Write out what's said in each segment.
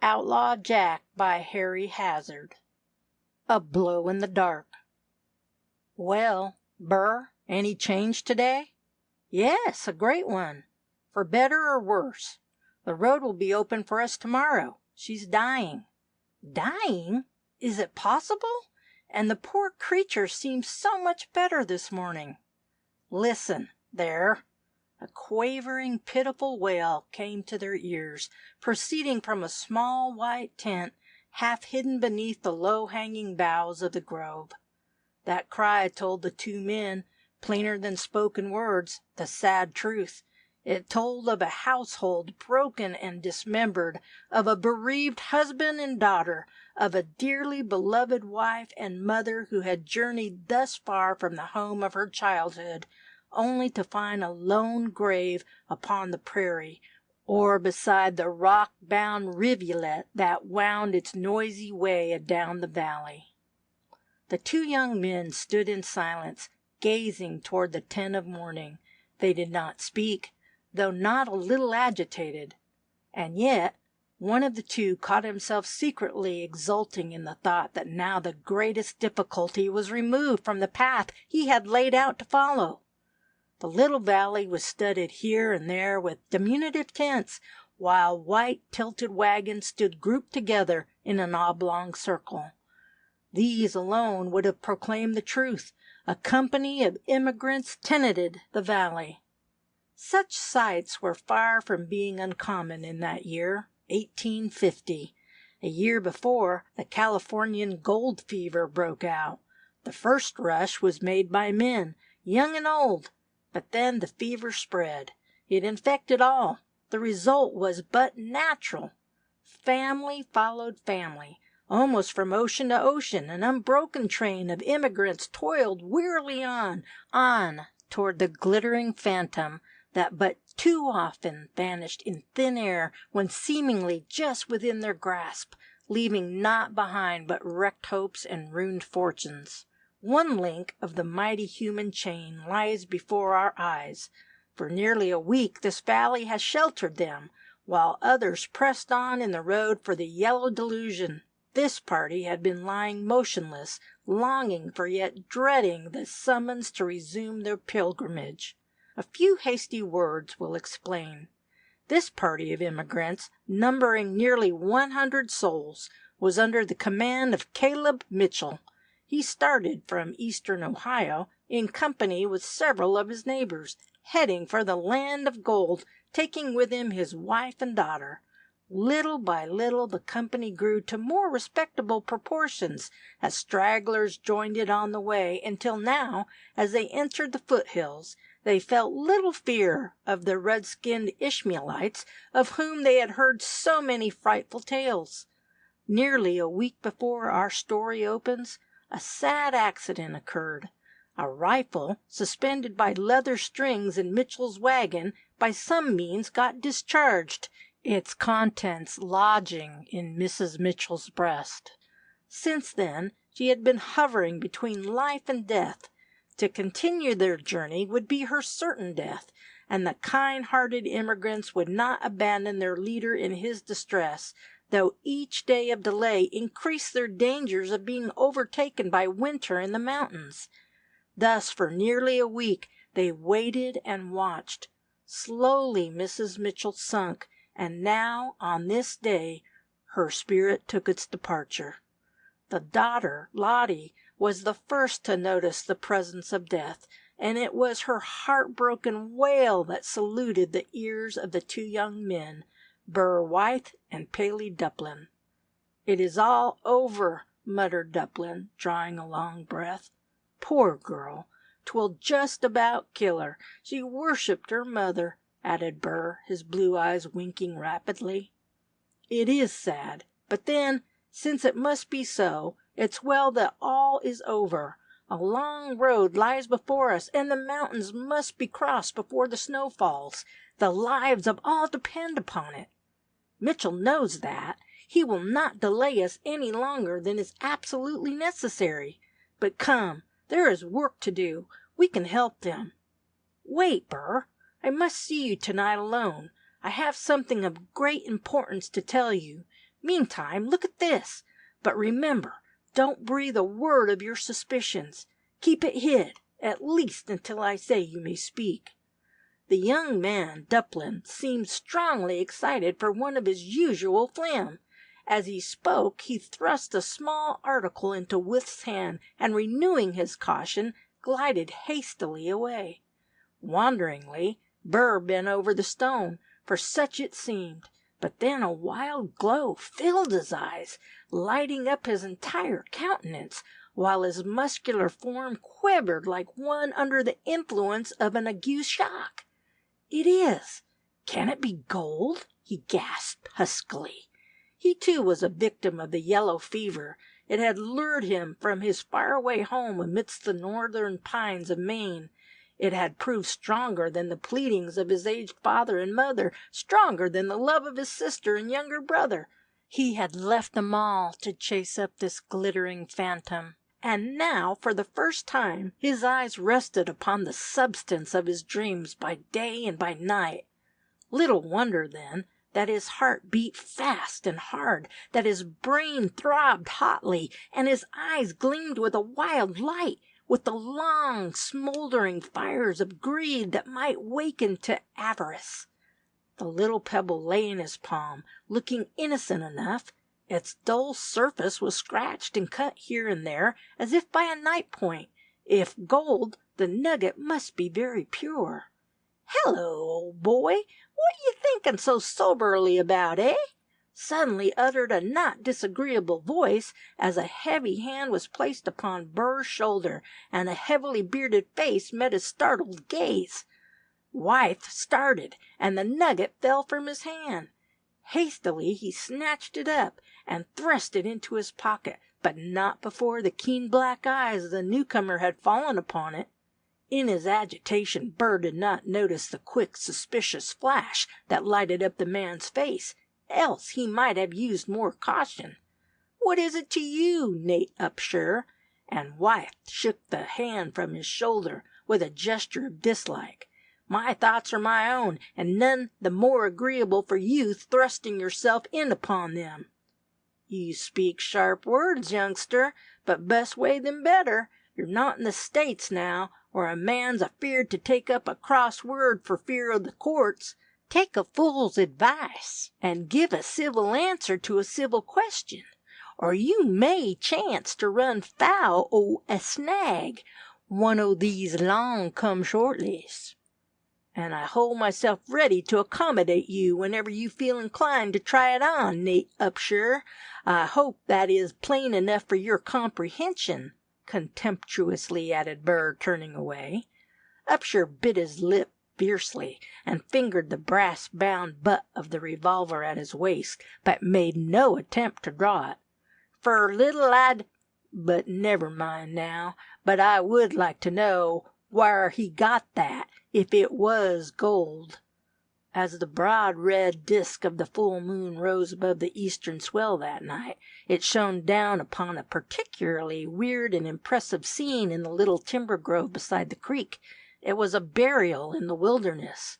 Outlaw Jack by Harry Hazard. A blow in the dark. Well, Burr, any change today? Yes, a great one. For better or worse. The road will be open for us tomorrow. She's dying. Dying? Is it possible? And the poor creature seems so much better this morning. Listen, there. A quavering, pitiful wail came to their ears, proceeding from a small white tent half hidden beneath the low-hanging boughs of the grove. That cry told the two men, plainer than spoken words, the sad truth. It told of a household broken and dismembered, of a bereaved husband and daughter, of a dearly beloved wife and mother who had journeyed thus far from the home of her childhood, only to find a lone grave upon the prairie, or beside the rock-bound rivulet that wound its noisy way adown the valley. The two young men stood in silence, gazing toward the tent of mourning. They did not speak, though not a little agitated. And yet, one of the two caught himself secretly exulting in the thought that now the greatest difficulty was removed from the path he had laid out to follow. The little valley was studded here and there with diminutive tents, while white tilted wagons stood grouped together in an oblong circle. These alone would have proclaimed the truth. A company of immigrants tenanted the valley. Such sights were far from being uncommon in that year, 1850. A year before, the Californian gold fever broke out. The first rush was made by men, young and old. But then the fever spread. It infected all. The result was but natural. Family followed family. Almost from ocean to ocean, an unbroken train of immigrants toiled wearily on toward the glittering phantom that but too often vanished in thin air when seemingly just within their grasp, leaving naught behind but wrecked hopes and ruined fortunes. One link of the mighty human chain lies before our eyes. For nearly a week this valley has sheltered them, while others pressed on in the road for the yellow delusion. This party had been lying motionless, longing for yet dreading the summons to resume their pilgrimage. A few hasty words will explain. This party of immigrants, numbering nearly 100 souls, was under the command of Caleb Mitchell. He started from eastern Ohio in company with several of his neighbors, heading for the land of gold, taking with him his wife and daughter. Little by little the company grew to more respectable proportions as stragglers joined it on the way, until now, as they entered the foothills, they felt little fear of the red-skinned Ishmaelites of whom they had heard so many frightful tales. Nearly a week before our story opens, a sad accident occurred. A rifle, suspended by leather strings in Mitchell's wagon, by some means got discharged, its contents lodging in Mrs. Mitchell's breast. Since then, she had been hovering between life and death. To continue their journey would be her certain death, and the kind-hearted immigrants would not abandon their leader in his distress, though each day of delay increased their dangers of being overtaken by winter in the mountains. Thus for nearly a week they waited and watched. Slowly Mrs. Mitchell sunk, and now, on this day, her spirit took its departure. The daughter, Lottie, was the first to notice the presence of death, and it was her heartbroken wail that saluted the ears of the two young men, Burr Wythe and Paley Dublin. "It is all over," muttered Dublin, drawing a long breath. "Poor girl! 'Twill just about kill her. She worshipped her mother," added Burr, his blue eyes winking rapidly. "It is sad, but then, since it must be so, it's well that all is over. A long road lies before us, and the mountains must be crossed before the snow falls. The lives of all depend upon it. Mitchell knows that. He will not delay us any longer than is absolutely necessary. But come, there is work to do. We can help them. Wait, Burr. I must see you tonight alone. I have something of great importance to tell you. Meantime, look at this. But remember, don't breathe a word of your suspicions. Keep it hid, at least until I say you may speak." The young man, Dublin, seemed strongly excited for one of his usual phlegm. As he spoke, he thrust a small article into Wyth's hand, and renewing his caution, glided hastily away. Wonderingly, Burr bent over the stone, for such it seemed, but then a wild glow filled his eyes, lighting up his entire countenance, while his muscular form quivered like one under the influence of an ague shock. "It is! Can it be gold?" he gasped huskily. He too was a victim of the yellow fever. It had lured him from his faraway home amidst the northern pines of Maine. It had proved stronger than the pleadings of his aged father and mother, stronger than the love of his sister and younger brother. He had left them all to chase up this glittering phantom. And now, for the first time, his eyes rested upon the substance of his dreams by day and by night. Little wonder, then, that his heart beat fast and hard, that his brain throbbed hotly, and his eyes gleamed with a wild light, with the long, smoldering fires of greed that might waken to avarice. The little pebble lay in his palm, looking innocent enough. Its dull surface was scratched and cut here and there, as if by a knife point. If gold, the nugget must be very pure. "Hello, old boy! What you thinking so soberly about, eh?" suddenly uttered a not disagreeable voice, as a heavy hand was placed upon Burr's shoulder, and a heavily bearded face met his startled gaze. Wythe started, and the nugget fell from his hand. Hastily he snatched it up, and thrust it into his pocket, but not before the keen black eyes of the newcomer had fallen upon it. In his agitation, Burr did not notice the quick, suspicious flash that lighted up the man's face, else he might have used more caution. "What is it to you, Nate Upshur?" And Wythe shook the hand from his shoulder with a gesture of dislike. "My thoughts are my own, and none the more agreeable for you thrusting yourself in upon them." "You speak sharp words, youngster, but best weigh them better. You're not in the States now, where a man's afeard to take up a cross word for fear of the courts. Take a fool's advice, and give a civil answer to a civil question, or you may chance to run foul o' a snag one o' these long come shortlies. And I hold myself ready to accommodate you whenever you feel inclined to try it on, Nate Upshur. I hope that is plain enough for your comprehension," contemptuously added Burr, turning away. Upshur bit his lip fiercely, and fingered the brass-bound butt of the revolver at his waist, but made no attempt to draw it. "Fur little but never mind now. But I would like to know whar he got that, if it was gold." As the broad red disk of the full moon rose above the eastern swell that night, it shone down upon a particularly weird and impressive scene in the little timber grove beside the creek. It was a burial in the wilderness.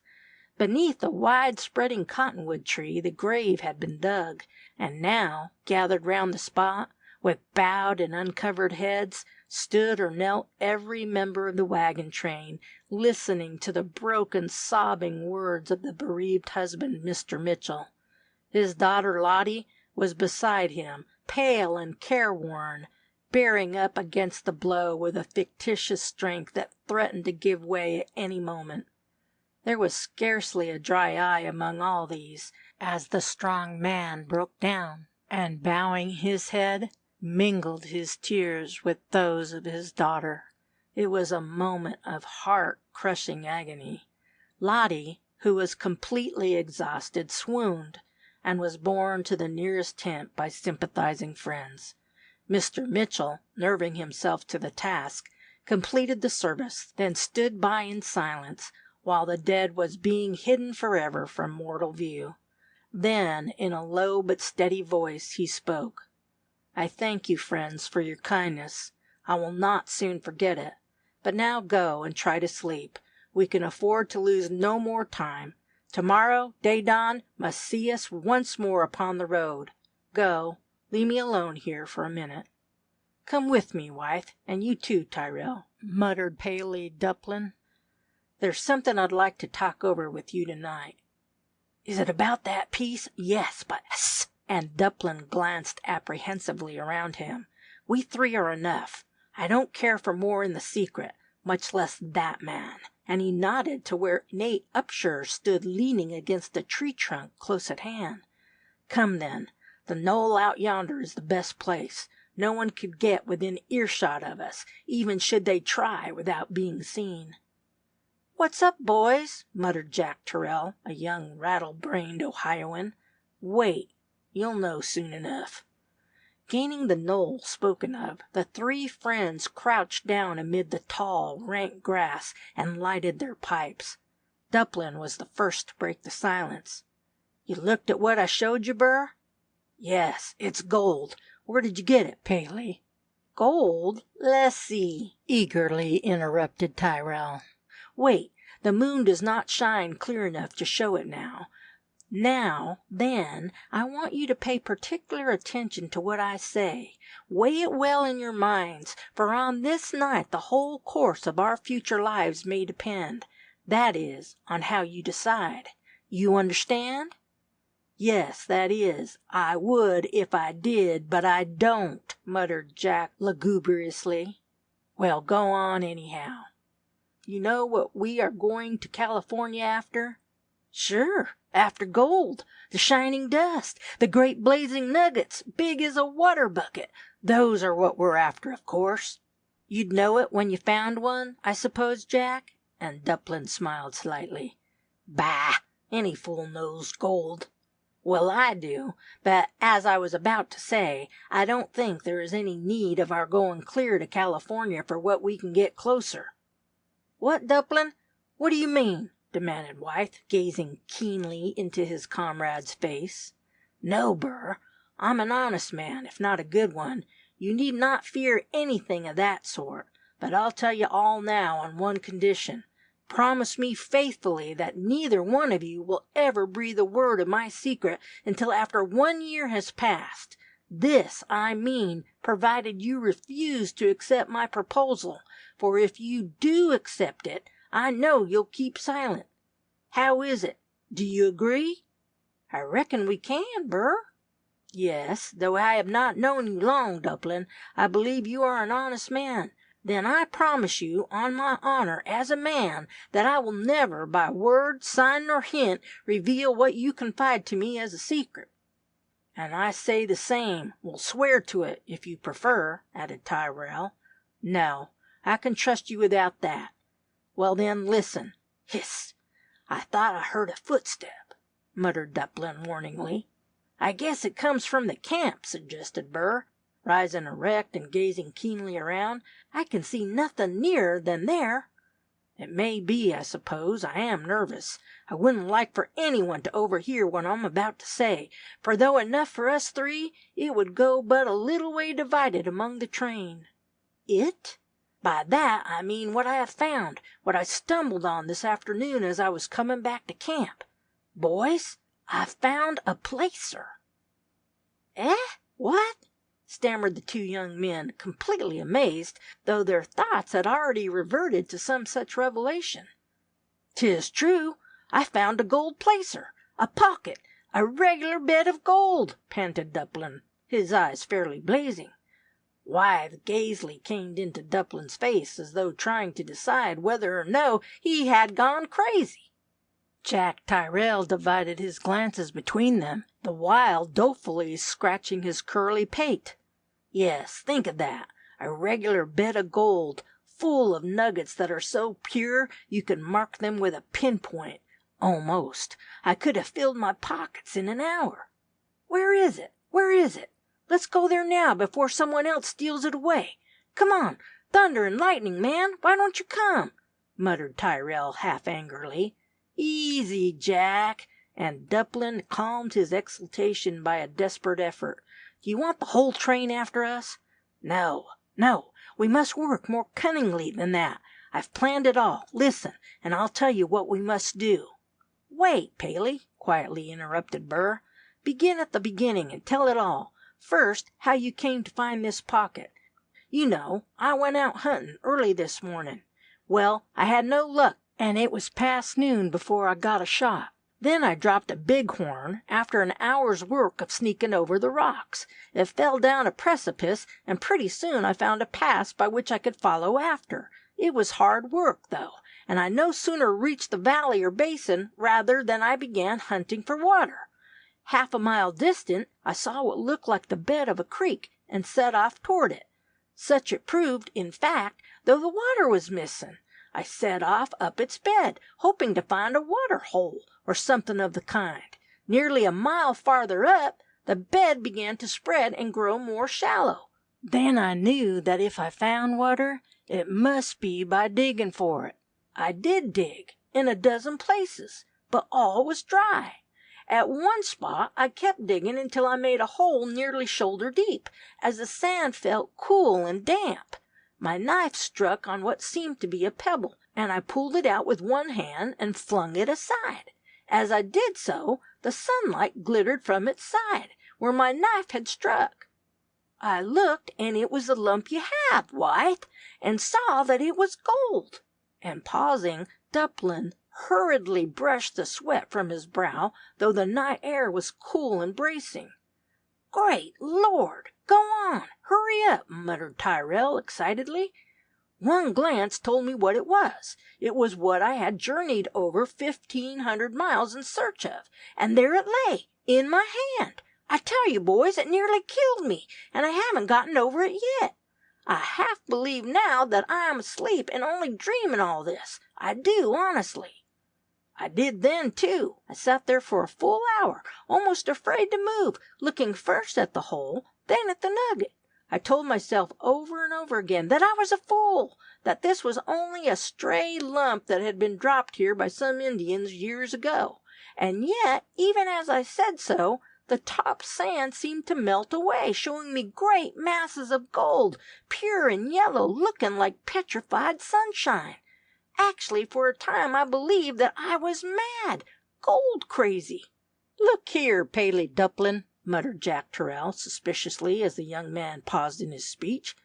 Beneath a wide-spreading cottonwood tree the grave had been dug, and now, gathered round the spot, with bowed and uncovered heads, stood or knelt every member of the wagon train, listening to the broken, sobbing words of the bereaved husband, Mr. Mitchell. His daughter Lottie was beside him, pale and careworn, bearing up against the blow with a fictitious strength that threatened to give way at any moment. There was scarcely a dry eye among all these, as the strong man broke down, and bowing his head, mingled his tears with those of his daughter. It was a moment of heart-crushing agony. Lottie, who was completely exhausted, swooned, and was borne to the nearest tent by sympathizing friends. Mr. Mitchell, nerving himself to the task, completed the service, then stood by in silence while the dead was being hidden forever from mortal view. Then, in a low but steady voice, he spoke. "I thank you, friends, for your kindness. I will not soon forget it. But now go and try to sleep. We can afford to lose no more time. Tomorrow, day dawn, must see us once more upon the road. Go. Leave me alone here for a minute." "Come with me, Wythe, and you too, Tyrrell," muttered Paley Duplin. "There's something I'd like to talk over with you tonight." "Is it about that piece?" "Yes, but and Duplin glanced apprehensively around him. "We three are enough. I don't care for more in the secret, much less that man." And he nodded to where Nate Upshur stood leaning against a tree trunk close at hand. "Come then. The knoll out yonder is the best place. No one could get within earshot of us, even should they try, without being seen." "What's up, boys?" muttered Jack Tyrrell, a young rattle-brained Ohioan. "Wait. You'll know soon enough." Gaining the knoll spoken of, the three friends crouched down amid the tall, rank grass and lighted their pipes. Duplin was the first to break the silence. "You looked at what I showed you, Burr?" "Yes, it's gold. Where did you get it, Paley?" "Gold? Let's see," eagerly interrupted Tyrrell. "Wait, the moon does not shine clear enough to show it now. Then, I want you to pay particular attention to what I say. Weigh it well in your minds, for on this night the whole course of our future lives may depend. That is, on how you decide. You understand?" "Yes, that is, I would if I did, but I don't," muttered Jack lugubriously. "Well, go on anyhow." "You know what we are going to California after?" "Sure. After gold, the shining dust, the great blazing nuggets, big as a water bucket. Those are what we're after, of course." "You'd know it when you found one, I suppose, Jack?" And Duplin smiled slightly. "Bah! Any fool knows gold." "Well, I do, but as I was about to say, I don't think there is any need of our going clear to California for what we can get closer." "What, Duplin? What do you mean?" demanded Wythe, gazing keenly into his comrade's face. "No, Burr. I'm an honest man, if not a good one. You need not fear anything of that sort. But I'll tell you all now on one condition. Promise me faithfully that neither one of you will ever breathe a word of my secret until after 1 year has passed. This, I mean, provided you refuse to accept my proposal, for if you do accept it, I know you'll keep silent. How is it? Do you agree?" "I reckon we can, Burr." "Yes, though I have not known you long, Duplin, I believe you are an honest man. Then I promise you, on my honor as a man, that I will never by word, sign, nor hint reveal what you confide to me as a secret." "And I say the same, will swear to it, if you prefer," added Tyrrell. "No, I can trust you without that." "Well then, listen. Hiss! I thought I heard a footstep," muttered Duplin warningly. "I guess it comes from the camp," suggested Burr, rising erect and gazing keenly around. "I can see nothing nearer than there." "It may be, I suppose. I am nervous. I wouldn't like for anyone to overhear what I'm about to say, for though enough for us three, it would go but a little way divided among the train." "It?" "By that I mean what I have found, what I stumbled on this afternoon as I was coming back to camp. Boys, I've found a placer." "Eh? What?" stammered the two young men, completely amazed, though their thoughts had already reverted to some such revelation. "'Tis true. I found a gold placer, a pocket, a regular bed of gold," panted Duplin, his eyes fairly blazing. Wythe gazily came into Duplin's face as though trying to decide whether or no he had gone crazy. Jack Tyrrell divided his glances between them, the while dolefully scratching his curly pate. "Yes, think of that. A regular bed of gold, full of nuggets that are so pure you can mark them with a pinpoint. Almost. I could have filled my pockets in an hour." "Where is it? Where is it? Let's go there now before someone else steals it away. Come on, thunder and lightning, man, why don't you come?" muttered Tyrrell half angrily. "Easy, Jack," and Duplin calmed his exultation by a desperate effort. "Do you want the whole train after us?" No, we must work more cunningly than that. I've planned it all. Listen, and I'll tell you what we must do." "Wait, Paley," quietly interrupted Burr. Begin at the beginning and tell it all. First, how you came to find this pocket. You know, I went out hunting early this morning. Well, I had no luck, and it was past noon before I got a shot. Then I dropped a bighorn after an hour's work of sneaking over the rocks. It fell down a precipice, and pretty soon I found a pass by which I could follow after. It was hard work, though, and I no sooner reached the valley or basin rather than I began hunting for water. Half a mile distant, I saw what looked like the bed of a creek, and set off toward it. Such it proved, in fact, though the water was missing. I set off up its bed, hoping to find a water hole, or something of the kind. Nearly a mile farther up, the bed began to spread and grow more shallow. Then I knew that if I found water, it must be by digging for it. I did dig, in a dozen places, but all was dry. At one spot I kept digging until I made a hole nearly shoulder deep, as the sand felt cool and damp. My knife struck on what seemed to be a pebble, and I pulled it out with one hand and flung it aside. As I did so, the sunlight glittered from its side, where my knife had struck. I looked, and it was the lump you had, White, and saw that it was gold. And pausing, Dublin hurriedly brushed the sweat from his brow, though the night air was cool and bracing. "Great Lord! Go on! Hurry up!" muttered Tyrrell excitedly. One glance told me what it was. It was what I had journeyed over 1,500 miles in search of, and there it lay, in my hand. I tell you, boys, it nearly killed me, and I haven't gotten over it yet. I half believe now that I am asleep and only dreaming all this. I do, honestly. I did then, too. I sat there for a full hour, almost afraid to move, looking first at the hole, then at the nugget. I told myself over and over again that I was a fool, that this was only a stray lump that had been dropped here by some Indians years ago. And yet, even as I said so, the top sand seemed to melt away, showing me great masses of gold, pure and yellow, looking like petrified sunshine. Actually, for a time I believed that I was mad, gold crazy. "Look here, Paley Duplin," muttered Jack Tyrrell suspiciously as the young man paused in his speech.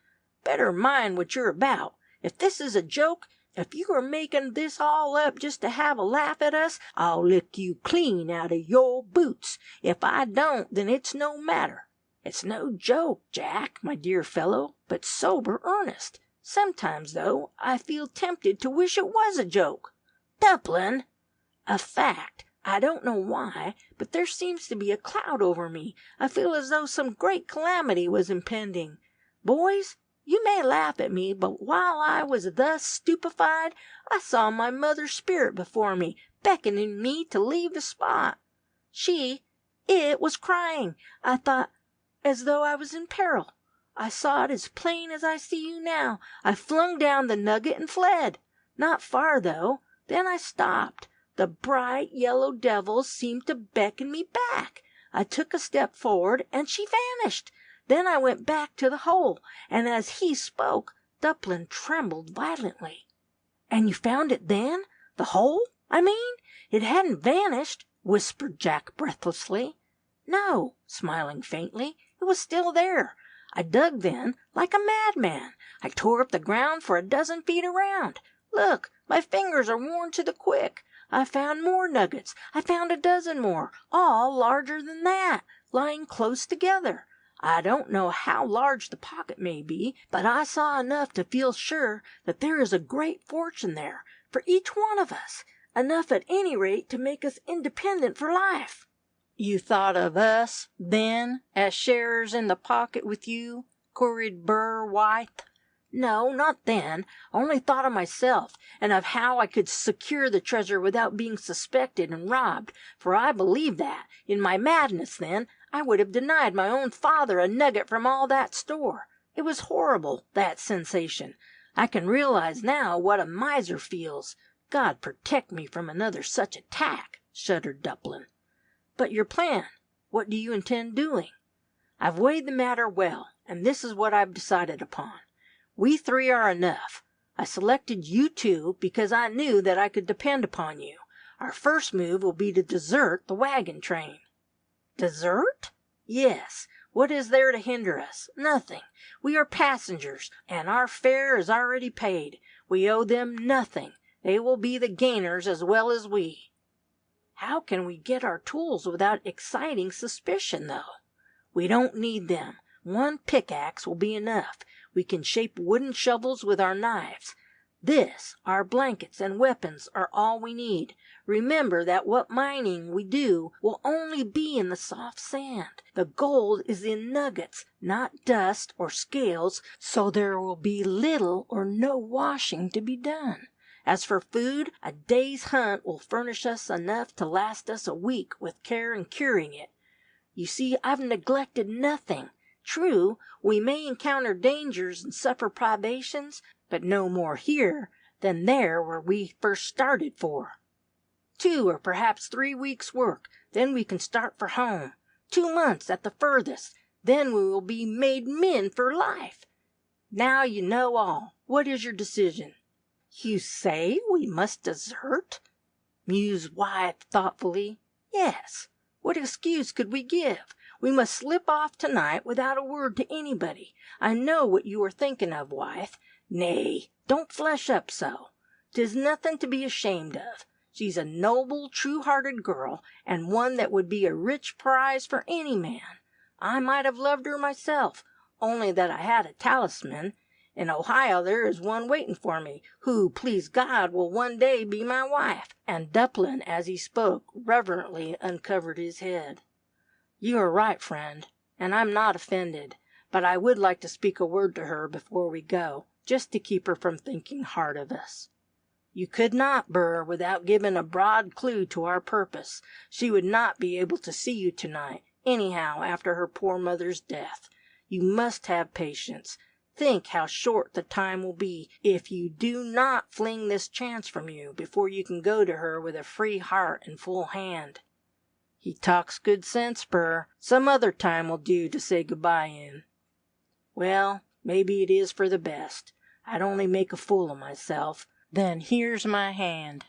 "Better mind what you're about. If this is a joke, if you are making this all up just to have a laugh at us, I'll lick you clean out of your boots. If I don't, then it's no matter. It's no joke, Jack, my dear fellow, but sober earnest. Sometimes, though, I feel tempted to wish it was a joke. Duplin! A fact. I don't know why, but there seems to be a cloud over me. I feel as though some great calamity was impending. Boys, you may laugh at me, but while I was thus stupefied, I saw my mother's spirit before me, beckoning me to leave the spot. It was crying, I thought, as though I was in peril. I saw it as plain as I see you now. I flung down the nugget and fled. Not far, though. Then I stopped. The bright yellow devil seemed to beckon me back. I took a step forward, and she vanished. Then I went back to the hole, and as he spoke, Duplin trembled violently. "And you found it then? The hole, I mean? It hadn't vanished," whispered Jack breathlessly. "No," smiling faintly, "it was still there. I dug then, like a madman. I tore up the ground for a dozen feet around. Look, my fingers are worn to the quick. I found more nuggets. I found a dozen more, all larger than that, lying close together. I don't know how large the pocket may be, but I saw enough to feel sure that there is a great fortune there, for each one of us, enough at any rate to make us independent for life." "You thought of us, then, as sharers in the pocket with you?" queried Burr White. "No, not then. I only thought of myself, and of how I could secure the treasure without being suspected and robbed, for I believed that, in my madness then, I would have denied my own father a nugget from all that store. It was horrible, that sensation. I can realize now what a miser feels. God protect me from another such attack," shuddered Duplin. "But your plan, what do you intend doing?" "I've weighed the matter well, and this is what I've decided upon. We three are enough. I selected you two because I knew that I could depend upon you. Our first move will be to desert the wagon train." Desert? Yes. What is there to hinder us? Nothing. We are passengers, and our fare is already paid. We owe them nothing. They will be the gainers as well as we. How can we get our tools without exciting suspicion, though? We don't need them. One pickaxe will be enough. We can shape wooden shovels with our knives. This, our blankets and weapons, are all we need. Remember that what mining we do will only be in the soft sand. The gold is in nuggets, not dust or scales, so there will be little or no washing to be done. As for food, a day's hunt will furnish us enough to last us a week with care in curing it. You see, I've neglected nothing. True, we may encounter dangers and suffer privations, but no more here than there where we first started for. 2 or perhaps 3 weeks' work, then we can start for home. 2 months at the furthest, then we will be made men for life. Now you know all. What is your decision? You say we must desert? Mused Wyeth thoughtfully. Yes. What excuse could we give? We must slip off tonight without a word to anybody. I know what you are thinking of, Wyeth. Nay, don't flush up so. 'Tis nothing to be ashamed of. She's a noble, true-hearted girl, and one that would be a rich prize for any man. I might have loved her myself, only that I had a talisman. In Ohio there is one waiting for me, who, please God, will one day be my wife. And Dublin, as he spoke, reverently uncovered his head. You are right, friend, and I'm not offended, but I would like to speak a word to her before we go, just to keep her from thinking hard of us. You could not, Burr, without giving a broad clue to our purpose. She would not be able to see you tonight, anyhow, after her poor mother's death. You must have patience. Think how short the time will be if you do not fling this chance from you before you can go to her with a free heart and full hand. He talks good sense, Burr. Some other time will do to say goodbye in. Well, maybe it is for the best. I'd only make a fool of myself. Then here's my hand.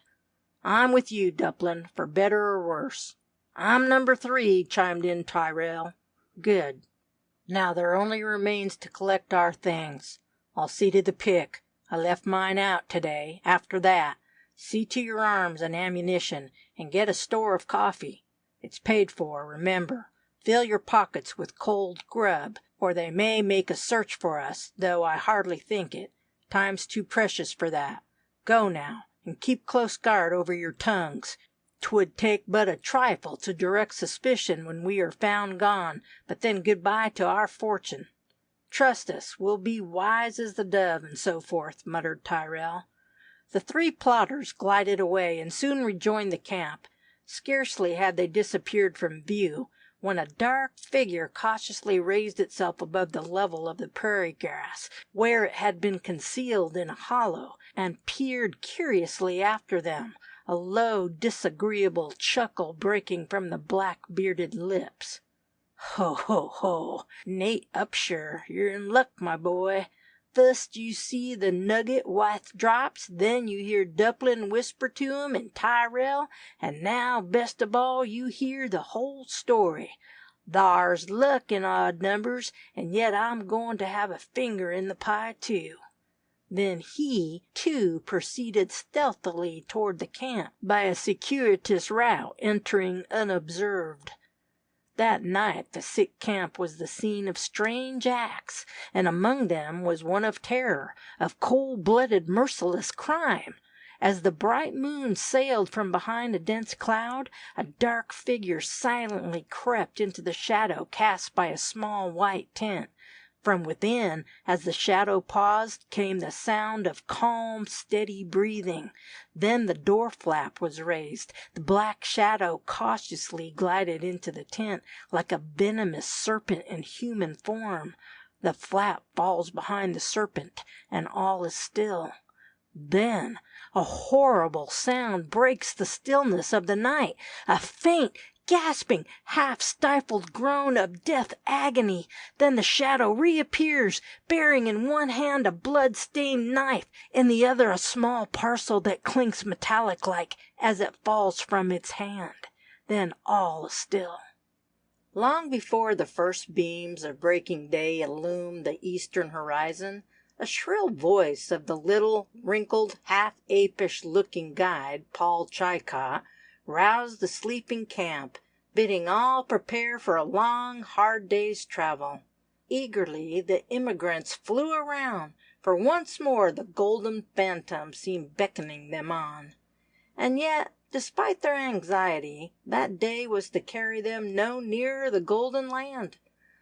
I'm with you, Dublin, for better or worse. I'm number 3, chimed in Tyrrell. Good. Now there only remains to collect our things. I'll see to the pick. I left mine out today. After that, see to your arms and ammunition, and get a store of coffee. It's paid for, remember. Fill your pockets with cold grub, or they may make a search for us, though I hardly think it. Time's too precious for that. Go now, and keep close guard over your tongues. 'Twould take but a trifle to direct suspicion when we are found gone, but then goodbye to our fortune. Trust us, we'll be wise as the dove, and so forth, muttered Tyrrell. The 3 plotters glided away and soon rejoined the camp. Scarcely had they disappeared from view when a dark figure cautiously raised itself above the level of the prairie grass, where it had been concealed in a hollow, and peered curiously after them, a low, disagreeable chuckle breaking from the black-bearded lips. Ho, ho, ho! Nate Upshur, you're in luck, my boy. First you see the nugget Wyeth drops, then you hear Dublin whisper to him and Tyrrell, and now, best of all, you hear the whole story. Thar's luck in odd numbers, and yet I'm going to have a finger in the pie, too. Then he, too, proceeded stealthily toward the camp by a circuitous route, entering unobserved. That night the sick camp was the scene of strange acts, and among them was one of terror, of cold-blooded, merciless crime. As the bright moon sailed from behind a dense cloud, a dark figure silently crept into the shadow cast by a small white tent. From within, as the shadow paused, came the sound of calm, steady breathing. Then the door flap was raised. The black shadow cautiously glided into the tent like a venomous serpent in human form. The flap falls behind the serpent, and all is still. Then a horrible sound breaks the stillness of the night, a faint, gasping, half-stifled groan of death agony. Then the shadow reappears, bearing in one hand a blood-stained knife, in the other a small parcel that clinks metallic-like as it falls from its hand. Then all is still. Long before the first beams of breaking day illumined the eastern horizon, a shrill voice of the little, wrinkled, half-apish-looking guide, Paul Chicot, roused the sleeping camp, bidding all prepare for a long, hard day's travel. Eagerly the immigrants flew around, for once more the golden phantom seemed beckoning them on. And yet, despite their anxiety, that day was to carry them no nearer the golden land.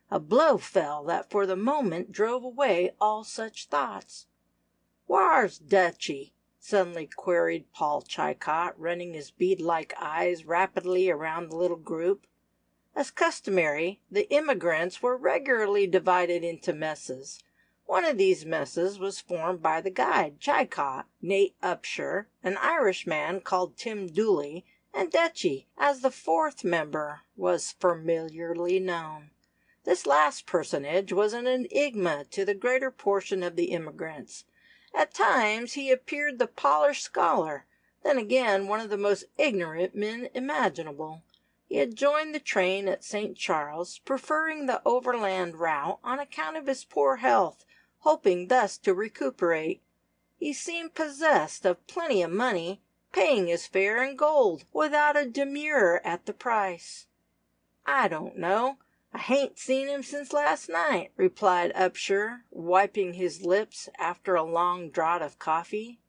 A blow fell that for the moment drove away all such thoughts. "Whar's Dutchy?" suddenly queried Paul Chicot, running his bead-like eyes rapidly around the little group. As customary, the immigrants were regularly divided into messes. One of these messes was formed by the guide, Chicot, Nate Upshur, an Irishman called Tim Dooley, and Dutchy, as the fourth member was familiarly known. This last personage was an enigma to the greater portion of the immigrants. At times he appeared the polished scholar, then again one of the most ignorant men imaginable. He had joined the train at St. Charles, preferring the overland route on account of his poor health, hoping thus to recuperate. He seemed possessed of plenty of money, paying his fare in gold, without a demur at the price. "I don't know. I hain't seen him since last night," replied Upshur, wiping his lips after a long draught of coffee.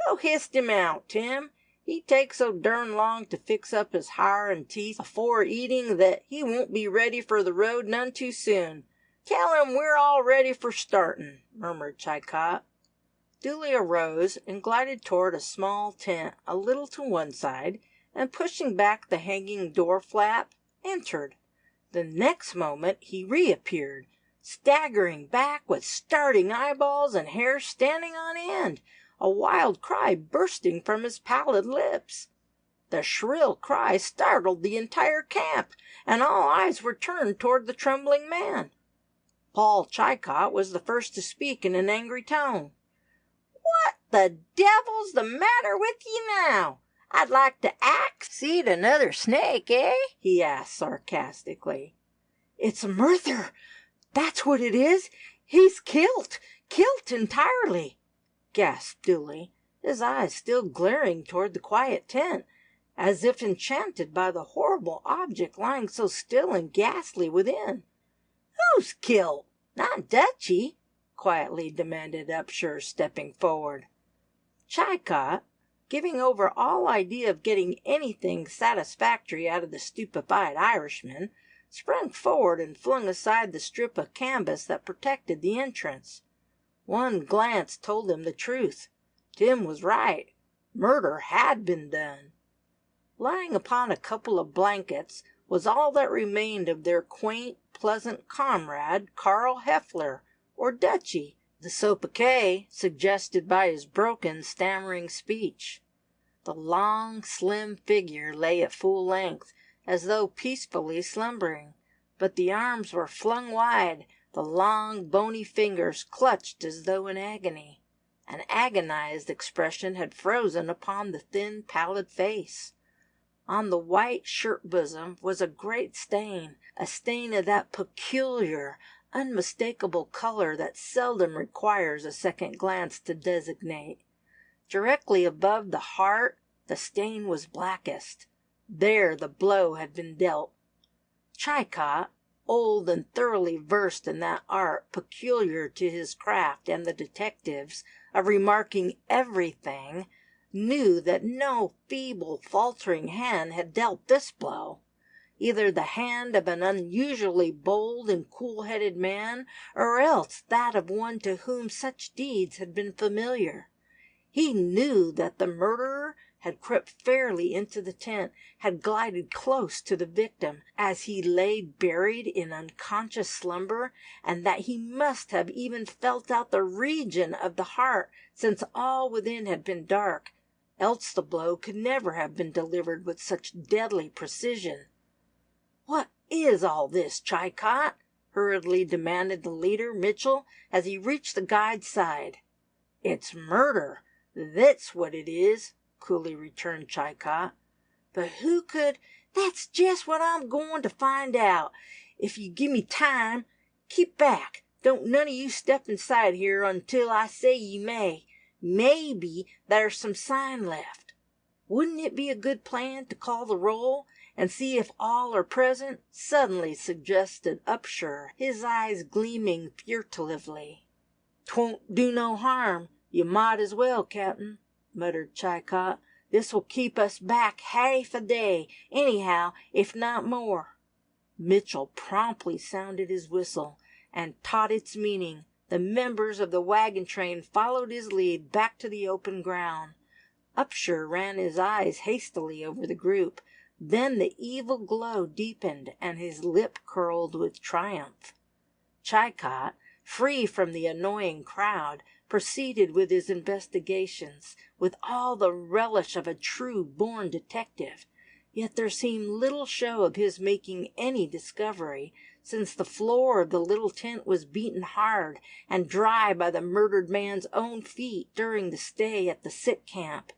"Go hist him out, Tim. He takes so dern long to fix up his ha'r and teeth afore eating that he won't be ready for the road none too soon. Tell him we're all ready for startin'," murmured Chicot. Dooley arose and glided toward a small tent a little to one side, and pushing back the hanging door flap, entered. The next moment he reappeared, staggering back with starting eyeballs and hair standing on end, a wild cry bursting from his pallid lips. The shrill cry startled the entire camp, and all eyes were turned toward the trembling man. Paul Chicot was the first to speak in an angry tone. "What the devil's the matter with ye now? I'd like to ax. Seed another snake, eh?" he asked sarcastically. "It's murther! That's what it is! He's kilt entirely!" gasped Dooley, his eyes still glaring toward the quiet tent, as if enchanted by the horrible object lying so still and ghastly within. "Who's kilt? Not Dutchy?" quietly demanded Upshur, stepping forward. Chicot, giving over all idea of getting anything satisfactory out of the stupefied Irishman, sprang forward and flung aside the strip of canvas that protected the entrance. One glance told him the truth. Tim was right. Murder had been done. Lying upon a couple of blankets was all that remained of their quaint, pleasant comrade, Carl Heffler, or Dutchy, the sobriquet suggested by his broken, stammering speech. The long, slim figure lay at full length, as though peacefully slumbering, but the arms were flung wide, the long, bony fingers clutched as though in agony. An agonized expression had frozen upon the thin, pallid face. On the white shirt bosom was a great stain, a stain of that peculiar, unmistakable color that seldom requires a second glance to designate. Directly above the heart the stain was blackest. There the blow had been dealt. Chicot, old and thoroughly versed in that art peculiar to his craft and the detectives, of remarking everything, knew that no feeble, faltering hand had dealt this blow. Either the hand of an unusually bold and cool-headed man, or else that of one to whom such deeds had been familiar. He knew that the murderer had crept fairly into the tent, had glided close to the victim as he lay buried in unconscious slumber, and that he must have even felt out the region of the heart, since all within had been dark, else the blow could never have been delivered with such deadly precision. "What is all this, Chicot?" hurriedly demanded the leader, Mitchell, as he reached the guide's side. "It's murder, that's what it is," coolly returned Chicot. "But who could That's just what I'm going to find out. If you give me time, keep back. Don't none of you step inside here until I say you may. Maybe there's some sign left. Wouldn't it be a good plan to call the roll and see if all are present? Suddenly suggested Upshur, his eyes gleaming furtively. "'Twon't do no harm. You might as well, Captain," muttered Chicot. "This will keep us back half a day, anyhow, if not more." Mitchell promptly sounded his whistle and taught its meaning. The members of the wagon train followed his lead back to the open ground. Upshur ran his eyes hastily over the group. Then the evil glow deepened, and his lip curled with triumph. Chicot, free from the annoying crowd, proceeded with his investigations with all the relish of a true-born detective. Yet there seemed little show of his making any discovery, since the floor of the little tent was beaten hard and dry by the murdered man's own feet during the stay at the sick camp.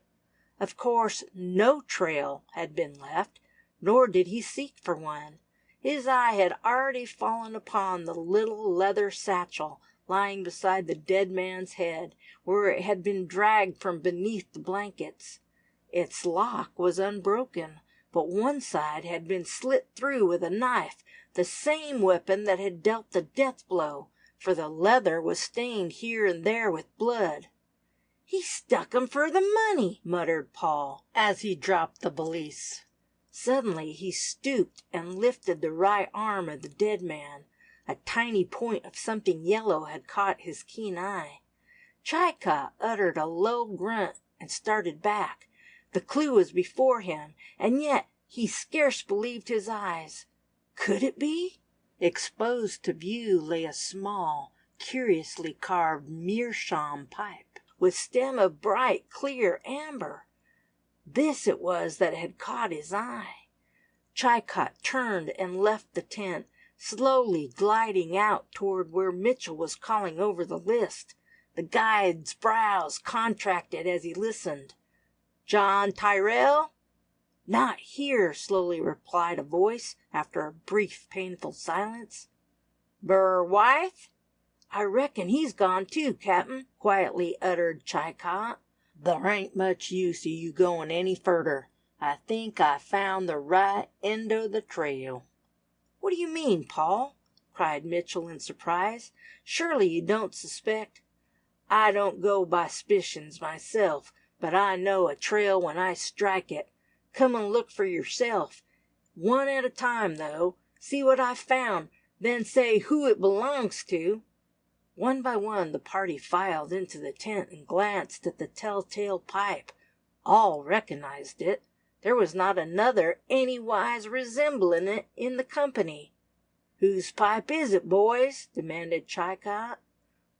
Of course, no trail had been left, nor did he seek for one. His eye had already fallen upon the little leather satchel lying beside the dead man's head, where it had been dragged from beneath the blankets. Its lock was unbroken, but one side had been slit through with a knife, the same weapon that had dealt the death blow, for the leather was stained here and there with blood. "He stuck 'em for the money," muttered Paul, as he dropped the valise. Suddenly he stooped and lifted the right arm of the dead man. A tiny point of something yellow had caught his keen eye. Chicot uttered a low grunt and started back. The clue was before him, and yet he scarce believed his eyes. Could it be? Exposed to view lay a small, curiously carved meerschaum pipe, with stem of bright, clear amber. This it was that had caught his eye. Chicot turned and left the tent, slowly gliding out toward where Mitchell was calling over the list. The guide's brows contracted as he listened. "John Tyrrell?" "Not here," slowly replied a voice, after a brief, painful silence. "Bur Wythe?" "I reckon he's gone too, Cap'n," quietly uttered Chicot. "There ain't much use of you going any furder. I think I found the right end o' the trail." "What do you mean, Paul?" cried Mitchell in surprise. "Surely you don't suspect—" "I don't go by suspicions myself, but I know a trail when I strike it. Come and look for yourself. One at a time, though. See what I've found, then say who it belongs to." One by one the party filed into the tent and glanced at the telltale pipe. All recognized it. There was not another anywise resembling it in the company. "Whose pipe is it, boys?" demanded Chicot.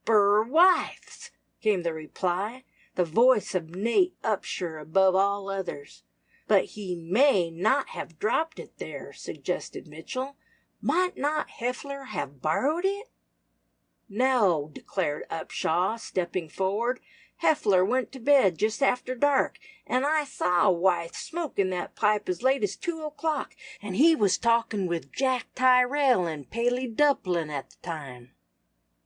"Bur Wythe's," came the reply, the voice of Nate Upshur above all others. "But he may not have dropped it there," suggested Mitchell. "Might not Heffler have borrowed it?" "No," declared Upshaw, stepping forward. "Heffler went to bed just after dark, and I saw Wythe smoking that pipe as late as 2 o'clock, and he was talking with Jack Tyrrell and Paley Dublin at the time."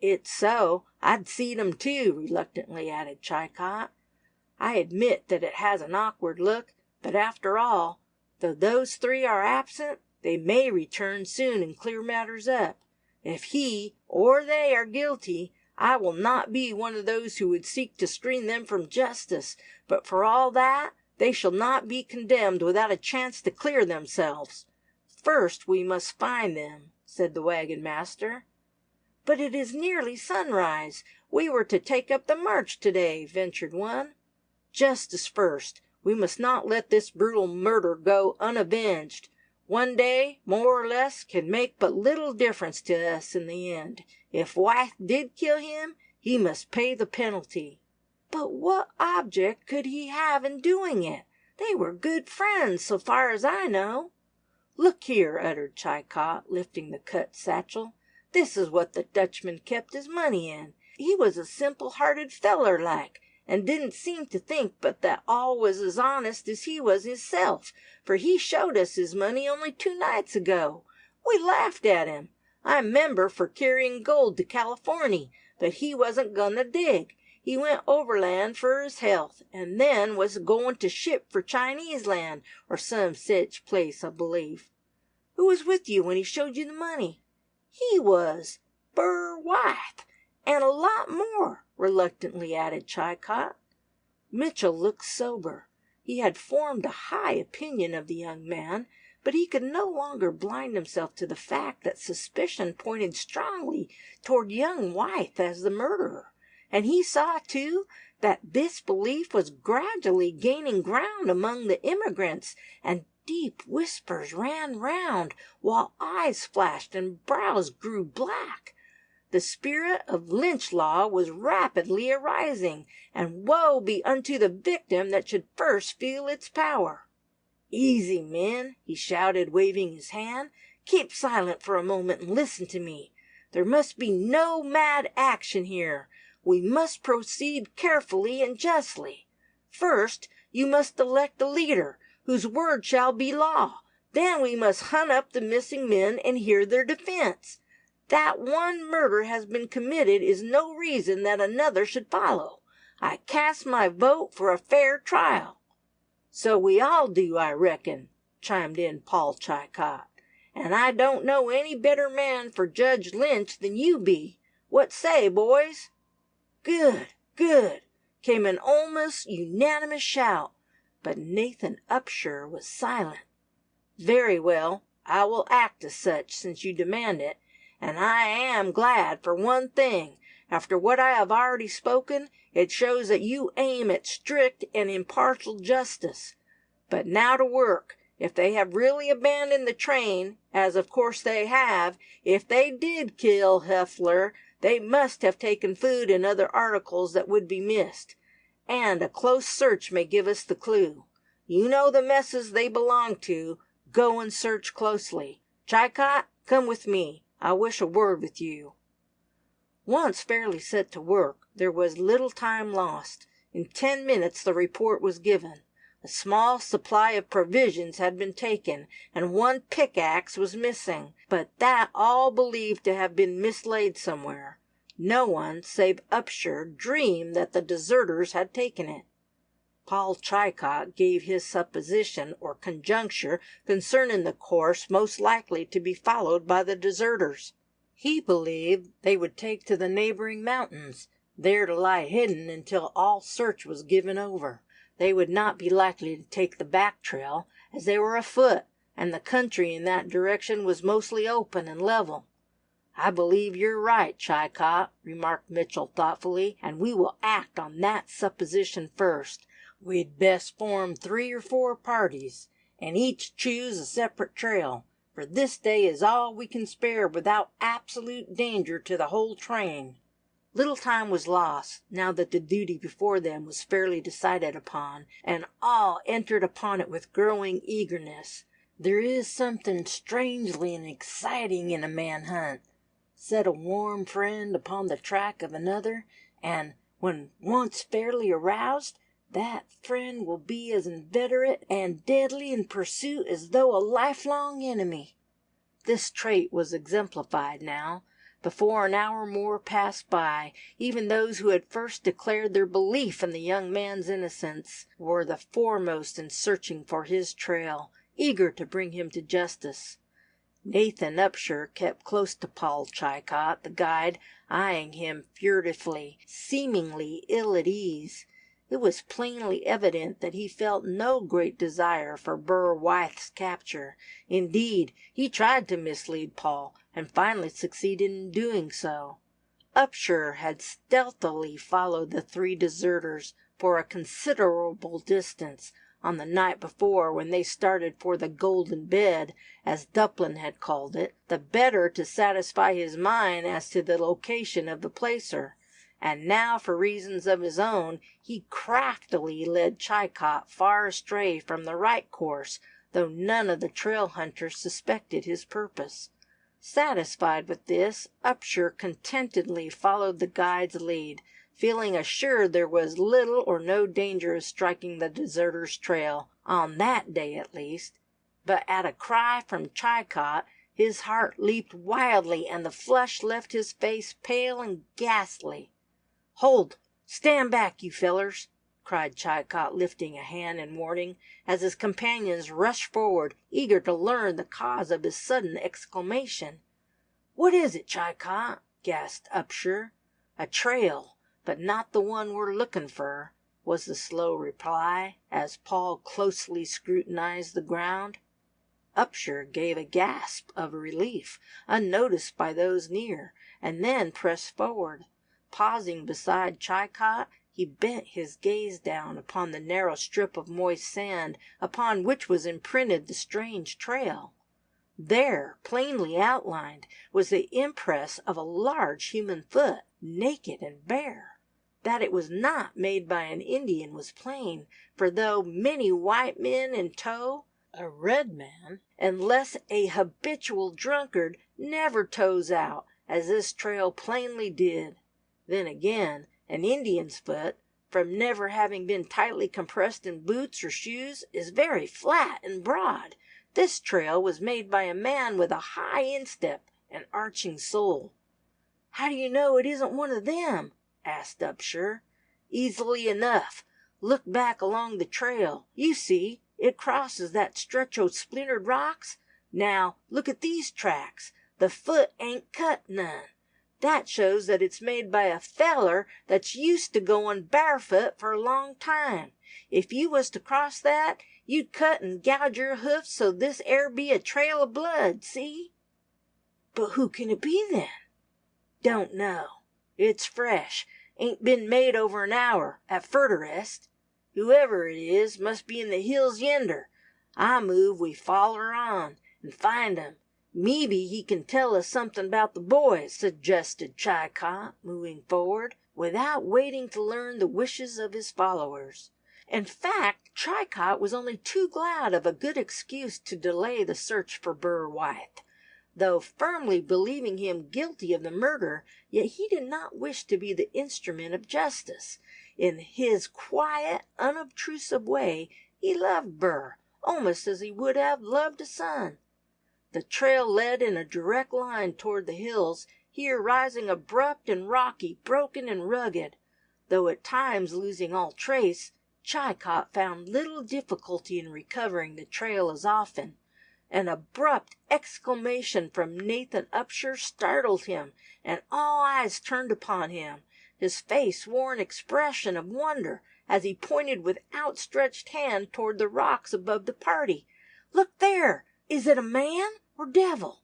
"It's so. I'd seed 'em too," reluctantly added Chicot. "I admit that it has an awkward look, but after all, though those three are absent, they may return soon and clear matters up. If he or they are guilty, I will not be one of those who would seek to screen them from justice, but for all that, they shall not be condemned without a chance to clear themselves. First we must find them," said the wagon master. "But it is nearly sunrise. We were to take up the march today," ventured one. "Justice first. We must not let this brutal murder go unavenged. One day, more or less, can make but little difference to us in the end. If Wythe did kill him, he must pay the penalty." "But what object could he have in doing it? They were good friends, so far as I know." "Look here," uttered Chicot, lifting the cut satchel. "This is what the Dutchman kept his money in. He was a simple-hearted feller like, and didn't seem to think but that all was as honest as he was hisself, for he showed us his money only 2 nights ago. We laughed at him, I 'member, for carrying gold to Californy, but he wasn't gonna dig. He went overland for his health, and then was going to ship for Chinese land, or some sich place, I believe. Who was with you when he showed you the money? He was Burr Wythe, and a lot more, reluctantly added Chicot. Mitchell looked sober. He had formed a high opinion of the young man, but he could no longer blind himself to the fact that suspicion pointed strongly toward young Wythe as the murderer, and he saw, too, that this belief was gradually gaining ground among the immigrants, and deep whispers ran round, while eyes flashed and brows grew black. The spirit of lynch law was rapidly arising, and woe be unto the victim that should first feel its power. "Easy, men," he shouted, waving his hand. "Keep silent for a moment and listen to me. There must be no mad action here. We must proceed carefully and justly. First, you must elect a leader, whose word shall be law. Then we must hunt up the missing men and hear their defense. That one murder has been committed is no reason that another should follow. I cast my vote for a fair trial." "So we all do, I reckon," chimed in Paul Chicot. "And I don't know any better man for Judge Lynch than you be. What say, boys?" "Good, good," came an almost unanimous shout, but Nathan Upshur was silent. "Very well, I will act as such, since you demand it, and I am glad, for one thing. After what I have already spoken, it shows that you aim at strict and impartial justice. But now to work. If they have really abandoned the train, as of course they have, if they did kill Heffler, they must have taken food and other articles that would be missed, and a close search may give us the clue. You know the messes they belong to. Go and search closely. Chicot, come with me. I wish a word with you." Once fairly set to work, there was little time lost. In 10 minutes the report was given. A small supply of provisions had been taken, and 1 pickaxe was missing, but that all believed to have been mislaid somewhere. No one, save Upshur, dreamed that the deserters had taken it. Paul Chicot gave his supposition or conjecture concerning the course most likely to be followed by the deserters. He believed they would take to the neighboring mountains, there to lie hidden until all search was given over. They would not be likely to take the back trail, as they were afoot, and the country in that direction was mostly open and level. "I believe you're right, Chicot," remarked Mitchell thoughtfully, "and we will act on that supposition first. We'd best form 3 or 4 parties, and each choose a separate trail, for this day is all we can spare without absolute danger to the whole train." Little time was lost, now that the duty before them was fairly decided upon, and all entered upon it with growing eagerness. "There is something strangely and exciting in a manhunt. Set a warm friend upon the track of another, and, when once fairly aroused, that friend will be as inveterate and deadly in pursuit as though a lifelong enemy." This trait was exemplified now. Before an hour more passed by, even those who had first declared their belief in the young man's innocence were the foremost in searching for his trail, eager to bring him to justice. Nathan Upshur kept close to Paul Chicot, the guide, eyeing him furtively, seemingly ill at ease. It was plainly evident that he felt no great desire for Burr Wythe's capture. Indeed, he tried to mislead Paul, and finally succeeded in doing so. Upshur had stealthily followed the 3 deserters for a considerable distance on the night before, when they started for the Golden Bed, as Dublin had called it, the better to satisfy his mind as to the location of the placer. And now, for reasons of his own, he craftily led Chicot far astray from the right course, though none of the trail hunters suspected his purpose. Satisfied with this, Upshur contentedly followed the guide's lead, feeling assured there was little or no danger of striking the deserter's trail, on that day at least. But at a cry from Chilcot, his heart leaped wildly, and the flush left his face pale and ghastly. "Hold! Stand back, you fellers!" cried Chilcot, lifting a hand in warning, as his companions rushed forward, eager to learn the cause of his sudden exclamation. "What is it, Chilcot?" gasped Upshur. "A trail, but not the one we're looking fer," was the slow reply, as Paul closely scrutinized the ground. Upshur gave a gasp of relief, unnoticed by those near, and then pressed forward. Pausing beside Chilcot, he bent his gaze down upon the narrow strip of moist sand upon which was imprinted the strange trail. There, plainly outlined, was the impress of a large human foot, naked and bare. That it was not made by an Indian was plain, for though many white men in tow, a red man, unless a habitual drunkard, never toes out, as this trail plainly did. Then again, an Indian's foot, from never having been tightly compressed in boots or shoes, is very flat and broad. This trail was made by a man with a high instep and arching sole. "How do you know it isn't one of them?" asked Upshur. "Easily enough. Look back along the trail. You see, it crosses that stretch o' splintered rocks. Now, look at these tracks. The foot ain't cut none. That shows that it's made by a feller that's used to goin' barefoot for a long time. If you was to cross that, you'd cut and gouge your hoofs so this air be a trail of blood, see?" "But who can it be then?" "Don't know. It's fresh. Ain't been made over an hour, at furderest. Whoever it is must be in the hills yender. I move we foller on, and find him. Maybe he can tell us something about the boys," suggested Chilcot, moving forward, without waiting to learn the wishes of his followers. In fact, Chilcot was only too glad of a good excuse to delay the search for Burr White. Though firmly believing him guilty of the murder, yet he did not wish to be the instrument of justice. In his quiet, unobtrusive way, he loved Burr, almost as he would have loved a son. The trail led in a direct line toward the hills, here rising abrupt and rocky, broken and rugged. Though at times losing all trace, Chilcot found little difficulty in recovering the trail as often. An abrupt exclamation from Nathan Upshur startled him, and all eyes turned upon him. His face wore an expression of wonder as he pointed with outstretched hand toward the rocks above the party. "Look there! Is it a man or devil?"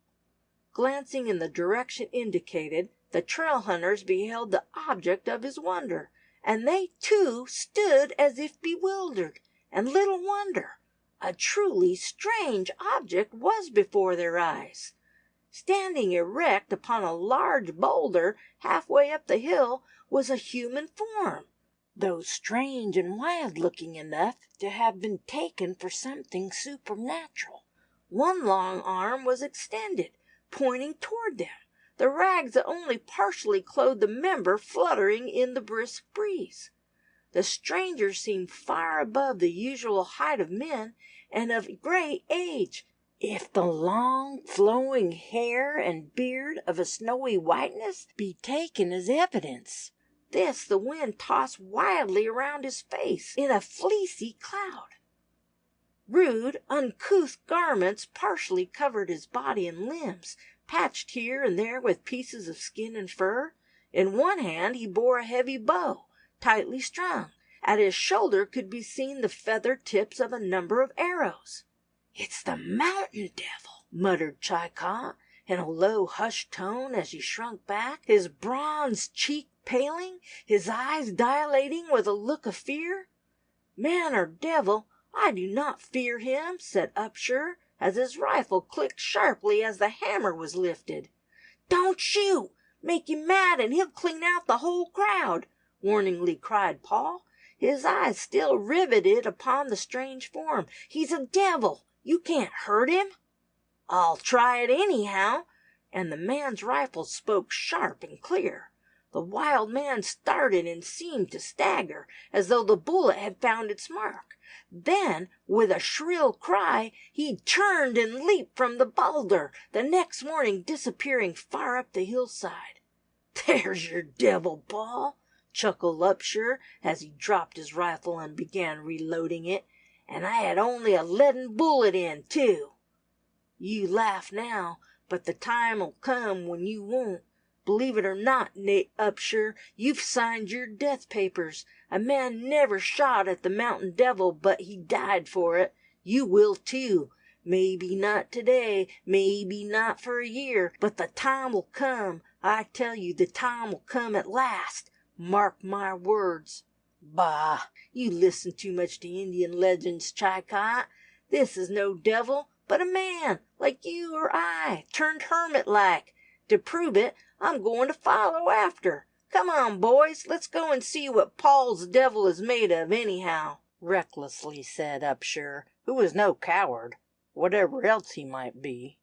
Glancing in the direction indicated, the trail hunters beheld the object of his wonder, and they too stood as if bewildered. And little wonder. A truly strange object was before their eyes. Standing erect upon a large boulder halfway up the hill was a human form, though strange and wild-looking enough to have been taken for something supernatural. One long arm was extended, pointing toward them, the rags that only partially clothed the member fluttering in the brisk breeze. The stranger seemed far above the usual height of men, and of great age, if the long flowing hair and beard of a snowy whiteness be taken as evidence. This the wind tossed wildly around his face in a fleecy cloud. Rude, uncouth garments partially covered his body and limbs, patched here and there with pieces of skin and fur. In one hand he bore a heavy bow, tightly strung. At his shoulder could be seen the feathered tips of a number of arrows. "It's the mountain devil," muttered Chilcot in a low, hushed tone as he shrunk back, his bronzed cheek paling, his eyes dilating with a look of fear. "Man or devil, I do not fear him," said Upshur, as his rifle clicked sharply as the hammer was lifted. "Don't shoot! Make him mad and he'll clean out the whole crowd," warningly cried Paul, his eyes still riveted upon the strange form. "He's a devil. You can't hurt him." "I'll try it anyhow," and the man's rifle spoke sharp and clear. The wild man started and seemed to stagger, as though the bullet had found its mark. Then, with a shrill cry, he turned and leaped from the boulder, the next morning disappearing far up the hillside. "There's your devil, Paul," chuckled Upshur as he dropped his rifle and began reloading it. "And I had only a leaden bullet in, too. You laugh now, but the time'll come when you won't. Believe it or not, Nate Upshur, you've signed your death papers. A man never shot at the mountain devil, but he died for it. You will too. Maybe not today, maybe not for a year, but the time will come. I tell you, the time will come at last. Mark my words." "Bah! You listen too much to Indian legends, Chicot. This is no devil, but a man, like you or I, turned hermit-like. To prove it, I'm going to follow after. Come on, boys, let's go and see what Paul's devil is made of, anyhow," recklessly said Upshur, who was no coward, whatever else he might be.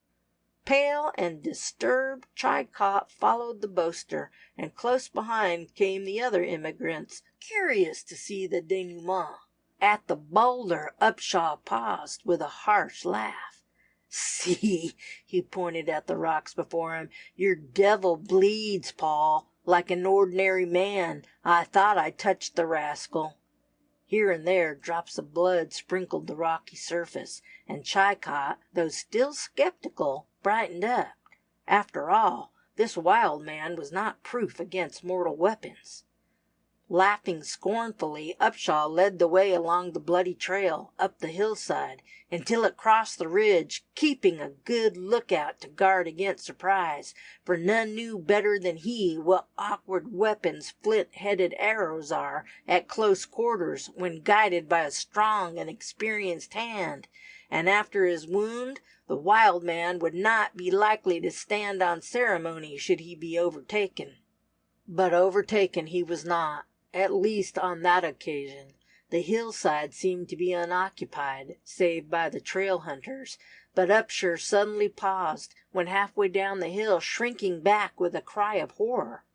Pale and disturbed, Chicot followed the boaster, and close behind came the other immigrants, curious to see the denouement. At the boulder, Upshaw paused with a harsh laugh. "See," he pointed at the rocks before him, "your devil bleeds, Paul, like an ordinary man. I thought I touched the rascal." Here and there drops of blood sprinkled the rocky surface, and Chicot, though still skeptical, brightened up. After all, this wild man was not proof against mortal weapons. Laughing scornfully, Upshaw led the way along the bloody trail, up the hillside, until it crossed the ridge, keeping a good lookout to guard against surprise, for none knew better than he what awkward weapons flint-headed arrows are at close quarters when guided by a strong and experienced hand, and after his wound, the wild man would not be likely to stand on ceremony should he be overtaken. But overtaken he was not. At least on that occasion. The hillside seemed to be unoccupied, save by the trail hunters, but Upshur suddenly paused, when halfway down the hill, shrinking back with a cry of horror.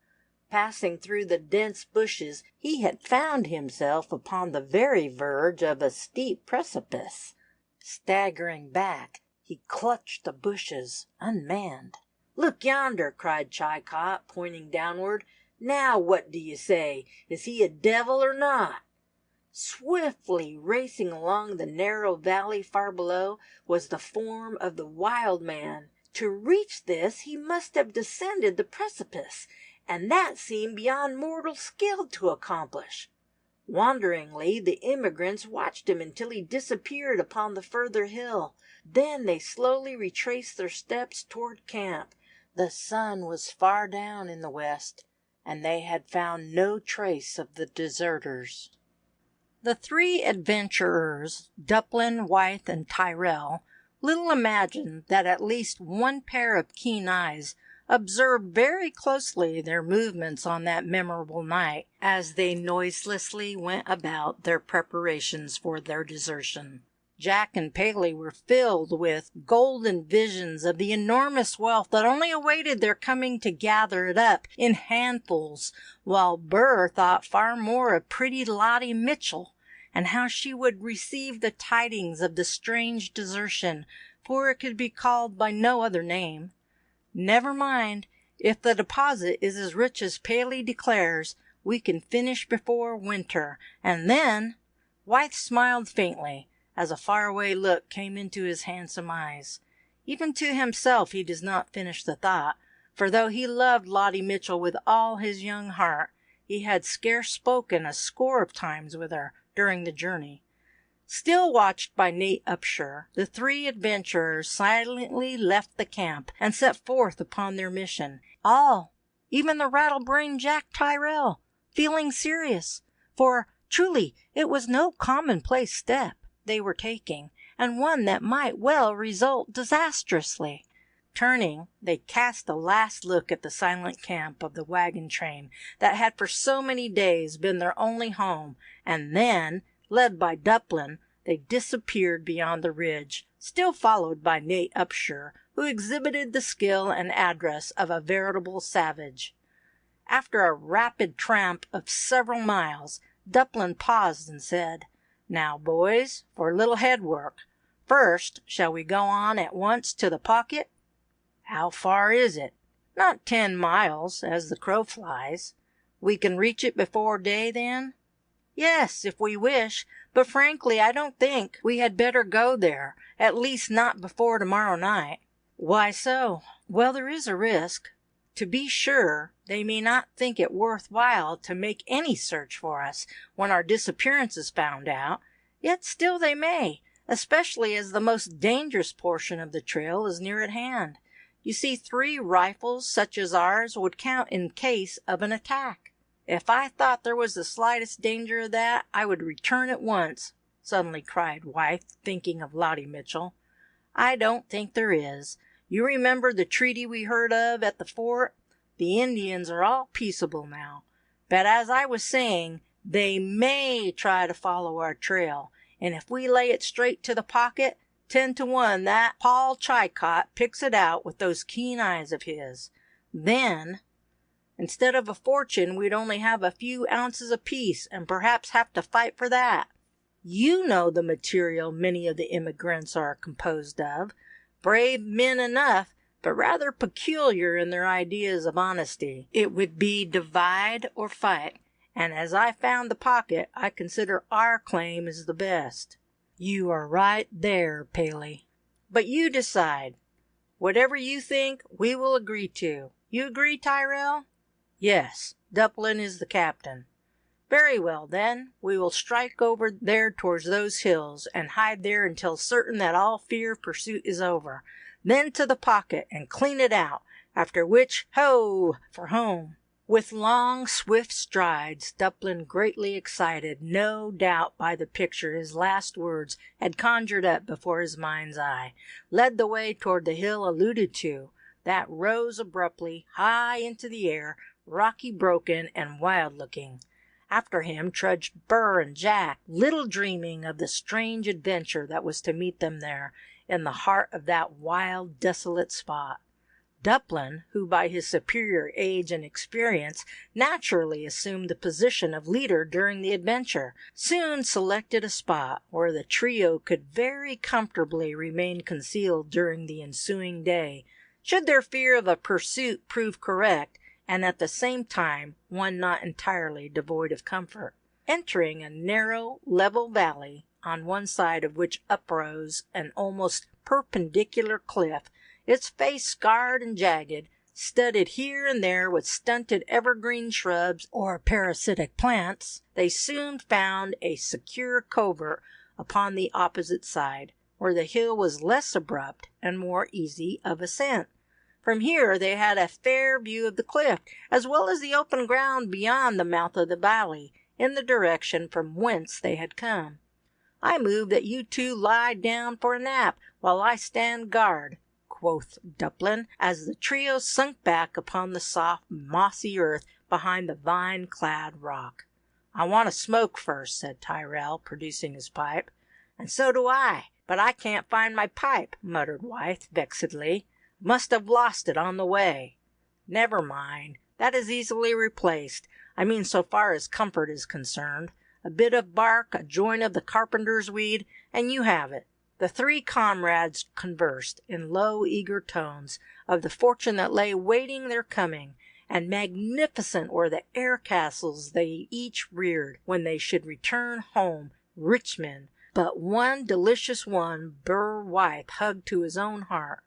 Passing through the dense bushes, he had found himself upon the very verge of a steep precipice. Staggering back, he clutched the bushes, unmanned. "Look yonder!" cried Chicot, pointing downward. "Now what do you say? Is he a devil or not?" Swiftly racing along the narrow valley far below was the form of the wild man. To reach this he must have descended the precipice, and that seemed beyond mortal skill to accomplish. Wonderingly, the immigrants watched him until he disappeared upon the further hill. Then they slowly retraced their steps toward camp. The sun was far down in the west, and they had found no trace of the deserters. The three adventurers, Dublin, Wythe, and Tyrrell, little imagined that at least one pair of keen eyes observed very closely their movements on that memorable night, as they noiselessly went about their preparations for their desertion. Jack and Paley were filled with golden visions of the enormous wealth that only awaited their coming to gather it up in handfuls, while Burr thought far more of pretty Lottie Mitchell, and how she would receive the tidings of the strange desertion, for it could be called by no other name. "Never mind, if the deposit is as rich as Paley declares, we can finish before winter, and then—" Wythe smiled faintly, as a faraway look came into his handsome eyes. Even to himself he does not finish the thought, for though he loved Lottie Mitchell with all his young heart, he had scarce spoken a score of times with her during the journey. Still watched by Nate Upshur, the three adventurers silently left the camp and set forth upon their mission. All, even the rattle-brained Jack Tyrrell, feeling serious, for truly it was no commonplace step they were taking, and one that might well result disastrously. Turning, they cast a last look at the silent camp of the wagon train that had for so many days been their only home, and then, led by Dublin, they disappeared beyond the ridge, still followed by Nate Upshur, who exhibited the skill and address of a veritable savage. After a rapid tramp of several miles, Dublin paused and said, "Now, boys, for a little head work. First, shall we go on at once to the pocket?" "How far is it?" "Not 10 miles, as the crow flies." "We can reach it before day, then?" "Yes, if we wish, but frankly I don't think we had better go there, at least not before tomorrow night." "Why so?" "Well, there is a risk. To be sure, they may not think it worth while to make any search for us when our disappearance is found out, yet still they may, especially as the most dangerous portion of the trail is near at hand. You see, 3 rifles such as ours would count in case of an attack." "If I thought there was the slightest danger of that, I would return at once," suddenly cried Wythe, thinking of Lottie Mitchell. "I don't think there is. You remember the treaty we heard of at the fort? The Indians are all peaceable now. But as I was saying, they may try to follow our trail, and if we lay it straight to the pocket, 10 to 1 that Paul Chicot picks it out with those keen eyes of his. Then, instead of a fortune, we'd only have a few ounces apiece, and perhaps have to fight for that. You know the material many of the immigrants are composed of. Brave men enough, but rather peculiar in their ideas of honesty. It would be divide or fight, and as I found the pocket, I consider our claim is the best." "You are right there, Paley. But you decide. Whatever you think, we will agree to. You agree, Tyrrell?" "Yes, Dublin is the captain." "Very well, then. We will strike over there towards those hills, and hide there until certain that all fear of pursuit is over. Then to the pocket, and clean it out, after which, ho, for home." With long, swift strides, Dublin, greatly excited, no doubt by the picture his last words had conjured up before his mind's eye, led the way toward the hill alluded to, that rose abruptly high into the air, rocky, broken, and wild-looking. After him trudged Burr and Jack, little dreaming of the strange adventure that was to meet them there, in the heart of that wild, desolate spot. Dublin, who by his superior age and experience naturally assumed the position of leader during the adventure, soon selected a spot where the trio could very comfortably remain concealed during the ensuing day, should their fear of a pursuit prove correct, and at the same time one not entirely devoid of comfort. Entering a narrow, level valley, on one side of which uprose an almost perpendicular cliff, its face scarred and jagged, studded here and there with stunted evergreen shrubs or parasitic plants, they soon found a secure covert upon the opposite side, where the hill was less abrupt and more easy of ascent. From here they had a fair view of the cliff, as well as the open ground beyond the mouth of the valley, in the direction from whence they had come. "I move that you 2 lie down for a nap, while I stand guard," quoth Dublin, as the trio sunk back upon the soft, mossy earth behind the vine-clad rock. "I want a smoke first," said Tyrrell, producing his pipe. "And so do I, but I can't find my pipe," muttered Wythe, vexedly. "Must have lost it on the way." "Never mind, that is easily replaced. I mean so far as comfort is concerned. A bit of bark, a joint of the carpenter's weed, and you have it." The 3 comrades conversed, in low, eager tones, of the fortune that lay waiting their coming, and magnificent were the air castles they each reared when they should return home rich men. But one delicious one Burr Wythe hugged to his own heart.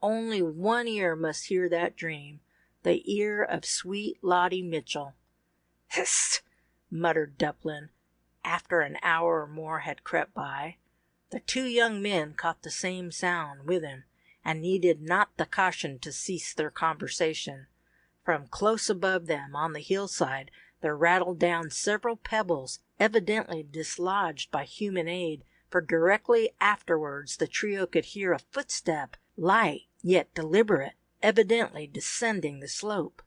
Only one ear must hear that dream, the ear of sweet Lottie Mitchell. "Hist!" muttered Dublin, after an hour or more had crept by. The 2 young men caught the same sound with him, and needed not the caution to cease their conversation. From close above them on the hillside there rattled down several pebbles, evidently dislodged by human aid, for directly afterwards the trio could hear a footstep, light yet deliberate, evidently descending the slope.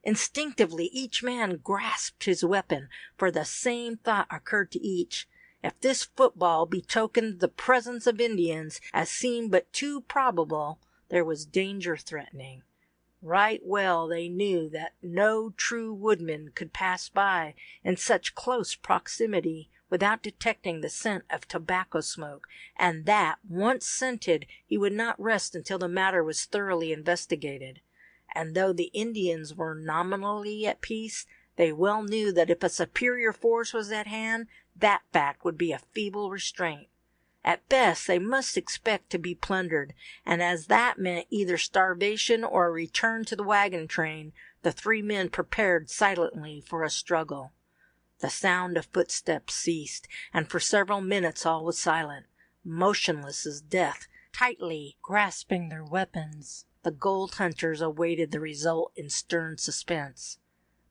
Instinctively each man grasped his weapon, for the same thought occurred to each. If this football betokened the presence of Indians, as seemed but too probable, there was danger threatening. Right well they knew that no true woodman could pass by in such close proximity without detecting the scent of tobacco smoke, and that, once scented, he would not rest until the matter was thoroughly investigated. And though the Indians were nominally at peace, they well knew that if a superior force was at hand, that fact would be a feeble restraint. At best, they must expect to be plundered, and as that meant either starvation or a return to the wagon train, the three men prepared silently for a struggle. The sound of footsteps ceased, and for several minutes all was silent, motionless as death, tightly grasping their weapons. The gold hunters awaited the result in stern suspense.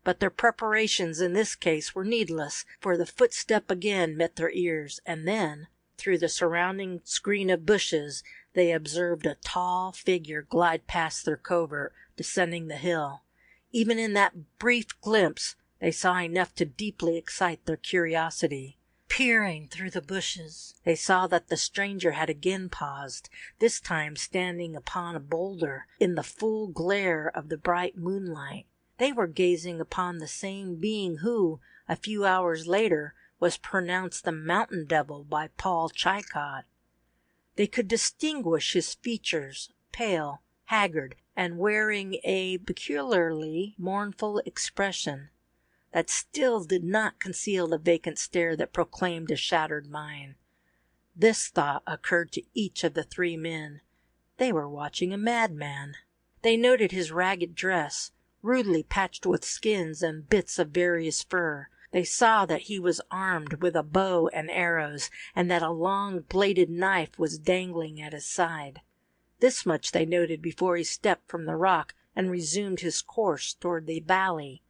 But their preparations in this case were needless, for the footstep again met their ears, and then, through the surrounding screen of bushes, they observed a tall figure glide past their covert, descending the hill. Even in that brief glimpse, they saw enough to deeply excite their curiosity. Peering through the bushes, they saw that the stranger had again paused, this time standing upon a boulder, in the full glare of the bright moonlight. They were gazing upon the same being who, a few hours later, was pronounced the Mountain Devil by Paul Chilcot. They could distinguish his features, pale, haggard, and wearing a peculiarly mournful expression that still did not conceal the vacant stare that proclaimed a shattered mind. This thought occurred to each of the three men. They were watching a madman. They noted his ragged dress, rudely patched with skins and bits of various fur. They saw that he was armed with a bow and arrows, and that a long bladed knife was dangling at his side. This much they noted before he stepped from the rock and resumed his course toward the valley.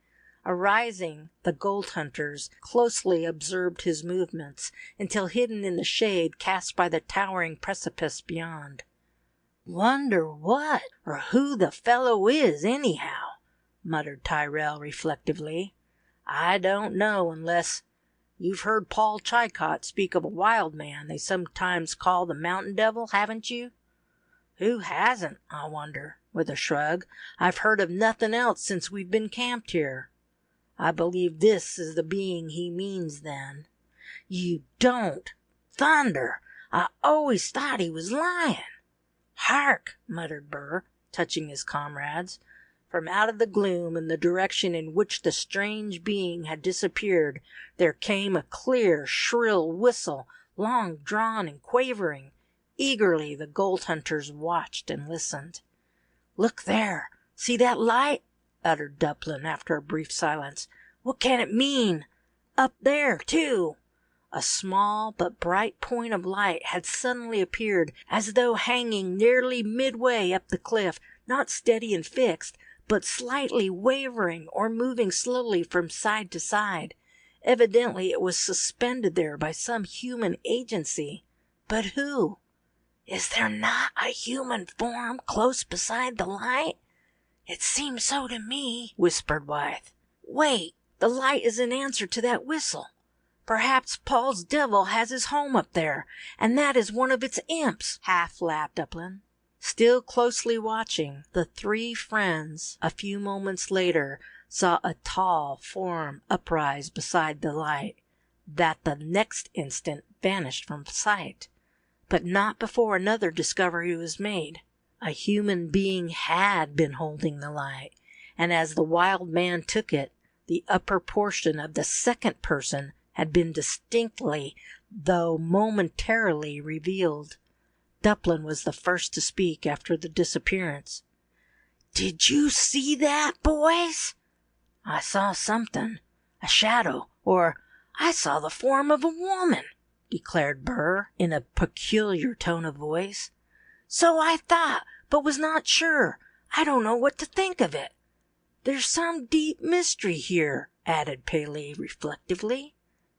Arising, the gold hunters closely observed his movements, until hidden in the shade cast by the towering precipice beyond. "Wonder what or who the fellow is, anyhow," muttered Tyrrell reflectively. "I don't know, unless you've heard Paul Chilcot speak of a wild man they sometimes call the Mountain Devil, haven't you?" "Who hasn't, I wonder?" with a shrug. "I've heard of nothing else since we've been camped here." "I believe this is the being he means, then." "You don't? Thunder! I always thought he was lying." "Hark!" muttered Burr, touching his comrades. From out of the gloom in the direction in which the strange being had disappeared, there came a clear, shrill whistle, long drawn and quavering. Eagerly the gold hunters watched and listened. "Look there! See that light?" uttered Dublin after a brief silence. "What can it mean? Up there, too!" A small but bright point of light had suddenly appeared, as though hanging nearly midway up the cliff, not steady and fixed, but slightly wavering or moving slowly from side to side. Evidently it was suspended there by some human agency. But who? "Is there not a human form close beside the light?" "It seems so to me," whispered Wythe. "Wait! The light is in answer to that whistle. Perhaps Paul's devil has his home up there, and that is one of its imps," half-laughed Dublin. Still closely watching, the three friends, a few moments later, saw a tall form uprise beside the light, that the next instant vanished from sight. But not before another discovery was made. A human being had been holding the light, and as the wild man took it, the upper portion of the second person had been distinctly, though momentarily, revealed. Dublin was the first to speak after the disappearance. "Did you see that, boys?" "I saw something, a shadow, or I saw the form of a woman," declared Burr in a peculiar tone of voice. "So I thought, but was not sure. I don't know what to think of it." "There's some deep mystery here," added Paley reflectively.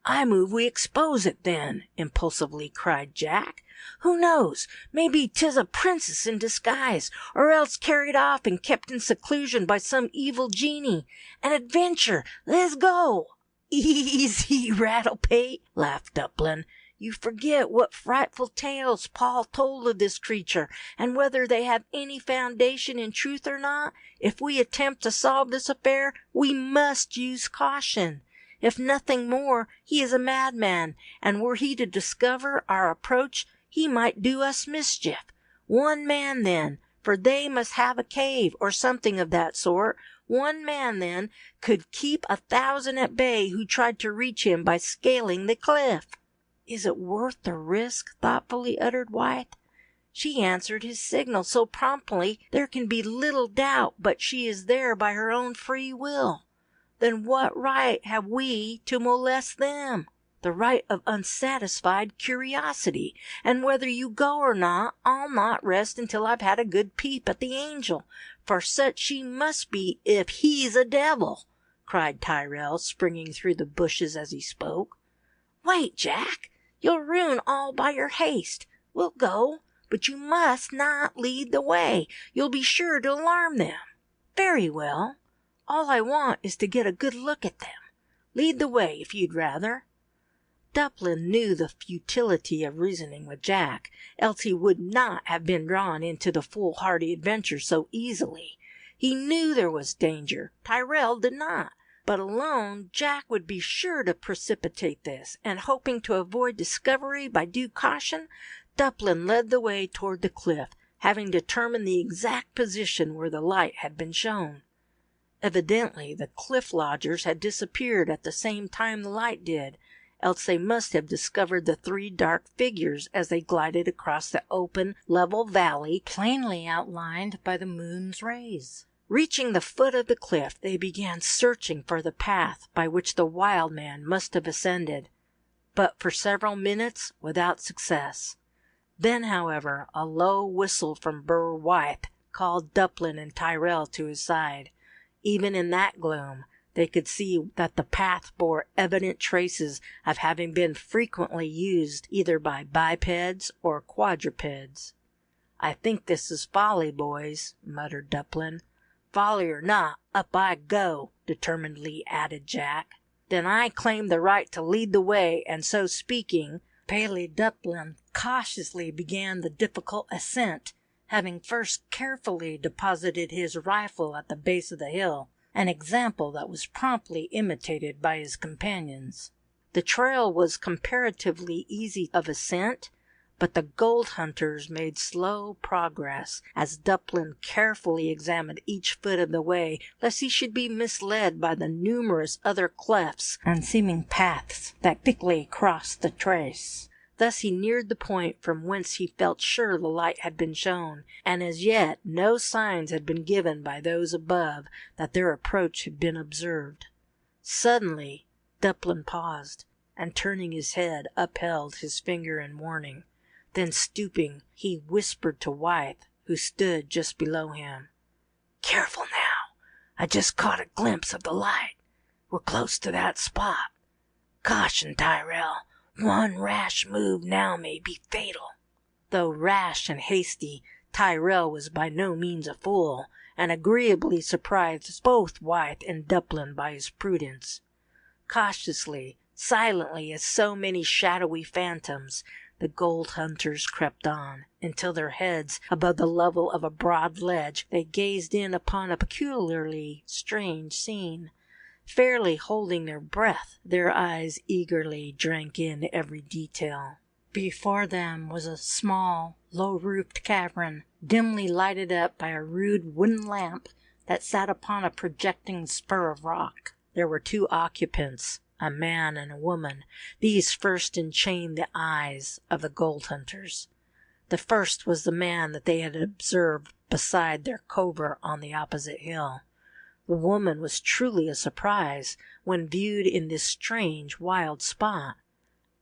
"I move we expose it, then," impulsively cried Jack. "Who knows? Maybe 'tis a princess in disguise, or else carried off and kept in seclusion by some evil genie. An adventure! Let's go!" "Easy, Rattle-Pate," laughed Dublin. You forget what frightful tales Paul told of this creature, and whether they have any foundation in truth or not. If we attempt to solve this affair, we must use caution. If nothing more, he is a madman, and were he to discover our approach, he might do us mischief. One man, then, for they must have a cave, or something of that sort. One man, then, could keep 1,000 at bay who tried to reach him by scaling the cliff." "Is it worth the risk?" thoughtfully uttered White. "She answered his signal so promptly there can be little doubt but she is there by her own free will. Then what right have we to molest them?" "The right of unsatisfied curiosity, and whether you go or not, I'll not rest until I've had a good peep at the angel, for such she must be if he's a devil," cried Tyrrell, springing through the bushes as he spoke. "Wait, Jack! You'll ruin all by your haste. We'll go, but you must not lead the way. You'll be sure to alarm them." "Very well. All I want is to get a good look at them. Lead the way, if you'd rather." Dublin knew the futility of reasoning with Jack, else he would not have been drawn into the foolhardy adventure so easily. He knew there was danger. Tyrrell did not. But alone, Jack would be sure to precipitate this, and hoping to avoid discovery by due caution, Dublin led the way toward the cliff, having determined the exact position where the light had been shown. Evidently the cliff lodgers had disappeared at the same time the light did, else they must have discovered the 3 dark figures as they glided across the open, level valley plainly outlined by the moon's rays. Reaching the foot of the cliff, they began searching for the path by which the wild man must have ascended, but for several minutes without success. Then, however, a low whistle from Burr Wythe called Dublin and Tyrrell to his side. Even in that gloom, they could see that the path bore evident traces of having been frequently used either by bipeds or quadrupeds. "I think this is folly, boys," muttered Dublin. "Folly or not, up I go," determinedly added Jack. "Then I claim the right to lead the way," and so speaking, Paley Dublin cautiously began the difficult ascent, having first carefully deposited his rifle at the base of the hill, an example that was promptly imitated by his companions. The trail was comparatively easy of ascent, but the gold hunters made slow progress, as Dublin carefully examined each foot of the way, lest he should be misled by the numerous other clefts and seeming paths that thickly crossed the trace. Thus he neared the point from whence he felt sure the light had been shown, and as yet no signs had been given by those above that their approach had been observed. Suddenly Dublin paused, and turning his head upheld his finger in warning. Then stooping, he whispered to Wythe, who stood just below him. "Careful now. I just caught a glimpse of the light. We're close to that spot. Caution, Tyrrell. One rash move now may be fatal." Though rash and hasty, Tyrrell was by no means a fool, and agreeably surprised both Wythe and Dublin by his prudence. Cautiously, silently as so many shadowy phantoms, the gold hunters crept on, until their heads above the level of a broad ledge they gazed in upon a peculiarly strange scene. Fairly holding their breath, their eyes eagerly drank in every detail. Before them was a small, low-roofed cavern, dimly lighted up by a rude wooden lamp that sat upon a projecting spur of rock. There were 2 occupants, a man and a woman. These first enchained the eyes of the gold hunters. The first was the man that they had observed beside their covert on the opposite hill. The woman was truly a surprise when viewed in this strange, wild spot.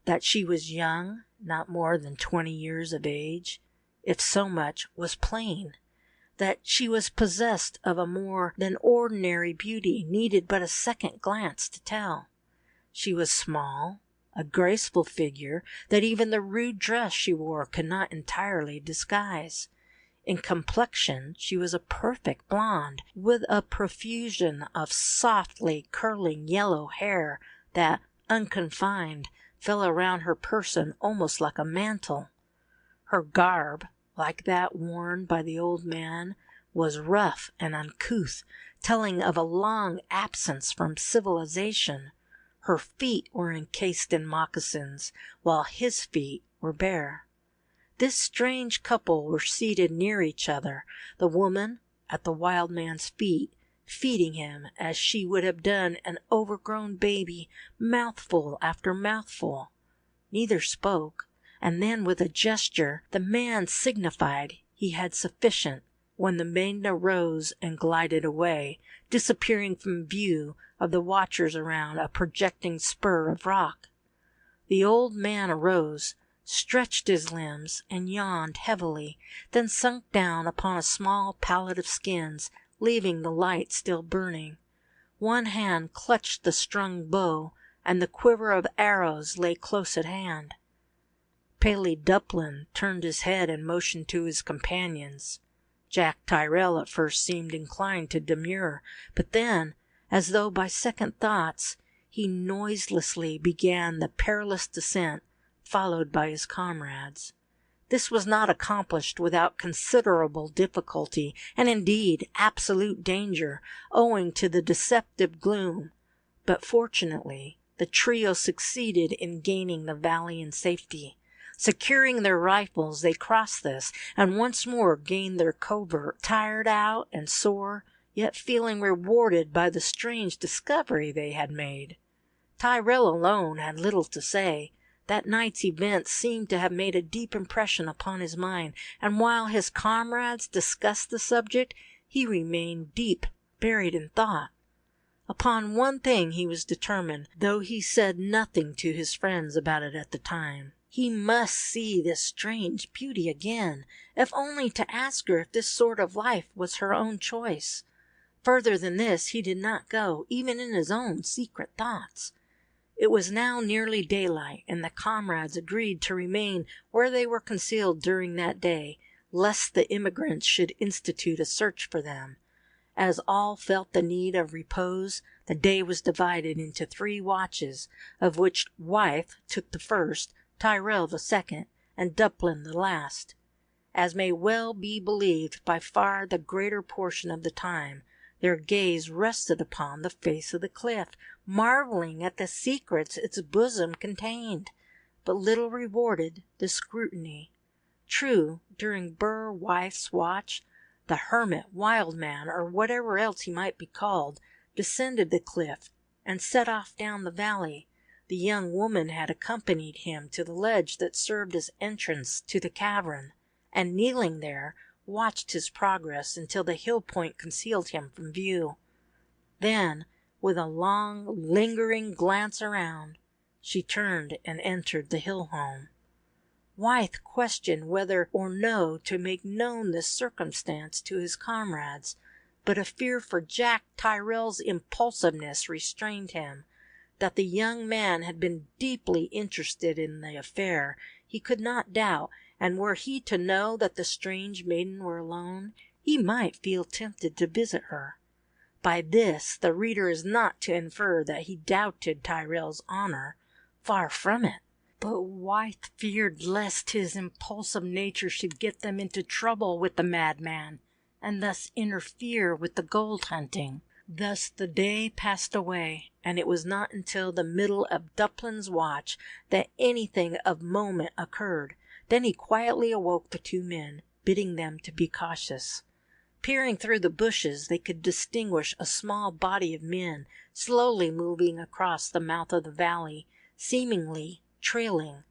That she was young, not more than 20 years of age, if so much, was plain. That she was possessed of a more than ordinary beauty needed but a second glance to tell. She was small, a graceful figure that even the rude dress she wore could not entirely disguise. In complexion she was a perfect blonde, with a profusion of softly curling yellow hair that, unconfined, fell around her person almost like a mantle. Her garb, like that worn by the old man, was rough and uncouth, telling of a long absence from civilization. Her feet were encased in moccasins, while his feet were bare. This strange couple were seated near each other, the woman at the wild man's feet, feeding him as she would have done an overgrown baby, mouthful after mouthful. Neither spoke, and then with a gesture the man signified he had sufficient, when the maiden arose and glided away, disappearing from view of the watchers around a projecting spur of rock. The old man arose, stretched his limbs, and yawned heavily, then sunk down upon a small pallet of skins, leaving the light still burning. One hand clutched the strung bow, and the quiver of arrows lay close at hand. Paley Dublin turned his head and motioned to his companions. Jack Tyrrell at first seemed inclined to demur, but then, as though by second thoughts, he noiselessly began the perilous descent, followed by his comrades. This was not accomplished without considerable difficulty, and indeed absolute danger, owing to the deceptive gloom, but fortunately the trio succeeded in gaining the valley in safety. Securing their rifles, they crossed this, and once more gained their covert, tired out and sore, yet feeling rewarded by the strange discovery they had made. Tyrrell alone had little to say. That night's events seemed to have made a deep impression upon his mind, and while his comrades discussed the subject, he remained deep buried in thought. Upon one thing he was determined, though he said nothing to his friends about it at the time. He must see this strange beauty again, if only to ask her if this sort of life was her own choice. Further than this he did not go, even in his own secret thoughts. It was now nearly daylight, and the comrades agreed to remain where they were concealed during that day, lest the emigrants should institute a search for them. As all felt the need of repose, the day was divided into 3 watches, of which Wythe took the first, Tyrrell the second, and Dublin the last. As may well be believed, by far the greater portion of the time their gaze rested upon the face of the cliff, marveling at the secrets its bosom contained, but little rewarded the scrutiny. True, during Burr Wythe's watch, the hermit, wild man, or whatever else he might be called, descended the cliff and set off down the valley. The young woman had accompanied him to the ledge that served as entrance to the cavern, and kneeling there, watched his progress until the hill point concealed him from view. Then, with a long, lingering glance around, she turned and entered the hill home. Wythe questioned whether or no to make known this circumstance to his comrades, but a fear for Jack Tyrrell's impulsiveness restrained him. That the young man had been deeply interested in the affair he could not doubt, and were he to know that the strange maiden were alone, he might feel tempted to visit her. By this the reader is not to infer that he doubted Tyrrell's honor. Far from it. But Wythe feared lest his impulsive nature should get them into trouble with the madman, and thus interfere with the gold hunting. Thus the day passed away, and it was not until the middle of Dublin's watch that anything of moment occurred. Then he quietly awoke the 2 men, bidding them to be cautious. Peering through the bushes, they could distinguish a small body of men slowly moving across the mouth of the valley, seemingly trailing.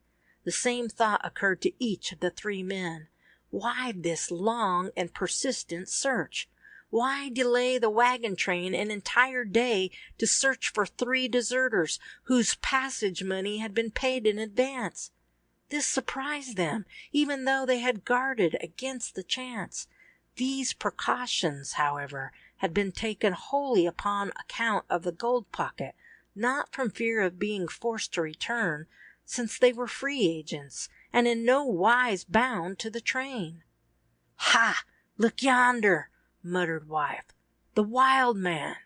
The same thought occurred to each of the 3 men. Why this long and persistent search? Why delay the wagon train an entire day to search for 3 deserters whose passage money had been paid in advance? This surprised them, even though they had guarded against the chance. These precautions, however, had been taken wholly upon account of the gold pocket, not from fear of being forced to return, since they were free agents, and in no wise bound to the train. "Ha! Look yonder!" muttered Wythe. "The wild man!"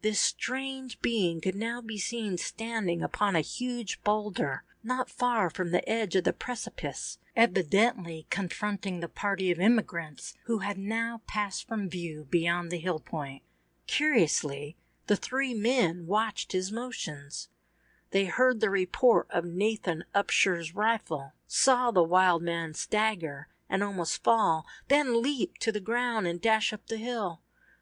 This strange being could now be seen standing upon a huge boulder, not far from the edge of the precipice, evidently confronting the party of immigrants who had now passed from view beyond the hill point. Curiously, the three men watched his motions. They heard the report of Nathan Upsher's rifle, saw the wild man stagger and almost fall, then leap to the ground and dash up the hill.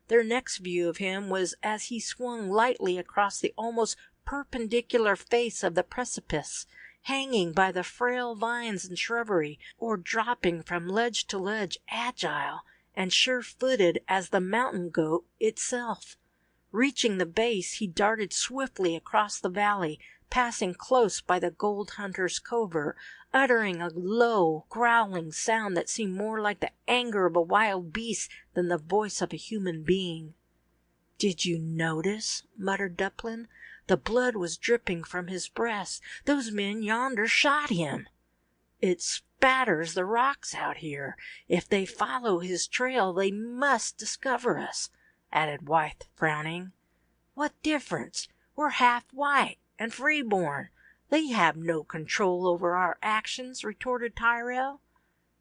Their next view of him was as he swung lightly across the almost perpendicular face of the precipice, hanging by the frail vines and shrubbery, or dropping from ledge to ledge, agile and sure-footed as the mountain goat itself. Reaching the base, he darted swiftly across the valley, passing close by the gold hunter's covert, uttering a low, growling sound that seemed more like the anger of a wild beast than the voice of a human being. "Did you notice?" muttered Dublin. "The blood was dripping from his breast. Those men yonder shot him. It spatters the rocks out here. If they follow his trail, they must discover us," added Wythe, frowning. "What difference? We're half white and freeborn. They have no control over our actions," retorted Tyrrell.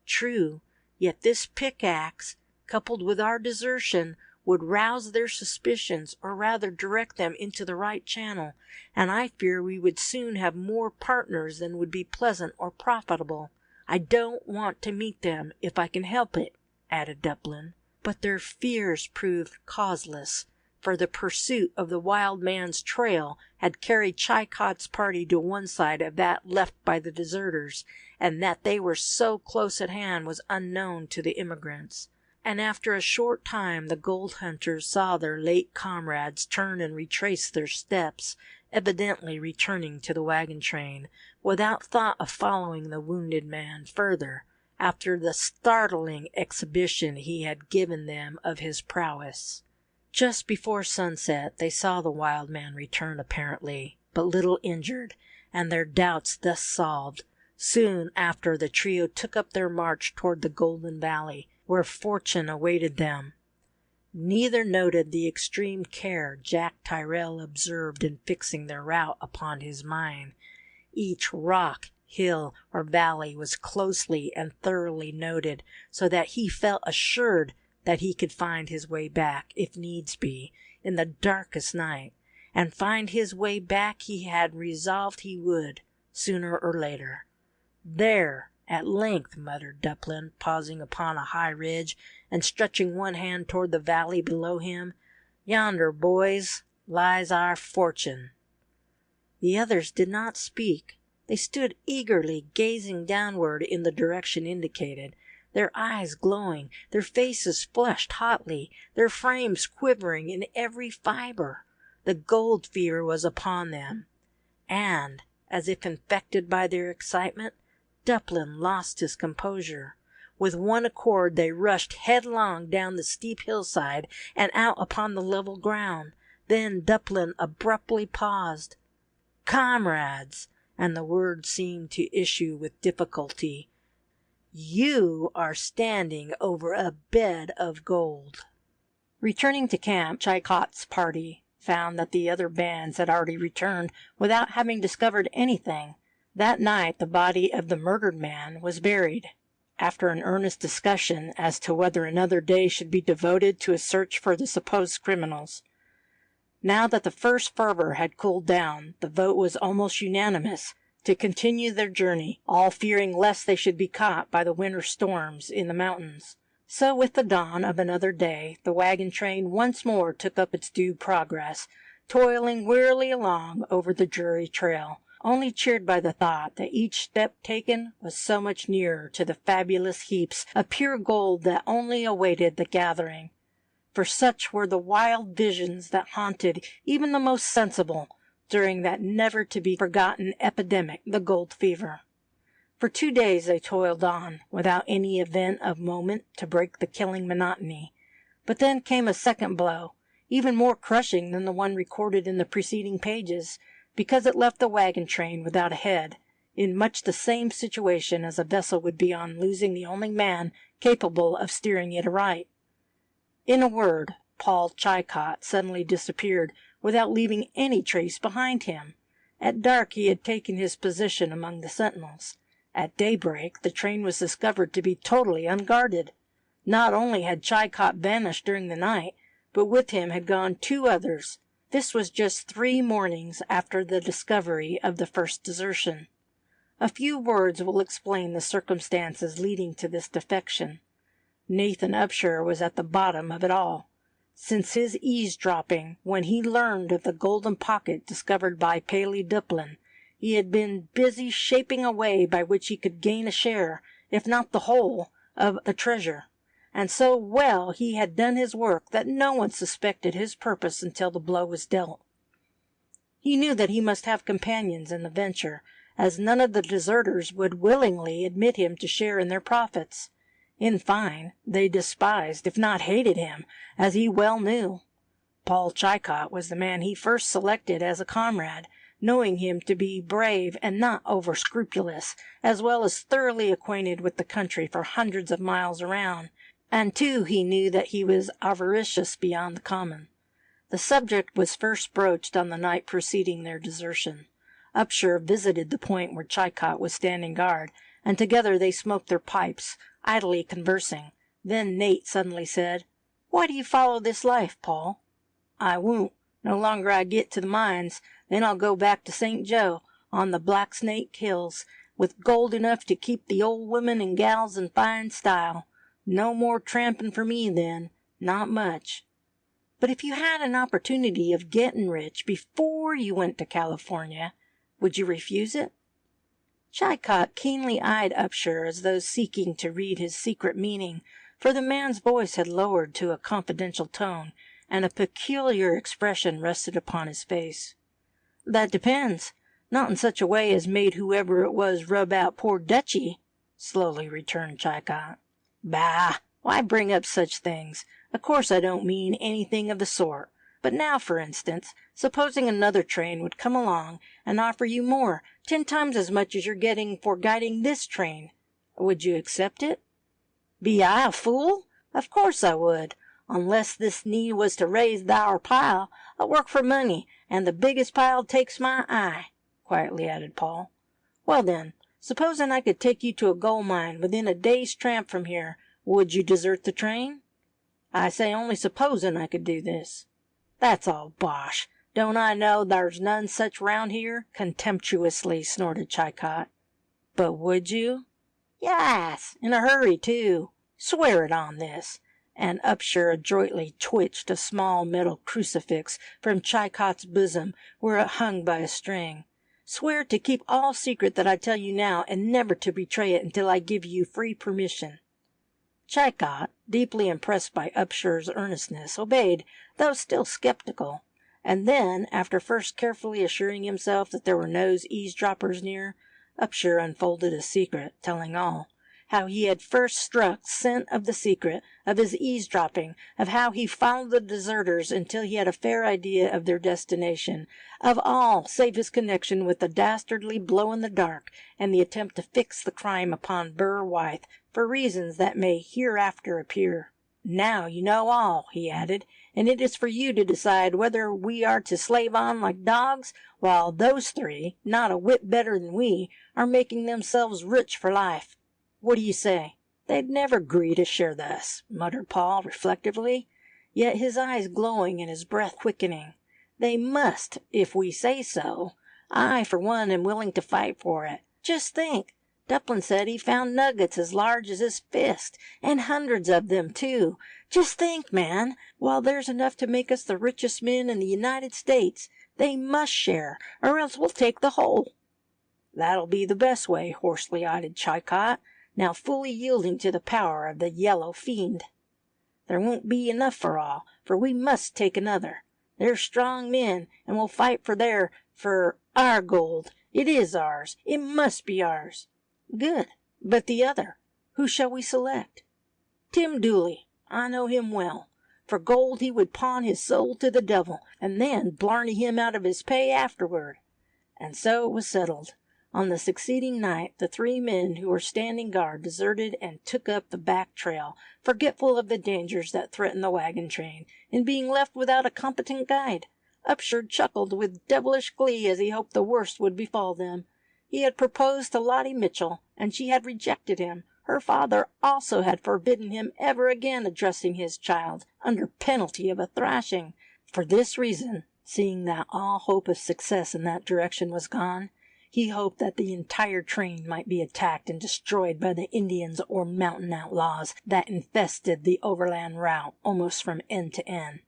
"True, yet this pickaxe, coupled with our desertion, would rouse their suspicions, or rather direct them into the right channel, and I fear we would soon have more partners than would be pleasant or profitable. I don't want to meet them if I can help it," added Dublin. But their fears proved causeless, for the pursuit of the wild man's trail had carried Chilcott's party to one side of that left by the deserters, and that they were so close at hand was unknown to the immigrants. And after a short time the gold hunters saw their late comrades turn and retrace their steps, evidently returning to the wagon train, without thought of following the wounded man further, after the startling exhibition he had given them of his prowess. Just before sunset they saw the wild man return, apparently but little injured, and their doubts thus solved. Soon after the trio took up their march toward the Golden Valley, where fortune awaited them. Neither noted the extreme care Jack Tyrrell observed in fixing their route upon his mind. Each rock, hill, or valley was closely and thoroughly noted, so that he felt assured that he could find his way back, if needs be, in the darkest night. And find his way back he had resolved he would, sooner or later. "There, at length," muttered Dublin, pausing upon a high ridge, and stretching one hand toward the valley below him. "Yonder, boys, lies our fortune." The others did not speak. They stood eagerly gazing downward in the direction indicated, their eyes glowing, their faces flushed hotly, their frames quivering in every fibre. The gold fever was upon them, and, as if infected by their excitement, Dublin lost his composure. With one accord they rushed headlong down the steep hillside and out upon the level ground. Then Dublin abruptly paused. "Comrades," and the word seemed to issue with difficulty, "you are standing over a bed of gold." Returning to camp, Chilcott's party found that the other bands had already returned without having discovered anything. That night the body of the murdered man was buried, after an earnest discussion as to whether another day should be devoted to a search for the supposed criminals. Now that the first fervor had cooled down, the vote was almost unanimous to continue their journey, all fearing lest they should be caught by the winter storms in the mountains. So with the dawn of another day, the wagon train once more took up its due progress, toiling wearily along over the dreary trail, only cheered by the thought that each step taken was so much nearer to the fabulous heaps of pure gold that only awaited the gathering. For such were the wild visions that haunted even the most sensible during that never-to-be-forgotten epidemic, the gold fever. For 2 days they toiled on, without any event of moment to break the killing monotony. But then came a second blow, even more crushing than the one recorded in the preceding pages, because it left the wagon train without a head, in much the same situation as a vessel would be on losing the only man capable of steering it aright. In a word, Paul Chicot suddenly disappeared without leaving any trace behind him. At dark he had taken his position among the sentinels. At daybreak the train was discovered to be totally unguarded. Not only had Chicot vanished during the night, but with him had gone 2 others. This was just 3 mornings after the discovery of the first desertion. A few words will explain the circumstances leading to this defection. Nathan Upshur was at the bottom of it all. Since his eavesdropping, when he learned of the golden pocket discovered by Paley Dublin, he had been busy shaping a way by which he could gain a share, if not the whole, of the treasure. And so well he had done his work that no one suspected his purpose until the blow was dealt. He knew that he must have companions in the venture, as none of the deserters would willingly admit him to share in their profits. In fine, they despised, if not hated him, as he well knew. Paul Chicot was the man he first selected as a comrade, knowing him to be brave and not over-scrupulous, as well as thoroughly acquainted with the country for hundreds of miles around, and too he knew that he was avaricious beyond the common. The subject was first broached on the night preceding their desertion. Upshur visited the point where Chicot was standing guard, and together they smoked their pipes, idly conversing. Then Nate suddenly said, "Why do you follow this life, Paul?" "I won't. No longer I get to the mines, then I'll go back to St. Joe, on the Black Snake Hills, with gold enough to keep the old women and gals in fine style. No more tramping for me then, not much." "But if you had an opportunity of getting rich before you went to California, would you refuse it?" Chicot keenly eyed Upshur as though seeking to read his secret meaning, for the man's voice had lowered to a confidential tone, and a peculiar expression rested upon his face. "That depends. Not in such a way as made whoever it was rub out poor Dutchy," slowly returned Chicot. "Bah! Why bring up such things? Of course I don't mean anything of the sort. But now, for instance, supposing another train would come along and offer you more, 10 times as much as you're getting for guiding this train. Would you accept it?" "Be I a fool? Of course I would. Unless this need was to raise thar pile, I work for money, and the biggest pile takes my eye," quietly added Paul. "Well then, supposing I could take you to a gold mine within a day's tramp from here, would you desert the train?" "I say only supposing I could do this." "That's all bosh. Don't I know thar's none such round here?" contemptuously snorted Chicot. "But would you?" "Yas, in a hurry, too. Swear it on this." And Upshur adroitly twitched a small metal crucifix from Chicot's bosom, where it hung by a string. "Swear to keep all secret that I tell you now, and never to betray it until I give you free permission." Chicot, deeply impressed by Upshur's earnestness, obeyed, though still skeptical. And then, after first carefully assuring himself that there were no eavesdroppers near, Upshur unfolded a secret, telling all. How he had first struck scent of the secret, of his eavesdropping, of how he followed the deserters until he had a fair idea of their destination, of all save his connection with the dastardly blow in the dark, and the attempt to fix the crime upon Burr Wythe, for reasons that may hereafter appear. "Now you know all," he added, "and it is for you to decide whether we are to slave on like dogs, while those 3, not a whit better than we, are making themselves rich for life. What do you say?" "They'd never agree to share thus," muttered Paul reflectively, yet his eyes glowing and his breath quickening. "They must, if we say so. I, for one, am willing to fight for it. Just think! Dublin said he found nuggets as large as his fist, and hundreds of them, too. Just think, man! While there's enough to make us the richest men in the United States, they must share, or else we'll take the whole." "That'll be the best way," hoarsely added Chicot, now fully yielding to the power of the yellow fiend. "There won't be enough for all, for we must take another. They're strong men, and we'll fight for our gold. It is ours. It must be ours." "Good. But the other? Who shall we select?" "Tim Dooley. I know him well. For gold he would pawn his soul to the devil, and then blarney him out of his pay afterward." And so it was settled. On the succeeding night, the 3 men who were standing guard deserted and took up the back trail, forgetful of the dangers that threatened the wagon train, in being left without a competent guide. Upshur chuckled with devilish glee as he hoped the worst would befall them. He had proposed to Lottie Mitchell, and she had rejected him. Her father also had forbidden him ever again addressing his child, under penalty of a thrashing. For this reason, seeing that all hope of success in that direction was gone, he hoped that the entire train might be attacked and destroyed by the Indians or mountain outlaws that infested the overland route almost from end to end.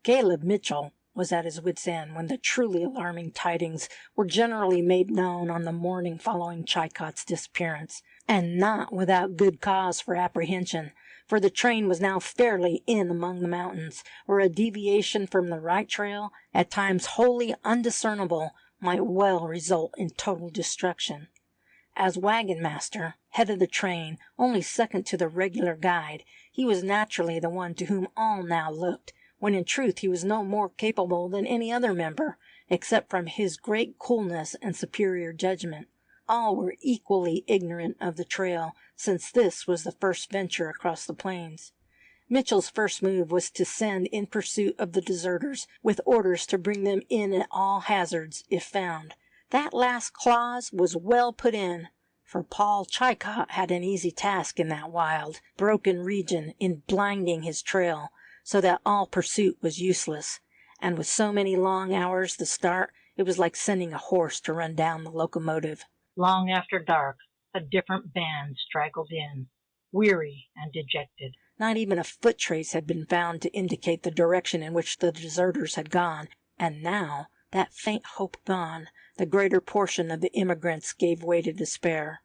Caleb Mitchell was at his wits' end when the truly alarming tidings were generally made known on the morning following Chilcott's disappearance, and not without good cause for apprehension, for the train was now fairly in among the mountains, where a deviation from the right trail, at times wholly undiscernible, might well result in total destruction. As wagon master, head of the train, only second to the regular guide, he was naturally the one to whom all now looked, when in truth he was no more capable than any other member, except from his great coolness and superior judgment. All were equally ignorant of the trail, since this was the first venture across the plains. Mitchell's first move was to send in pursuit of the deserters, with orders to bring them in at all hazards, if found. That last clause was well put in, for Paul Chilcott had an easy task in that wild, broken region in blinding his trail, so that all pursuit was useless, and with so many long hours the start, it was like sending a horse to run down the locomotive. Long after dark, a different band straggled in, weary and dejected. Not even a foot trace had been found to indicate the direction in which the deserters had gone, and now, that faint hope gone, the greater portion of the immigrants gave way to despair.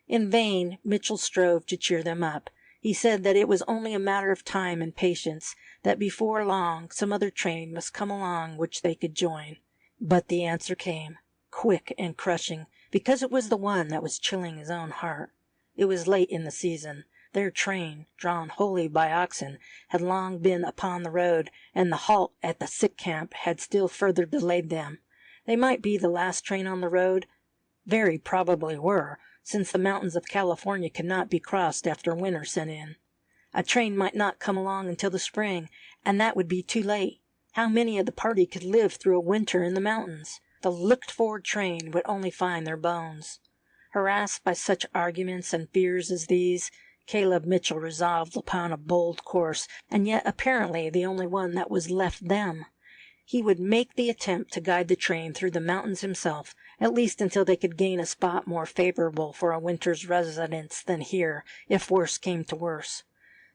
In vain Mitchell strove to cheer them up. He said that it was only a matter of time and patience, that before long some other train must come along which they could join. But the answer came, quick and crushing, because it was the one that was chilling his own heart. It was late in the season. Their train, drawn wholly by oxen, had long been upon the road, and the halt at the sick camp had still further delayed them. They might be the last train on the road, very probably were, since the mountains of California could not be crossed after winter set in. A train might not come along until the spring, and that would be too late. How many of the party could live through a winter in the mountains? The looked-for train would only find their bones. Harassed by such arguments and fears as these, Caleb Mitchell resolved upon a bold course, and yet apparently the only one that was left them. He would make the attempt to guide the train through the mountains himself, at least until they could gain a spot more favorable for a winter's residence than here, if worse came to worse.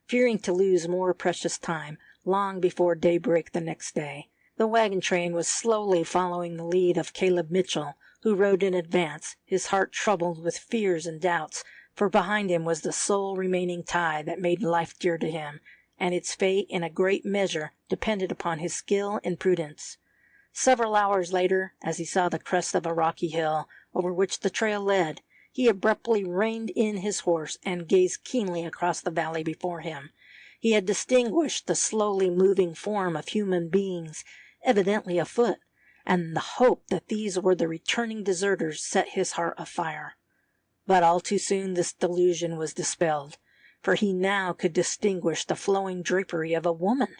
Fearing to lose more precious time, long before daybreak the next day, the wagon train was slowly following the lead of Caleb Mitchell, who rode in advance, his heart troubled with fears and doubts, for behind him was the sole remaining tie that made life dear to him, and its fate in a great measure depended upon his skill and prudence. Several hours later, as he saw the crest of a rocky hill, over which the trail led, he abruptly reined in his horse and gazed keenly across the valley before him. He had distinguished the slowly moving form of human beings, evidently afoot, and the hope that these were the returning deserters set his heart afire. But all too soon this delusion was dispelled, for he now could distinguish the flowing drapery of a woman.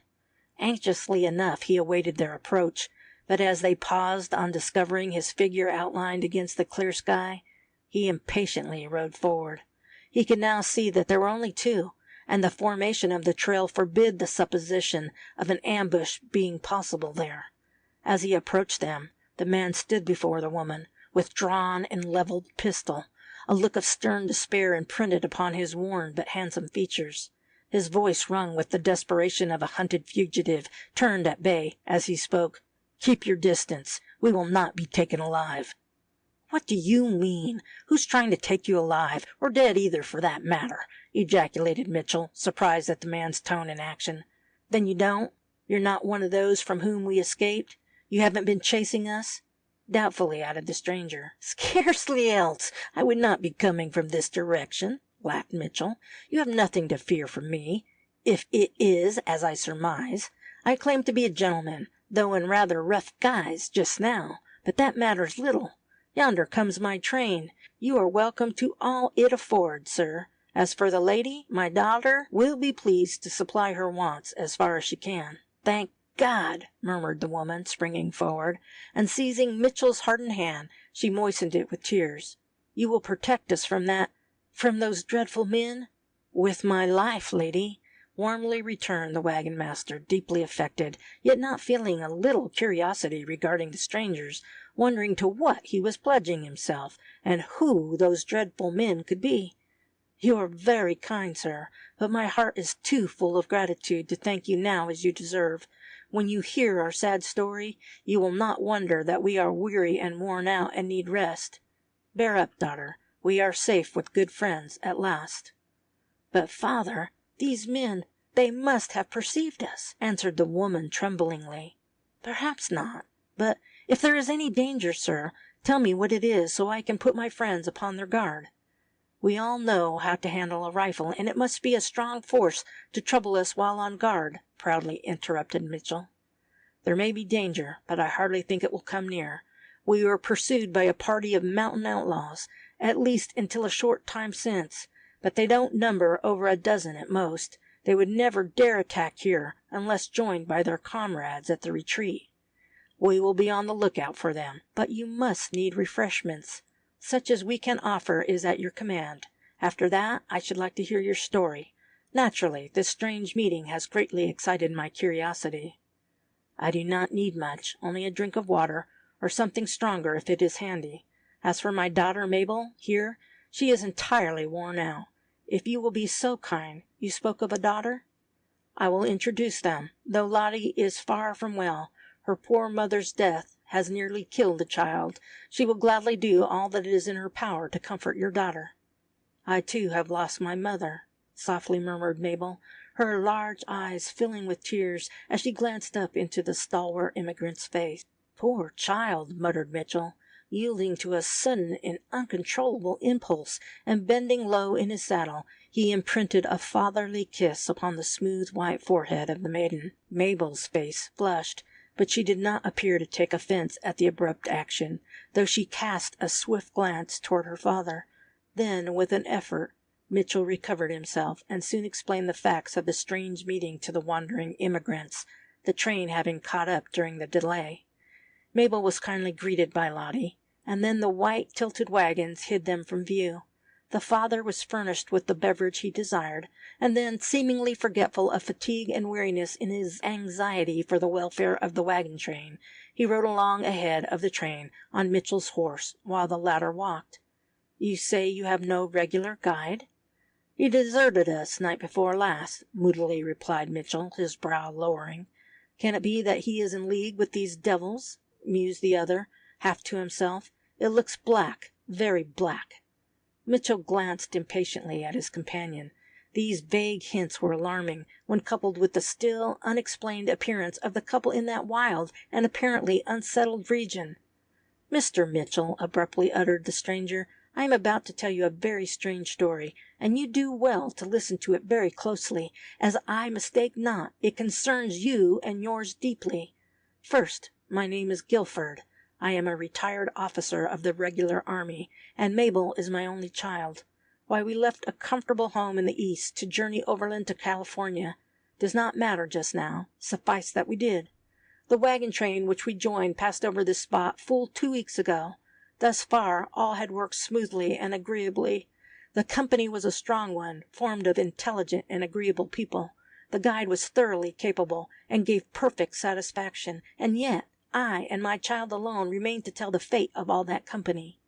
Anxiously enough he awaited their approach, but as they paused on discovering his figure outlined against the clear sky, he impatiently rode forward. He could now see that there were only 2, and the formation of the trail forbid the supposition of an ambush being possible there. As he approached them, the man stood before the woman, with drawn and leveled pistol, a look of stern despair imprinted upon his worn but handsome features. His voice rung with the desperation of a hunted fugitive, turned at bay, as he spoke. "Keep your distance. We will not be taken alive." "What do you mean? Who's trying to take you alive, or dead either, for that matter?" ejaculated Mitchell, surprised at the man's tone and action. "Then you don't? You're not one of those from whom we escaped? You haven't been chasing us?" Doubtfully added the stranger. "Scarcely else. I would not be coming from this direction," laughed Mitchell. "You have nothing to fear from me, if it is as I surmise. I claim to be a gentleman, though in rather rough guise just now, but that matters little. Yonder comes my train. You are welcome to all it affords, sir. As for the lady, my daughter will be pleased to supply her wants as far as she can." "Thank God!" murmured the woman, springing forward, and seizing Mitchell's hardened hand, she moistened it with tears. "You will protect us from from those dreadful men?" "With my life, lady," warmly returned the wagon master, deeply affected, yet not feeling a little curiosity regarding the strangers, wondering to what he was pledging himself, and who those dreadful men could be. "You are very kind, sir, but my heart is too full of gratitude to thank you now as you deserve. When you hear our sad story, you will not wonder that we are weary and worn out and need rest. Bear up, daughter. We are safe with good friends at last." "But, father, these men, they must have perceived us," answered the woman tremblingly. "Perhaps not. But if there is any danger, sir, tell me what it is so I can put my friends upon their guard." "We all know how to handle a rifle, and it must be a strong force to trouble us while on guard," proudly interrupted Mitchell. "There may be danger, but I hardly think it will come near. We were pursued by a party of mountain outlaws, at least until a short time since, but they don't number over a dozen at most. They would never dare attack here unless joined by their comrades at the retreat. We will be on the lookout for them, but you must need refreshments. Such as we can offer is at your command. After that, I should like to hear your story. Naturally, this strange meeting has greatly excited my curiosity." "I do not need much, only a drink of water, or something stronger if it is handy. As for my daughter Mabel, here, she is entirely worn out. If you will be so kind, you spoke of a daughter?" "I will introduce them, though Lottie is far from well. Her poor mother's death has nearly killed the child. She will gladly do all that is in her power to comfort your daughter." "I, too, have lost my mother," softly murmured Mabel, her large eyes filling with tears as she glanced up into the stalwart immigrant's face. "Poor child," muttered Mitchell, yielding to a sudden and uncontrollable impulse, and bending low in his saddle, he imprinted a fatherly kiss upon the smooth white forehead of the maiden. Mabel's face flushed, but she did not appear to take offense at the abrupt action, though she cast a swift glance toward her father. Then, with an effort, Mitchell recovered himself, and soon explained the facts of the strange meeting to the wandering immigrants, the train having caught up during the delay. Mabel was kindly greeted by Lottie, and then the white tilted wagons hid them from view. The father was furnished with the beverage he desired, and then, seemingly forgetful of fatigue and weariness in his anxiety for the welfare of the wagon train, he rode along ahead of the train on Mitchell's horse, while the latter walked. "You say you have no regular guide?" "He deserted us night before last," moodily replied Mitchell, his brow lowering. "Can it be that he is in league with these devils?" mused the other, half to himself. "It looks black, very black." Mitchell glanced impatiently at his companion. These vague hints were alarming, when coupled with the still, unexplained appearance of the couple in that wild and apparently unsettled region. "Mr. Mitchell," abruptly uttered the stranger, "I am about to tell you a very strange story, and you do well to listen to it very closely, as I mistake not, it concerns you and yours deeply. First, my name is Guilford. I am a retired officer of the regular army, and Mabel is my only child. Why we left a comfortable home in the East to journey overland to California does not matter just now. Suffice that we did. The wagon train which we joined passed over this spot full 2 weeks ago. Thus far, all had worked smoothly and agreeably. The company was a strong one, formed of intelligent and agreeable people. The guide was thoroughly capable, and gave perfect satisfaction, and yet I and my child alone remained to tell the fate of all that company."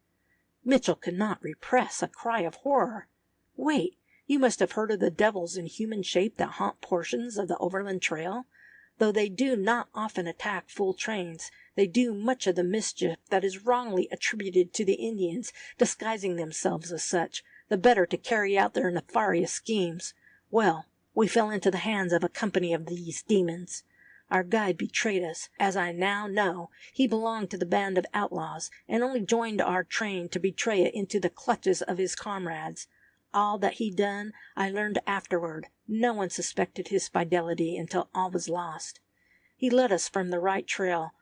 Mitchell could not repress a cry of horror. "Wait, you must have heard of the devils in human shape that haunt portions of the overland trail? Though they do not often attack full trains, they do much of the mischief that is wrongly attributed to the Indians, disguising themselves as such, the better to carry out their nefarious schemes. Well, we fell into the hands of a company of these demons. Our guide betrayed us. As I now know, he belonged to the band of outlaws, and only joined our train to betray it into the clutches of his comrades. All that he done, I learned afterward. No one suspected his fidelity until all was lost. He led us from the right trail,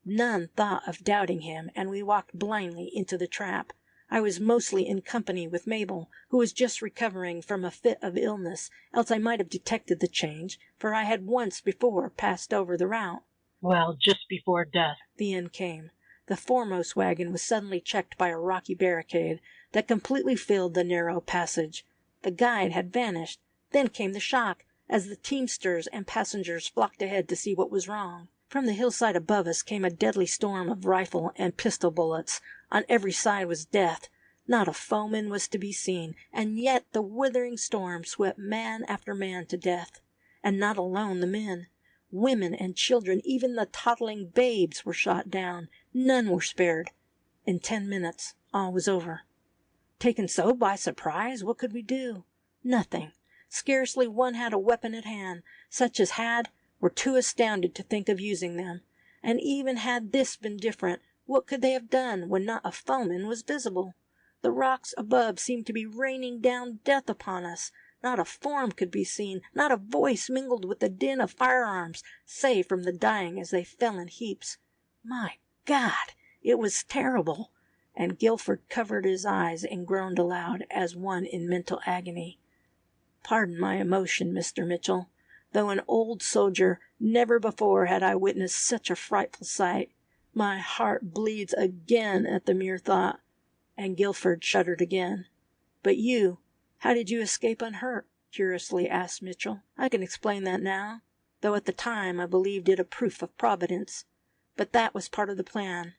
None thought of doubting him, and we walked blindly into the trap. I was mostly in company with Mabel, who was just recovering from a fit of illness, else I might have detected the change, for I had once before passed over the route. Well, just before dusk, the end came. The foremost wagon was suddenly checked by a rocky barricade that completely filled the narrow passage. The guide had vanished. Then came the shock, as the teamsters and passengers flocked ahead to see what was wrong. From the hillside above us came a deadly storm of rifle and pistol bullets. On every side was death. Not a foeman was to be seen, and yet the withering storm swept man after man to death. And not alone the men. Women and children, even the toddling babes, were shot down. None were spared. In 10 minutes, all was over. Taken so by surprise, what could we do? Nothing. Scarcely one had a weapon at hand. Such as had were too astounded to think of using them. And even had this been different, what could they have done when not a foeman was visible? The rocks above seemed to be raining down death upon us. Not a form could be seen, not a voice mingled with the din of firearms, save from the dying as they fell in heaps. My God, it was terrible, and Guilford covered his eyes and groaned aloud as one in mental agony. Pardon my emotion, Mr. Mitchell. Though an old soldier, never before had I witnessed such a frightful sight. My heart bleeds again at the mere thought, and Guilford shuddered again. But you, how did you escape unhurt? Curiously asked Mitchell. I can explain that now, though at the time I believed it a proof of providence. But that was part of the plan.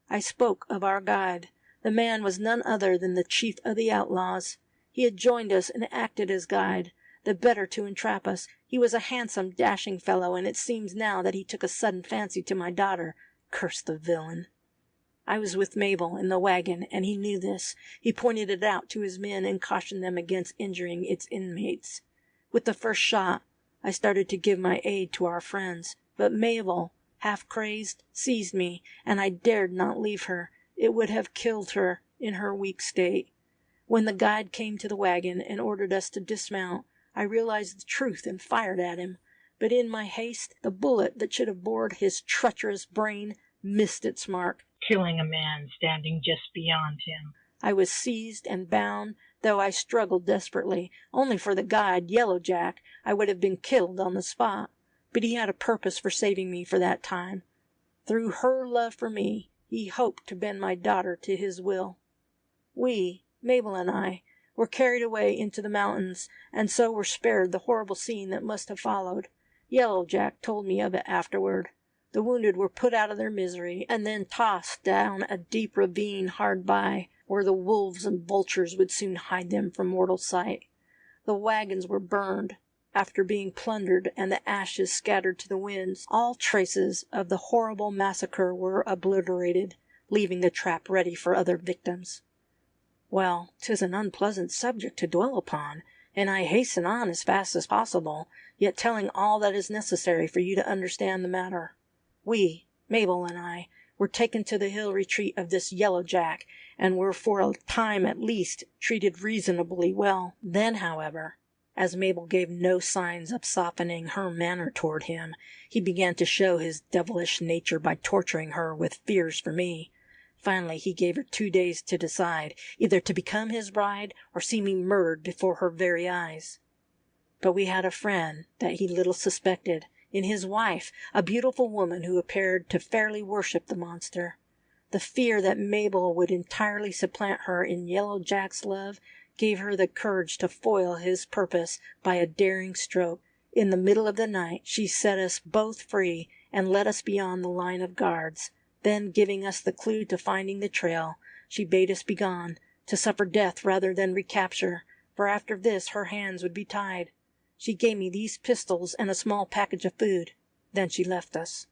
I spoke of our guide. The man was none other than the chief of the outlaws. He had joined us and acted as guide, the better to entrap us. He was a handsome, dashing fellow, and it seems now that he took a sudden fancy to my daughter. Curse the villain! I was with Mabel in the wagon, and he knew this. He pointed it out to his men and cautioned them against injuring its inmates. With the first shot, I started to give my aid to our friends, but Mabel, half crazed, seized me, and I dared not leave her. It would have killed her in her weak state. When the guide came to the wagon and ordered us to dismount, I realized the truth and fired at him. But in my haste, the bullet that should have bored his treacherous brain missed its mark, killing a man standing just beyond him. I was seized and bound, though I struggled desperately. Only for the guide, Yellow Jack, I would have been killed on the spot. But he had a purpose for saving me for that time. Through her love for me, he hoped to bend my daughter to his will. We, Mabel and I, were carried away into the mountains, and so were spared the horrible scene that must have followed. Yellow Jack told me of it afterward. The wounded were put out of their misery, and then tossed down a deep ravine hard by, where the wolves and vultures would soon hide them from mortal sight. The wagons were burned, after being plundered, and the ashes scattered to the winds. All traces of the horrible massacre were obliterated, leaving the trap ready for other victims. Well, 'tis an unpleasant subject to dwell upon, and I hasten on as fast as possible, yet telling all that is necessary for you to understand the matter. We, Mabel and I, were taken to the hill retreat of this Yellow Jack, and were for a time at least treated reasonably well. Then, however, as Mabel gave no signs of softening her manner toward him, he began to show his devilish nature by torturing her with fears for me. Finally, he gave her 2 days to decide, either to become his bride or see me murdered before her very eyes. But we had a friend that he little suspected, in his wife, a beautiful woman who appeared to fairly worship the monster. The fear that Mabel would entirely supplant her in Yellow Jack's love gave her the courage to foil his purpose by a daring stroke. In the middle of the night she set us both free and led us beyond the line of guards. Then, giving us the clue to finding the trail, she bade us begone, to suffer death rather than recapture, for after this her hands would be tied. She gave me these pistols and a small package of food. Then she left us.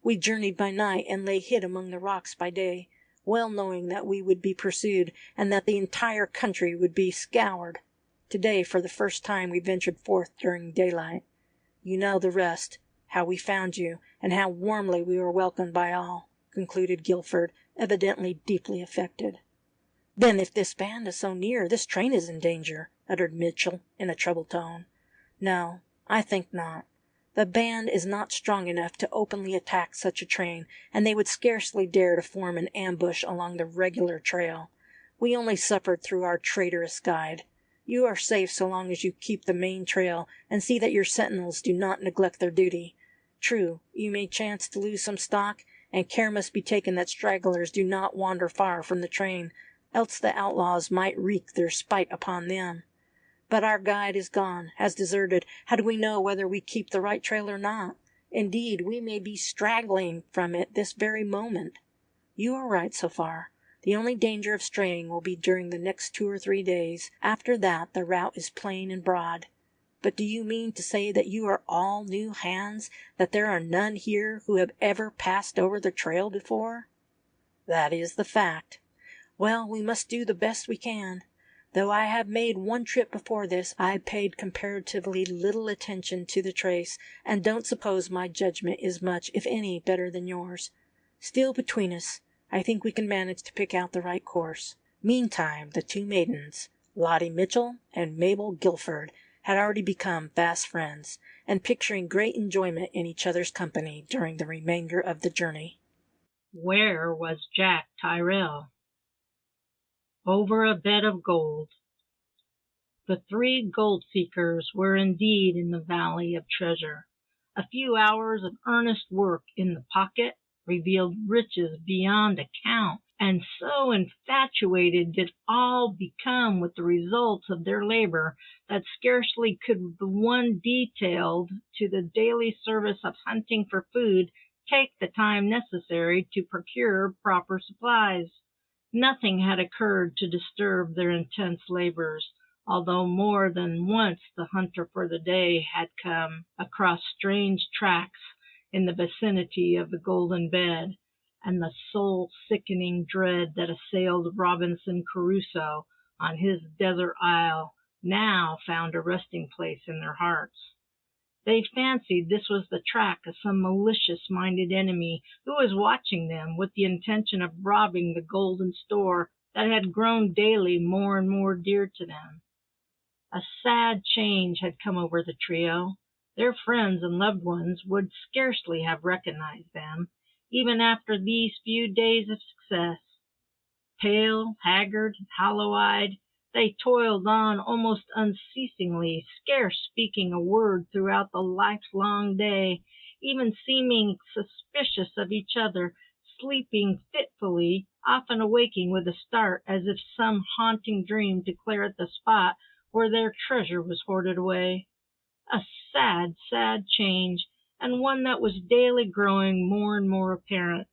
We journeyed by night and lay hid among the rocks by day, well knowing that we would be pursued and that the entire country would be scoured. Today, for the first time, we ventured forth during daylight. You know the rest, how we found you, and how warmly we were welcomed by all, concluded Guilford, evidently deeply affected. Then if this band is so near, this train is in danger, uttered Mitchell in a troubled tone. No, I think not. The band is not strong enough to openly attack such a train, and they would scarcely dare to form an ambush along the regular trail. We only suffered through our traitorous guide. You are safe so long as you keep the main trail and see that your sentinels do not neglect their duty. True, you may chance to lose some stock, and care must be taken that stragglers do not wander far from the train, else the outlaws might wreak their spite upon them. But our guide is gone, has deserted. How do we know whether we keep the right trail or not? Indeed, we may be straggling from it this very moment. You are right so far. The only danger of straying will be during the next 2 or 3 days. After that, the route is plain and broad. But do you mean to say that you are all new hands, that there are none here who have ever passed over the trail before? That is the fact. Well, we must do the best we can. Though I have made one trip before this, I paid comparatively little attention to the trace, and don't suppose my judgment is much, if any, better than yours. Still, between us, I think we can manage to pick out the right course. Meantime, the 2 maidens, Lottie Mitchell and Mabel Guilford, had already become fast friends, and picturing great enjoyment in each other's company during the remainder of the journey. Where was Jack Tyrrell? Over a bed of gold. The 3 gold seekers were indeed in the valley of treasure. A few hours of earnest work in the pocket revealed riches beyond account, and so infatuated did all become with the results of their labor that scarcely could the one detailed to the daily service of hunting for food take the time necessary to procure proper supplies. Nothing had occurred to disturb their intense labors, although more than once the hunter for the day had come across strange tracks in the vicinity of the golden bed, and the soul-sickening dread that assailed Robinson Crusoe on his desert isle now found a resting place in their hearts. They fancied this was the track of some malicious-minded enemy who was watching them with the intention of robbing the golden store that had grown daily more and more dear to them. A sad change had come over the trio. Their friends and loved ones would scarcely have recognized them, even after these few days of success. Pale, haggard, hollow-eyed, they toiled on almost unceasingly, scarce speaking a word throughout the lifelong day, even seeming suspicious of each other, sleeping fitfully, often awaking with a start as if some haunting dream declared the spot where their treasure was hoarded away. A sad, sad change, and one that was daily growing more and more apparent.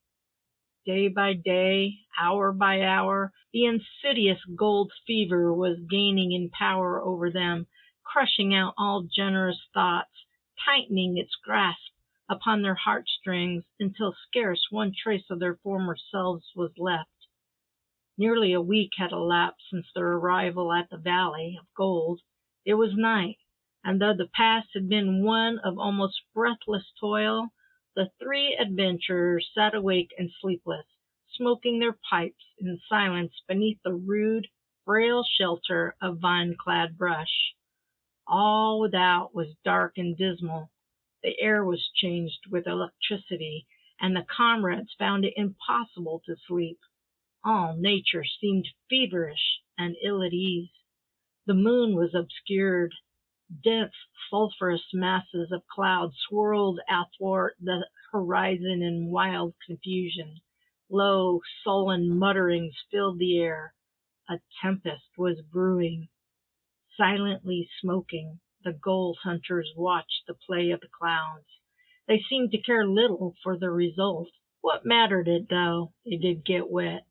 Day by day, hour by hour, the insidious gold fever was gaining in power over them, crushing out all generous thoughts, tightening its grasp upon their heartstrings until scarce one trace of their former selves was left. Nearly a week had elapsed since their arrival at the Valley of Gold. It was night, and though the past had been one of almost breathless toil, the 3 adventurers sat awake and sleepless, smoking their pipes in silence beneath the rude, frail shelter of vine-clad brush. All without was dark and dismal. The air was changed with electricity, and the comrades found it impossible to sleep. All nature seemed feverish and ill at ease. The moon was obscured. Dense, sulphurous masses of cloud swirled athwart the horizon in wild confusion. Low, sullen mutterings filled the air. A tempest was brewing. Silently smoking, the gold hunters watched the play of the clouds. They seemed to care little for the result. What mattered it, though it did get wet?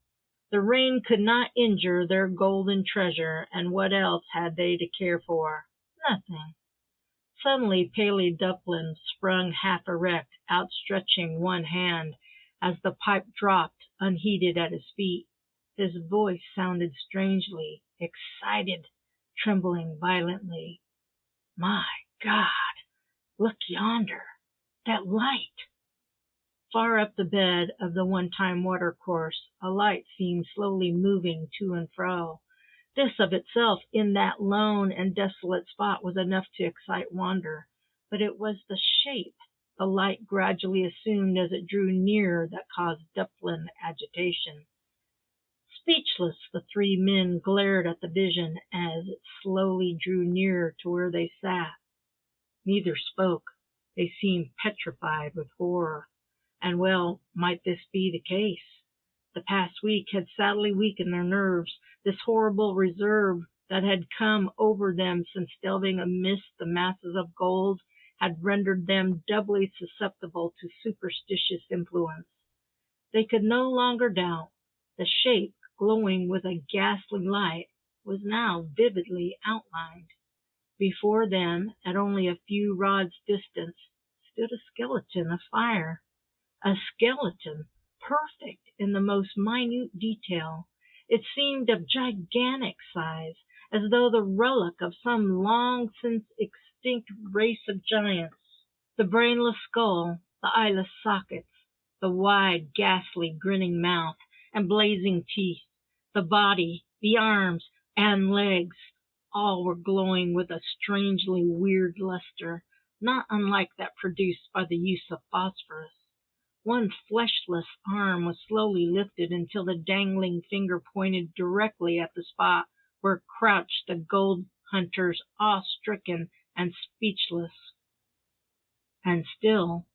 The rain could not injure their golden treasure, and what else had they to care for? Nothing. Suddenly Paley Dublin sprung half erect, outstretching one hand, as the pipe dropped unheeded at his feet. His voice sounded strangely excited, trembling violently. "My God! Look yonder! That light!" Far up the bed of the one-time watercourse, a light seemed slowly moving to and fro. This of itself, in that lone and desolate spot, was enough to excite wonder. but it was the shape the light gradually assumed as it drew nearer that caused Dublin agitation. Speechless, the three men glared at the vision as it slowly drew nearer to where they sat. Neither spoke. They seemed petrified with horror. And well might this be the case. The past week had sadly weakened their nerves. This horrible reserve that had come over them since delving amidst the masses of gold had rendered them doubly susceptible to superstitious influence. They could no longer doubt. The shape, glowing with a ghastly light, was now vividly outlined. Before them, at only a few rods' distance, stood a skeleton of fire. A skeleton, perfect in the most minute detail. It seemed of gigantic size, as though the relic of some long since extinct race of giants. The brainless skull, the eyeless sockets, the wide, ghastly, grinning mouth, and blazing teeth, the body, the arms, and legs, all were glowing with a strangely weird luster, not unlike that produced by the use of phosphorus. One fleshless arm was slowly lifted until the dangling finger pointed directly at the spot where crouched the gold hunters, awe-stricken and speechless. And still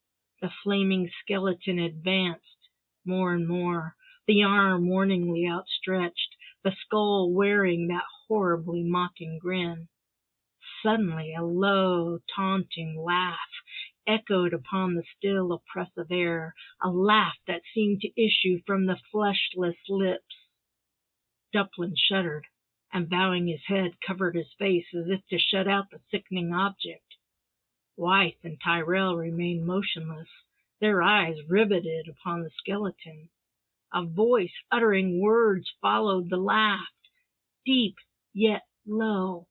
the flaming skeleton advanced, more and more, the arm warningly outstretched, the skull wearing that horribly mocking grin. Suddenly a low, taunting laugh echoed upon the still, oppressive air, a laugh that seemed to issue from the fleshless lips. Dublin shuddered, and bowing his head, covered his face as if to shut out the sickening object. Wythe and Tyrrell remained motionless, their eyes riveted upon the skeleton. A voice uttering words followed the laugh, deep yet low,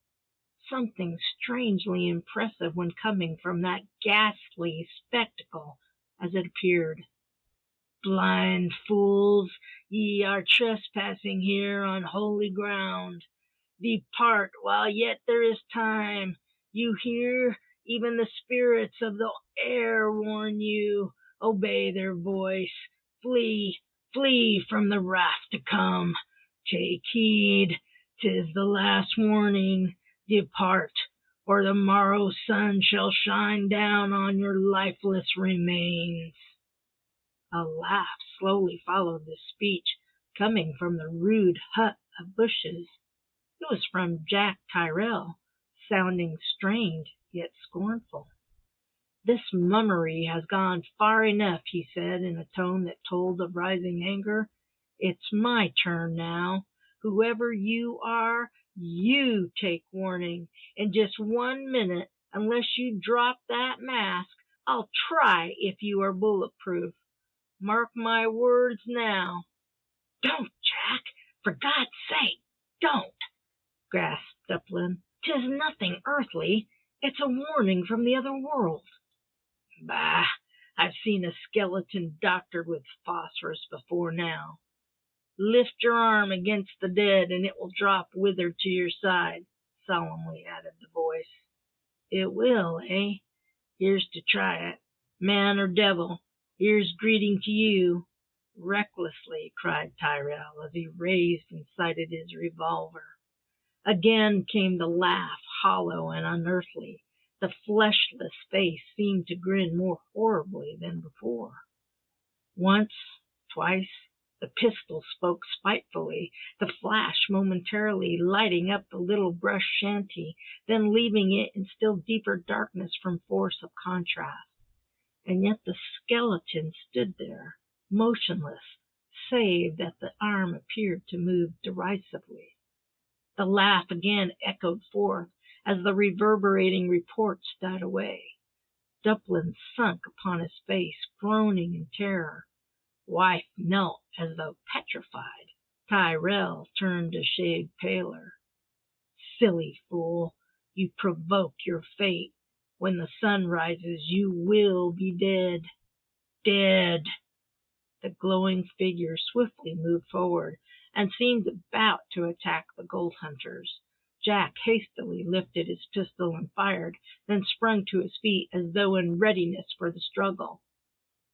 something strangely impressive when coming from that ghastly spectacle as it appeared. Blind fools, ye are trespassing here on holy ground. Depart while yet there is time. You hear? Even the spirits of the air warn you. Obey their voice. Flee, flee from the wrath to come. Take heed, 'tis the last warning. Depart, or the morrow's sun shall shine down on your lifeless remains. A laugh slowly followed this speech, coming from the rude hut of bushes. It was from Jack Tyrrell, sounding strained yet scornful. This mummery has gone far enough, he said in a tone that told of rising anger. It's my turn now. Whoever you are, you take warning. In just 1 minute, unless you drop that mask, I'll try if you are bulletproof. Mark my words now. Don't, Jack! For God's sake, don't! Gasped Dublin. 'Tis nothing earthly. It's a warning from the other world. Bah! I've seen a skeleton doctored with phosphorus before now. Lift your arm against the dead, and it will drop withered to your side, solemnly added the voice. It will, eh? Here's to try it. Man or devil, here's greeting to you. Recklessly, cried Tyrrell, as he raised and sighted his revolver. Again came the laugh, hollow and unearthly. The fleshless face seemed to grin more horribly than before. Once, twice, the pistol spoke spitefully, the flash momentarily lighting up the little brush shanty, then leaving it in still deeper darkness from force of contrast. And yet the skeleton stood there, motionless, save that the arm appeared to move derisively. The laugh again echoed forth as the reverberating reports died away. Dublin sunk upon his face, groaning in terror. Wythe knelt as though petrified. Tyrrell turned a shade paler. Silly fool, you provoke your fate. When the sun rises, you will be dead. Dead! The glowing figure swiftly moved forward and seemed about to attack the gold hunters. Jack hastily lifted his pistol and fired, then sprung to his feet as though in readiness for the struggle.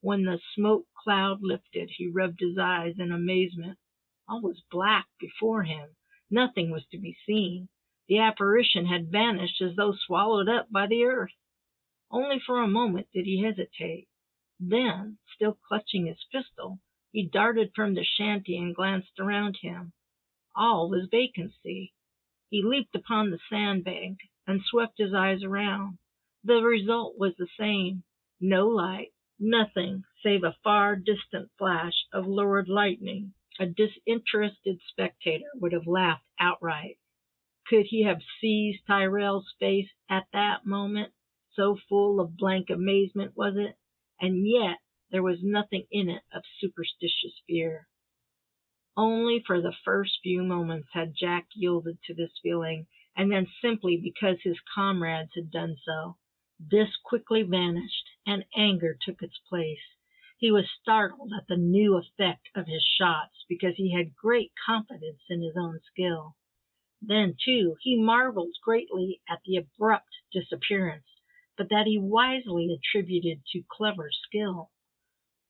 When the smoke cloud lifted, he rubbed his eyes in amazement. All was black before him. Nothing was to be seen. The apparition had vanished as though swallowed up by the earth. Only for a moment did he hesitate. Then, still clutching his pistol, he darted from the shanty and glanced around him. All was vacancy. He leaped upon the sandbank and swept his eyes around. The result was the same. No light, nothing save a far distant flash of lurid lightning. A disinterested spectator would have laughed outright. Could he have seized Tyrrell's face at that moment? So full of blank amazement was it, and yet there was nothing in it of superstitious fear. Only for the first few moments had Jack yielded to this feeling, and then simply because his comrades had done so. This quickly vanished, and anger took its place. He was startled at the new effect of his shots, because he had great confidence in his own skill. Then, too, he marveled greatly at the abrupt disappearance, but that he wisely attributed to clever skill.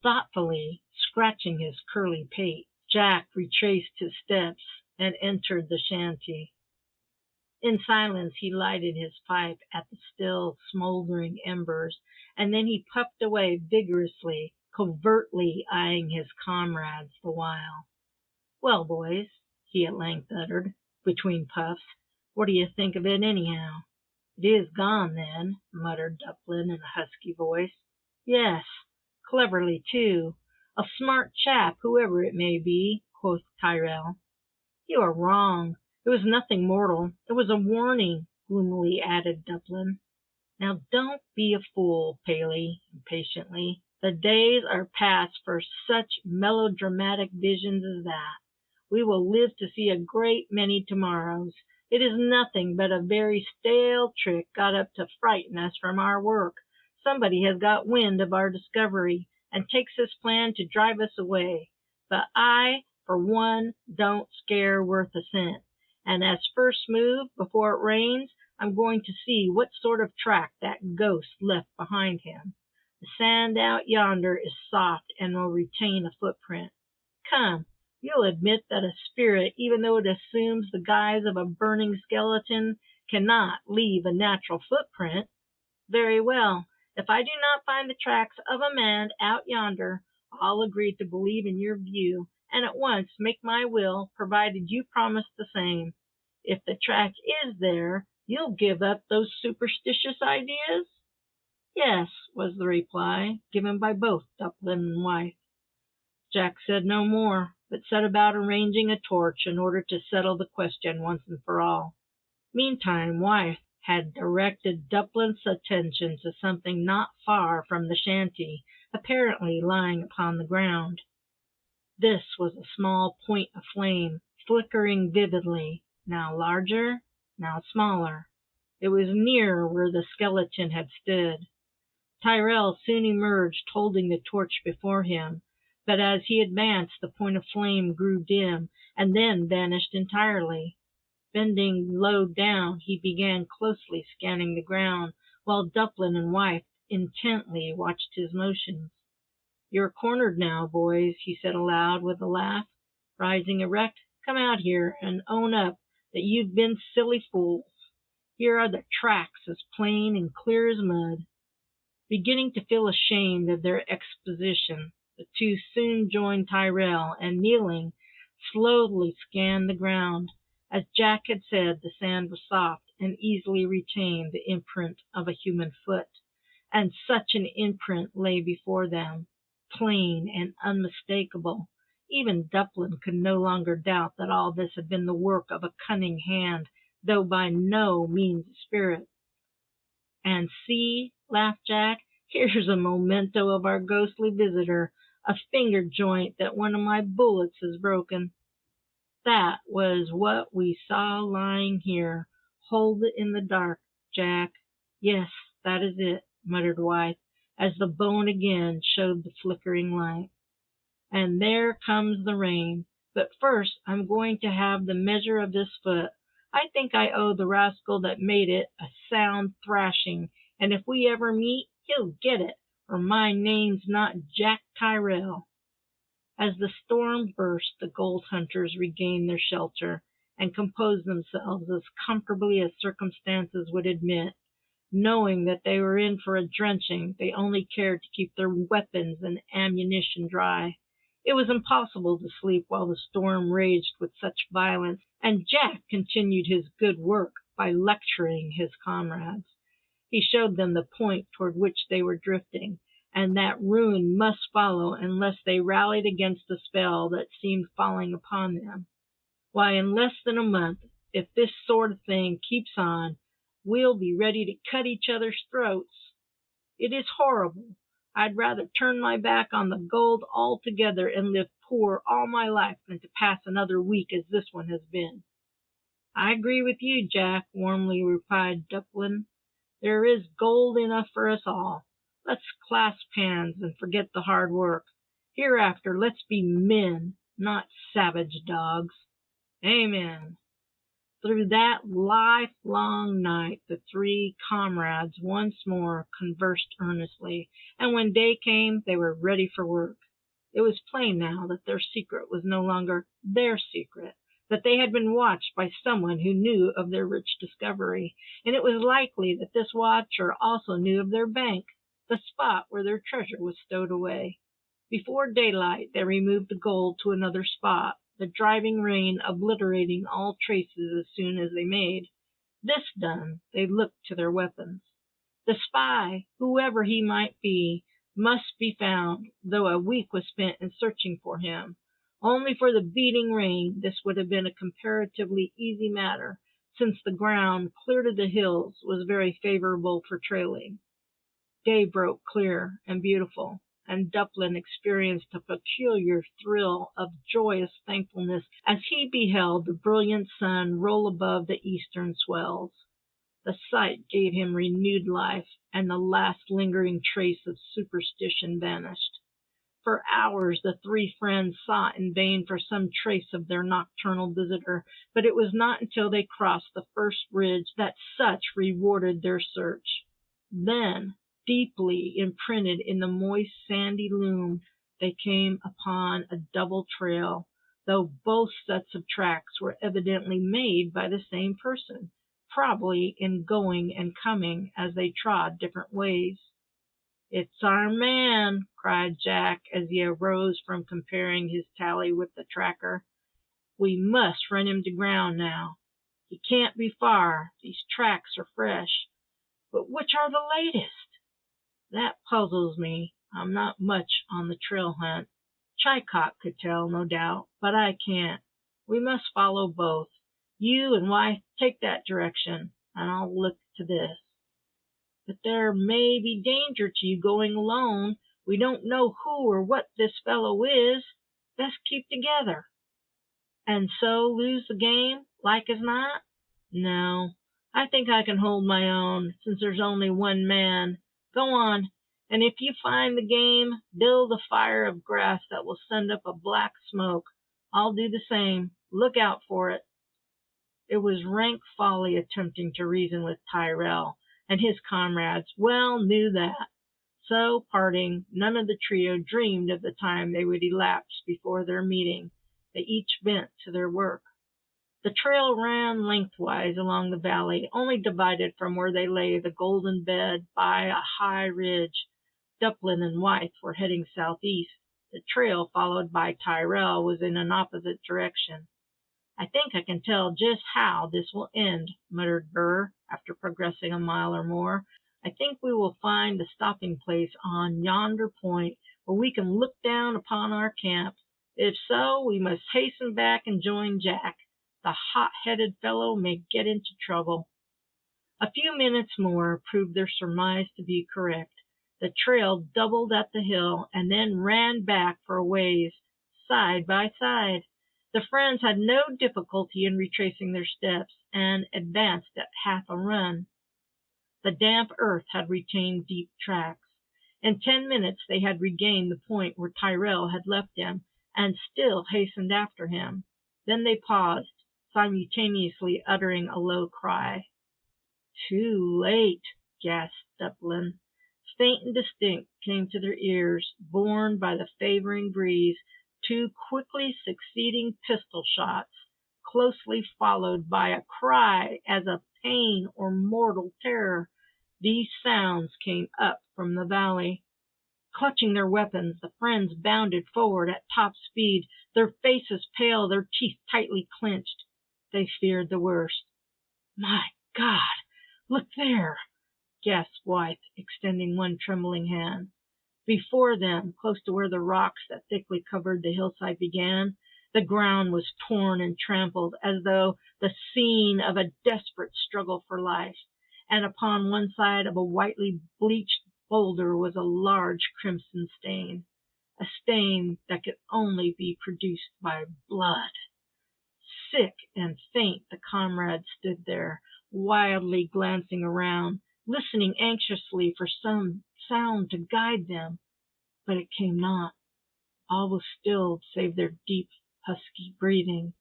Thoughtfully scratching his curly pate, Jack retraced his steps and entered the shanty. In silence he lighted his pipe at the still smoldering embers, and then he puffed away vigorously, covertly eyeing his comrades the while. "Well, boys," he at length uttered, between puffs, "what do you think of it, anyhow?" "It is gone, then," muttered Dublin in a husky voice. "Yes, cleverly, too. A smart chap, whoever it may be," quoth Tyrrell. "You are wrong. It was nothing mortal. It was a warning," gloomily added Dublin. "Now don't be a fool, Paley," impatiently. "The days are past for such melodramatic visions as that. We will live to see a great many tomorrows. It is nothing but a very stale trick got up to frighten us from our work. Somebody has got wind of our discovery, and takes this plan to drive us away. But I, for one, don't scare worth a cent. And as first move, before it rains, I'm going to see what sort of track that ghost left behind him. The sand out yonder is soft and will retain a footprint. Come, you'll admit that a spirit, even though it assumes the guise of a burning skeleton, cannot leave a natural footprint. Very well. If I do not find the tracks of a man out yonder, I'll agree to believe in your view, and at once make my will, provided you promise the same. If the track is there, you'll give up those superstitious ideas?" "Yes," was the reply, given by both Dublin and wife. Jack said no more, but set about arranging a torch in order to settle the question once and for all. Meantime, wife had directed Dublin's attention to something not far from the shanty, apparently lying upon the ground. This was a small point of flame, flickering vividly, now larger, now smaller. It was near where the skeleton had stood. Tyrrell soon emerged, holding the torch before him, but as he advanced the point of flame grew dim, and then vanished entirely. Bending low down, he began closely scanning the ground, while Dublin and wife intently watched his motions. "You're cornered now, boys," he said aloud with a laugh. Rising erect, "come out here and own up that you've been silly fools. Here are the tracks as plain and clear as mud." Beginning to feel ashamed of their exposition, the two soon joined Tyrrell, and kneeling, slowly scanned the ground. As Jack had said, the sand was soft and easily retained the imprint of a human foot, and such an imprint lay before them, plain and unmistakable. Even Dublin could no longer doubt that all this had been the work of a cunning hand, though by no means a spirit. "And see," laughed Jack, "here's a memento of our ghostly visitor, a finger joint that one of my bullets has broken. That was what we saw lying here. Hold it in the dark, Jack." "Yes, that is it," muttered wife, as the bone again showed the flickering light. "And there comes the rain. But first I'm going to have the measure of this foot. I think I owe the rascal that made it a sound thrashing, and if we ever meet, he'll get it, for my name's not Jack Tyrrell." As the storm burst, the gold hunters regained their shelter, and composed themselves as comfortably as circumstances would admit. Knowing that they were in for a drenching, they only cared to keep their weapons and ammunition dry. It was impossible to sleep while the storm raged with such violence, and Jack continued his good work by lecturing his comrades. He showed them the point toward which they were drifting, and that ruin must follow unless they rallied against the spell that seemed falling upon them. Why, in less than a month, if this sort of thing keeps on, we'll be ready to cut each other's throats. It is horrible. I'd rather turn my back on the gold altogether and live poor all my life than to pass another week as this one has been." "I agree with you, Jack," warmly replied Dublin. "There is gold enough for us all. Let's clasp hands and forget the hard work. Hereafter let's be men, not savage dogs." Amen. Through that lifelong night the three comrades once more conversed earnestly, and when day came they were ready for work. It was plain now that their secret was no longer their secret, that they had been watched by someone who knew of their rich discovery, and it was likely that this watcher also knew of their bank, the spot where their treasure was stowed away. Before daylight they removed the gold to another spot, the driving rain obliterating all traces as soon as they made. This done, they looked to their weapons. The spy, whoever he might be, must be found, though a week was spent in searching for him. Only for the beating rain this would have been a comparatively easy matter, since the ground clear to the hills was very favorable for trailing. Day broke clear and beautiful, and Dublin experienced a peculiar thrill of joyous thankfulness as he beheld the brilliant sun roll above the eastern swells. The sight gave him renewed life, and the last lingering trace of superstition vanished. For hours the three friends sought in vain for some trace of their nocturnal visitor, but it was not until they crossed the first ridge that such rewarded their search. Then, deeply imprinted in the moist sandy loam, they came upon a double trail, though both sets of tracks were evidently made by the same person, probably in going and coming as they trod different ways. "It's our man," cried Jack as he arose from comparing his tally with the tracker. "We must run him to ground now. He can't be far, these tracks are fresh. But which are the latest? That puzzles me. I'm not much on the trail hunt. Chycock could tell, no doubt, but I can't. We must follow both. You and wife take that direction, and I'll look to this." "But there may be danger to you going alone. We don't know who or what this fellow is. Best keep together." "And so lose the game, like as not?" "No, I think I can hold my own, since there's only one man. Go on, and if you find the game, build a fire of grass that will send up a black smoke. I'll do the same. Look out for it." It was rank folly attempting to reason with Tyrrell, and his comrades well knew that. So, parting, none of the trio dreamed of the time they would elapse before their meeting. They each bent to their work. The trail ran lengthwise along the valley, only divided from where they lay the golden bed by a high ridge. Dublin and wife were heading southeast. The trail followed by Tyrrell was in an opposite direction. "I think I can tell just how this will end," muttered Burr, after progressing a mile or more. "I think we will find the stopping place on yonder point, where we can look down upon our camp. If so, we must hasten back and join Jack. The hot-headed fellow may get into trouble." A few minutes more proved their surmise to be correct. The trail doubled at the hill, and then ran back for a ways, side by side. The friends had no difficulty in retracing their steps, and advanced at half a run. The damp earth had retained deep tracks. In 10 minutes they had regained the point where Tyrrell had left them, and still hastened after him. Then they paused, simultaneously uttering a low cry. "Too late," gasped Dublin. Faint and distinct came to their ears, borne by the favoring breeze, two quickly succeeding pistol shots, closely followed by a cry as of pain or mortal terror. These sounds came up from the valley. Clutching their weapons, the friends bounded forward at top speed, their faces pale, their teeth tightly clenched. They feared the worst. "My God, look there!" gasped Wythe, extending one trembling hand. Before them, close to where the rocks that thickly covered the hillside began, the ground was torn and trampled as though the scene of a desperate struggle for life, and upon one side of a whitely bleached boulder was a large crimson stain, a stain that could only be produced by blood. Sick and faint, the comrades stood there, wildly glancing around, listening anxiously for some sound to guide them. But it came not. All was stilled save their deep, husky breathing.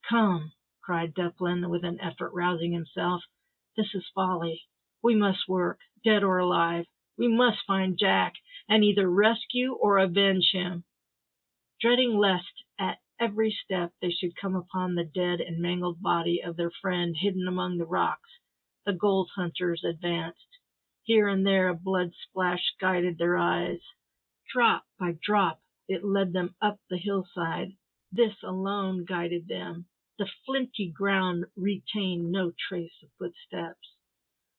"Come," cried Dublin, with an effort rousing himself. "This is folly. We must work, dead or alive. We must find Jack, and either rescue or avenge him." Dreading lest at every step they should come upon the dead and mangled body of their friend hidden among the rocks, the gold hunters advanced. Here and there a blood splash guided their eyes. Drop by drop it led them up the hillside. This alone guided them. The flinty ground retained no trace of footsteps.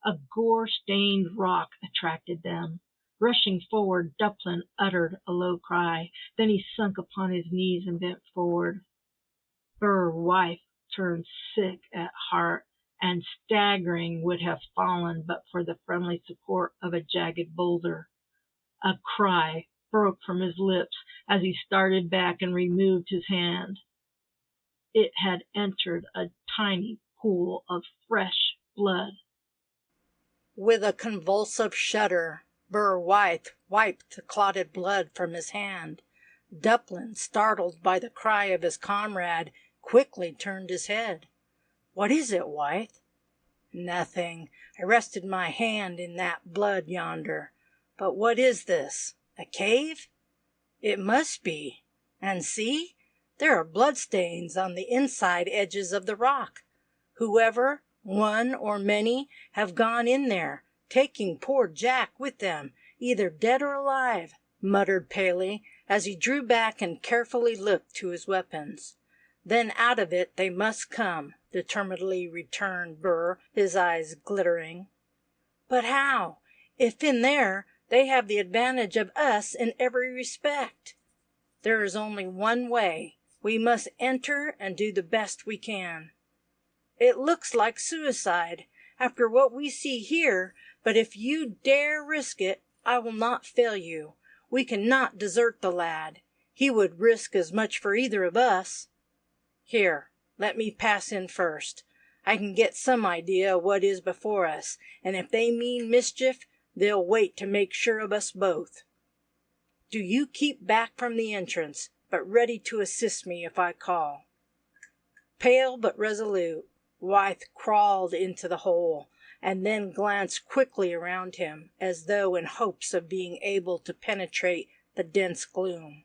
A gore-stained rock attracted them. Rushing forward, Dublin uttered a low cry. Then he sunk upon his knees and bent forward. Burr Wythe turned sick at heart, and staggering would have fallen but for the friendly support of a jagged boulder. A cry broke from his lips as he started back and removed his hand. It had entered a tiny pool of fresh blood. With a convulsive shudder, Burr Wythe wiped the clotted blood from his hand. Dublin, startled by the cry of his comrade, quickly turned his head. "What is it, Wythe?" "Nothing. I rested my hand in that blood yonder. But what is this? A cave? It must be. And see, there are bloodstains on the inside edges of the rock. Whoever, one or many, have gone in there, taking poor Jack with them, either dead or alive," muttered Paley, as he drew back and carefully looked to his weapons. "Then out of it they must come," determinedly returned Burr, his eyes glittering. "But how, if in there they have the advantage of us in every respect?" "There is only one way. We must enter and do the best we can." "It looks like suicide, after what we see here, but if you dare risk it, I will not fail you. We cannot desert the lad. He would risk as much for either of us. Here, let me pass in first. I can get some idea of what is before us, and if they mean mischief, they'll wait to make sure of us both. Do you keep back from the entrance, but ready to assist me if I call." Pale but resolute, Wythe crawled into the hole, and then glanced quickly around him, as though in hopes of being able to penetrate the dense gloom.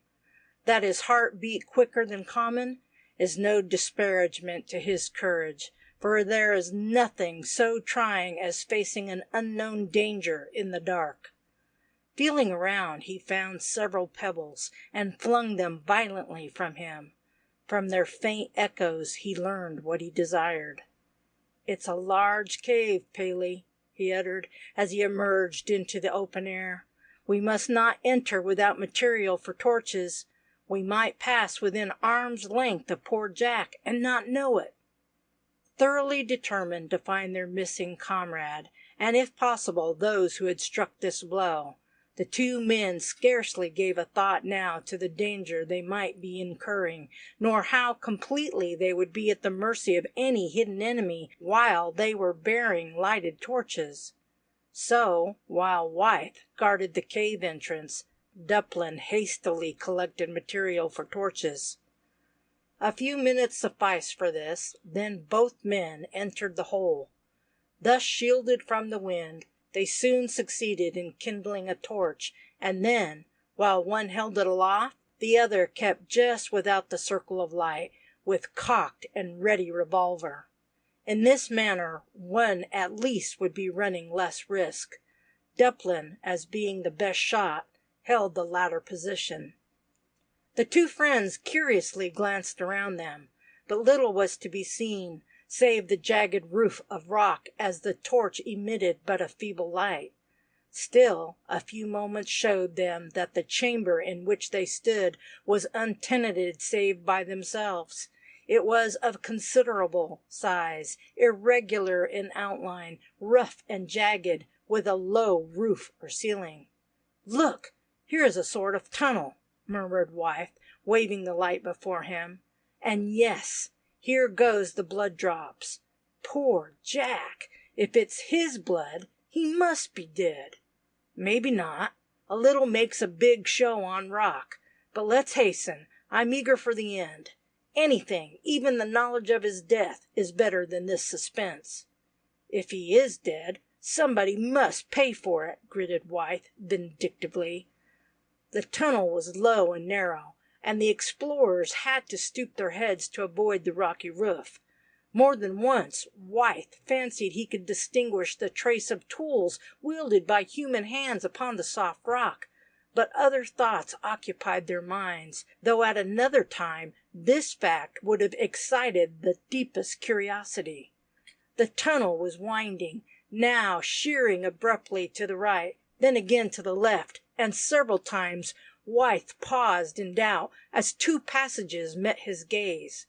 That his heart beat quicker than common is no disparagement to his courage, for there is nothing so trying as facing an unknown danger in the dark. Feeling around, he found several pebbles, and flung them violently from him. From their faint echoes he learned what he desired. "It's a large cave, Paley," he uttered, as he emerged into the open air. "We must not enter without material for torches. We might pass within arm's length of poor Jack and not know it." Thoroughly determined to find their missing comrade, and if possible those who had struck this blow, the two men scarcely gave a thought now to the danger they might be incurring, nor how completely they would be at the mercy of any hidden enemy while they were bearing lighted torches. So, while Wythe guarded the cave entrance, Dublin hastily collected material for torches. A few minutes sufficed for this, then both men entered the hole. Thus shielded from the wind, they soon succeeded in kindling a torch, and then, while one held it aloft, the other kept just without the circle of light, with cocked and ready revolver. In this manner, one at least would be running less risk. Dublin, as being the best shot, held the latter position. The two friends curiously glanced around them, but little was to be seen, save the jagged roof of rock as the torch emitted but a feeble light. Still, a few moments showed them that the chamber in which they stood was untenanted save by themselves. It was of considerable size, irregular in outline, rough and jagged, with a low roof or ceiling. "Look, here is a sort of tunnel," murmured Wyeth, waving the light before him. "And yes, here goes the blood drops. Poor Jack! If it's his blood, he must be dead. Maybe not. A little makes a big show on rock. But let's hasten. I'm eager for the end. Anything, even the knowledge of his death, is better than this suspense." "If he is dead, somebody must pay for it," gritted Wyeth vindictively. The tunnel was low and narrow, and the explorers had to stoop their heads to avoid the rocky roof. More than once Wyeth fancied he could distinguish the trace of tools wielded by human hands upon the soft rock, but other thoughts occupied their minds, though at another time this fact would have excited the deepest curiosity. The tunnel was winding, now sheering abruptly to the right, then again to the left, and several times Wyeth paused in doubt as two passages met his gaze.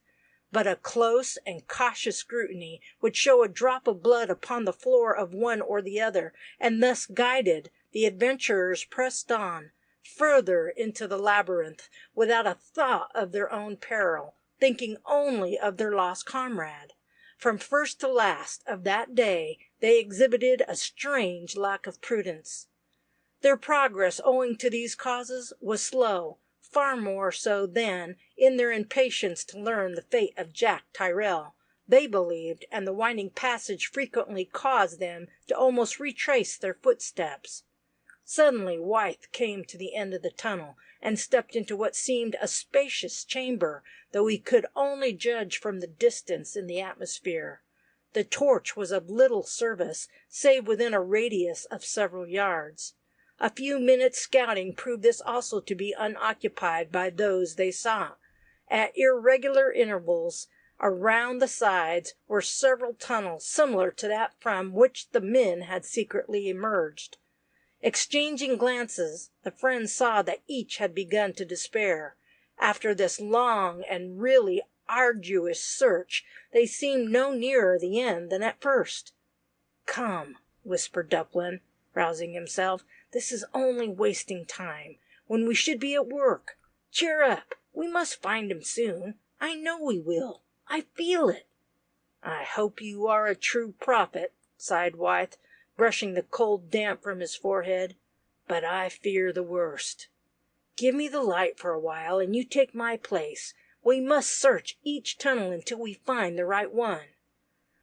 But a close and cautious scrutiny would show a drop of blood upon the floor of one or the other, and thus guided, the adventurers pressed on, further into the labyrinth, without a thought of their own peril, thinking only of their lost comrade. From first to last of that day they exhibited a strange lack of prudence. Their progress, owing to these causes, was slow, far more so than in their impatience to learn the fate of Jack Tyrrell, they believed, and the winding passage frequently caused them to almost retrace their footsteps. Suddenly Wyeth came to the end of the tunnel, and stepped into what seemed a spacious chamber, though he could only judge from the distance in the atmosphere. The torch was of little service, save within a radius of several yards. A few minutes' scouting proved this also to be unoccupied by those they sought. At irregular intervals around the sides were several tunnels similar to that from which the men had secretly emerged. Exchanging glances, the friends saw that each had begun to despair. After this long and really arduous search, they seemed no nearer the end than at first. "Come," whispered Dublin, rousing himself. "This is only wasting time, when we should be at work. Cheer up. We must find him soon. I know we will. I feel it." "I hope you are a true prophet," sighed Wyeth, brushing the cold damp from his forehead. "But I fear the worst. Give me the light for a while, and you take my place. We must search each tunnel until we find the right one."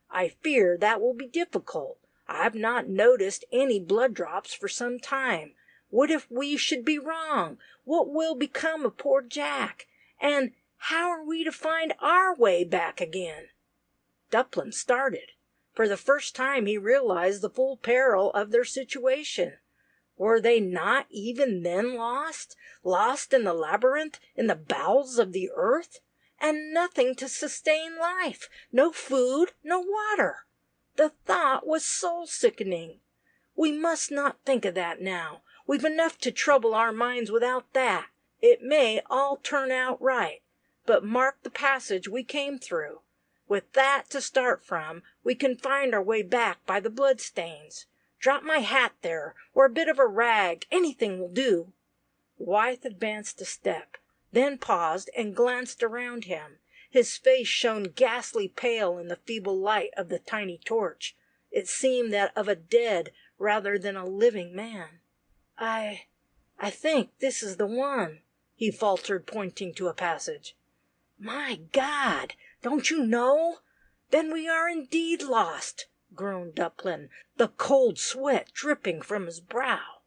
"I fear that will be difficult. I've not noticed any blood drops for some time. What if we should be wrong? What will become of poor Jack? And how are we to find our way back again?" Dublin started. For the first time he realized the full peril of their situation. Were they not even then lost? Lost in the labyrinth, in the bowels of the earth? And nothing to sustain life, no food, no water. The thought was soul-sickening. "We must not think of that now. We've enough to trouble our minds without that. It may all turn out right. But mark the passage we came through. With that to start from, we can find our way back by the bloodstains. Drop my hat there, or a bit of a rag. Anything will do." Wyeth advanced a step, then paused and glanced around him. His face shone ghastly pale in the feeble light of the tiny torch. It seemed that of a dead rather than a living man. I think this is the one," he faltered, pointing to a passage. My God, don't you know? Then we are indeed lost, groaned Dublin, the cold sweat dripping from his brow.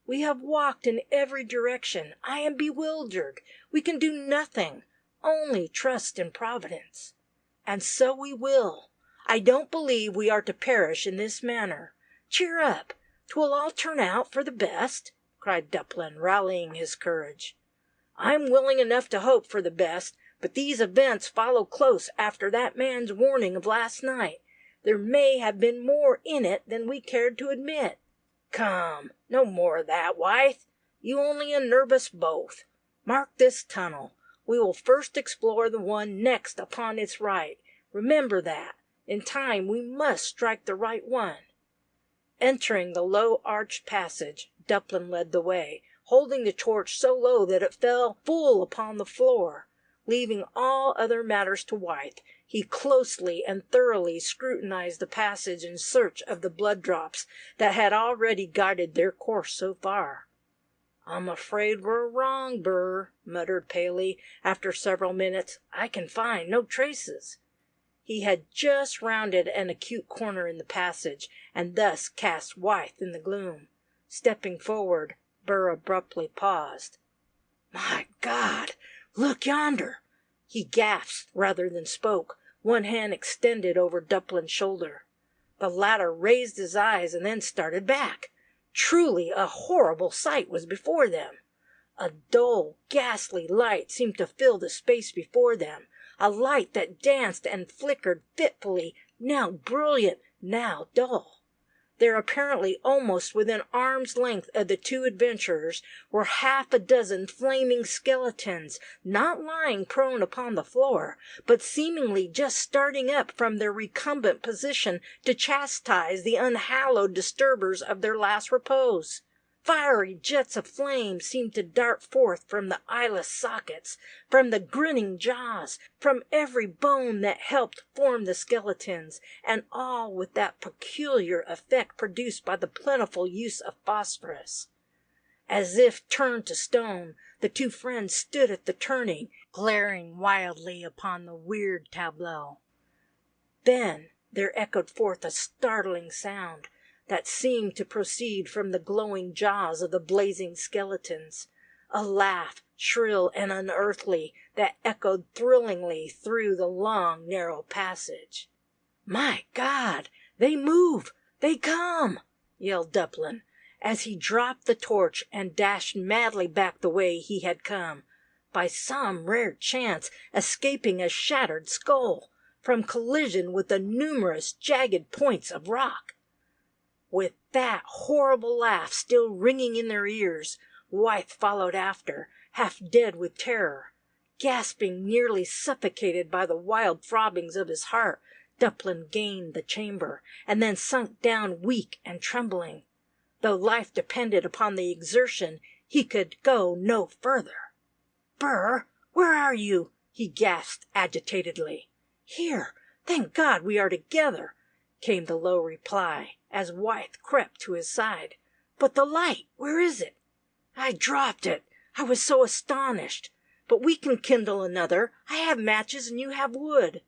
We have walked in every direction. I am bewildered. We can do nothing, only trust in Providence. And so we will. I don't believe we are to perish in this manner. Cheer up. 'Twill all turn out for the best, cried Dublin, rallying his courage. I'm willing enough to hope for the best, but these events follow close after that man's warning of last night. There may have been more in it than we cared to admit. Come, no more of that, Wythe. You only unnerve us both. Mark this tunnel. We will first explore the one next upon its right. Remember that. In time we must strike the right one. Entering the low arched passage, Dublin led the way, holding the torch so low that it fell full upon the floor. Leaving all other matters to Wythe, he closely and thoroughly scrutinized the passage in search of the blood drops that had already guided their course so far. I'm afraid we're wrong, Burr, muttered Paley, after several minutes. I can find no traces. He had just rounded an acute corner in the passage, and thus cast Wythe in the gloom. Stepping forward, Burr abruptly paused. My God! Look yonder! He gasped rather than spoke, one hand extended over Duplin's shoulder. The latter raised his eyes and then started back. Truly a horrible sight was before them. A dull, ghastly light seemed to fill the space before them, a light that danced and flickered fitfully, now brilliant, now dull. There, apparently almost within arm's length of the two adventurers, were half a dozen flaming skeletons, not lying prone upon the floor, but seemingly just starting up from their recumbent position to chastise the unhallowed disturbers of their last repose. Fiery jets of flame seemed to dart forth from the eyeless sockets, from the grinning jaws, from every bone that helped form the skeletons, and all with that peculiar effect produced by the plentiful use of phosphorus. As if turned to stone, the two friends stood at the turning, glaring wildly upon the weird tableau. Then there echoed forth a startling sound that seemed to proceed from the glowing jaws of the blazing skeletons, a laugh, shrill and unearthly, that echoed thrillingly through the long, narrow passage. My God! They move! They come! Yelled Dublin, as he dropped the torch and dashed madly back the way he had come, by some rare chance escaping a shattered skull, from collision with the numerous jagged points of rock. With that horrible laugh still ringing in their ears, Wythe followed after, half dead with terror. Gasping, nearly suffocated by the wild throbbings of his heart, Dublin gained the chamber, and then sunk down weak and trembling. Though life depended upon the exertion, he could go no further. Burr, where are you? He gasped agitatedly. Here, thank God we are together, came the low reply, as Wythe crept to his side. But the light, where is it? I dropped it. I was so astonished. But we can kindle another. I have matches and you have wood.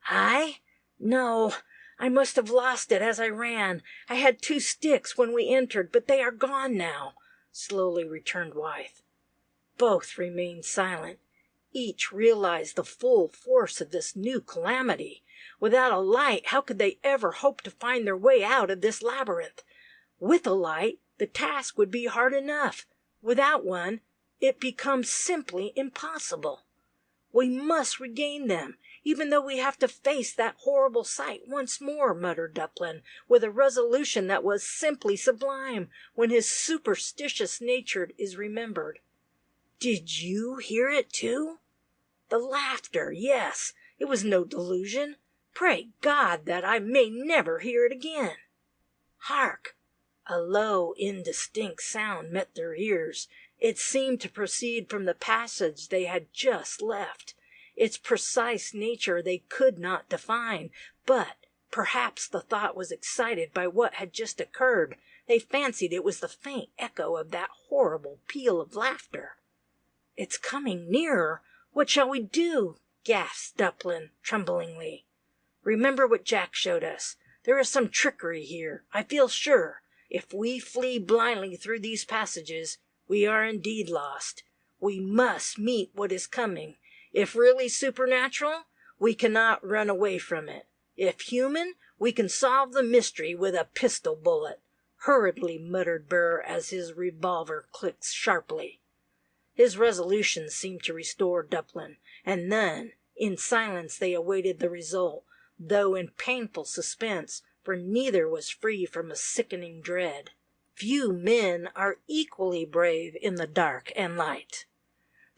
I? No, I must have lost it as I ran. I had 2 sticks when we entered, but they are gone now, slowly returned Wythe. Both remained silent. Each realized the full force of this new calamity. Without a light, how could they ever hope to find their way out of this labyrinth? With a light, the task would be hard enough. Without one, it becomes simply impossible. We must regain them, even though we have to face that horrible sight once more, muttered Dublin, with a resolution that was simply sublime when his superstitious nature is remembered. Did you hear it too? The laughter, yes, it was no delusion. Pray God that I may never hear it again. Hark! A low, indistinct sound met their ears. It seemed to proceed from the passage they had just left. Its precise nature they could not define, but perhaps the thought was excited by what had just occurred. They fancied it was the faint echo of that horrible peal of laughter. It's coming nearer. What shall we do?" gasped Dublin, tremblingly. "Remember what Jack showed us. There is some trickery here, I feel sure. If we flee blindly through these passages, we are indeed lost. We must meet what is coming. If really supernatural, we cannot run away from it. If human, we can solve the mystery with a pistol bullet," hurriedly muttered Burr as his revolver clicked sharply. His resolution seemed to restore Dublin, and then, in silence they awaited the result, though in painful suspense, for neither was free from a sickening dread. Few men are equally brave in the dark and light.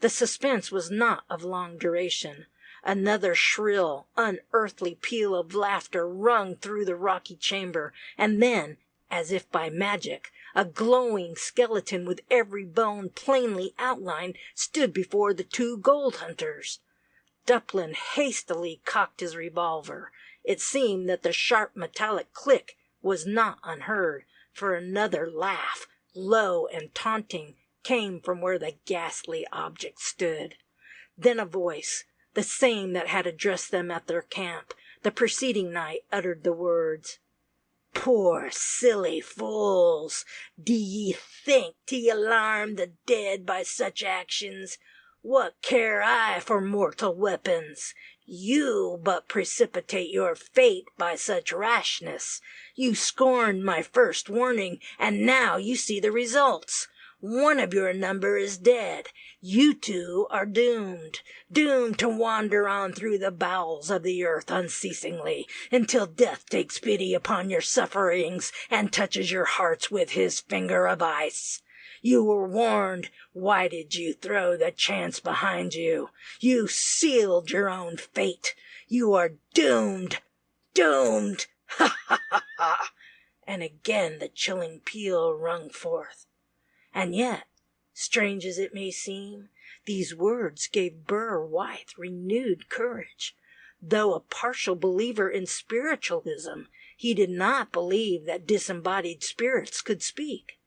The suspense was not of long duration. Another shrill, unearthly peal of laughter rung through the rocky chamber, and then, as if by magic, a glowing skeleton with every bone plainly outlined stood before the two gold hunters. Dublin hastily cocked his revolver. It seemed that the sharp metallic click was not unheard, for another laugh, low and taunting, came from where the ghastly object stood. Then a voice, the same that had addressed them at their camp the preceding night, uttered the words, "Poor silly fools! D'ye think to alarm the dead by such actions? What care I for mortal weapons? You but precipitate your fate by such rashness. You scorned my first warning, and now you see the results. One of your number is dead. You two are doomed, doomed to wander on through the bowels of the earth unceasingly, until death takes pity upon your sufferings and touches your hearts with his finger of ice. You were warned. Why did you throw the chance behind you? You sealed your own fate. You are doomed, doomed! Ha ha ha ha!" And again the chilling peal rung forth. And yet, strange as it may seem, these words gave Burr Wythe renewed courage. Though a partial believer in spiritualism, he did not believe that disembodied spirits could speak.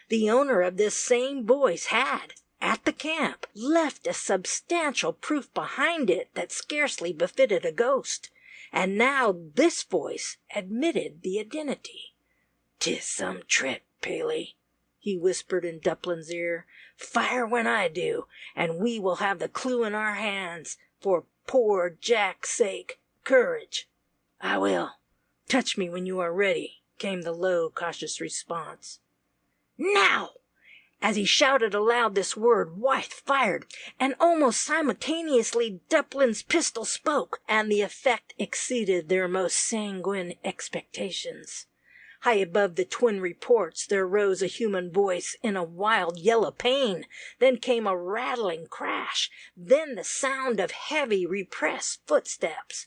The owner of this same voice had, at the camp, left a substantial proof behind it that scarcely befitted a ghost, and now this voice admitted the identity. "'Tis some trick, Paley," he whispered in Duplin's ear. "Fire when I do, and we will have the clue in our hands. For poor Jack's sake, courage." "I will. Touch me when you are ready," came the low, cautious response. "Now!" As he shouted aloud this word, Wythe fired, and almost simultaneously Duplin's pistol spoke, and the effect exceeded their most sanguine expectations. High above the twin reports there rose a human voice in a wild yell of pain. Then came a rattling crash, then the sound of heavy, repressed footsteps.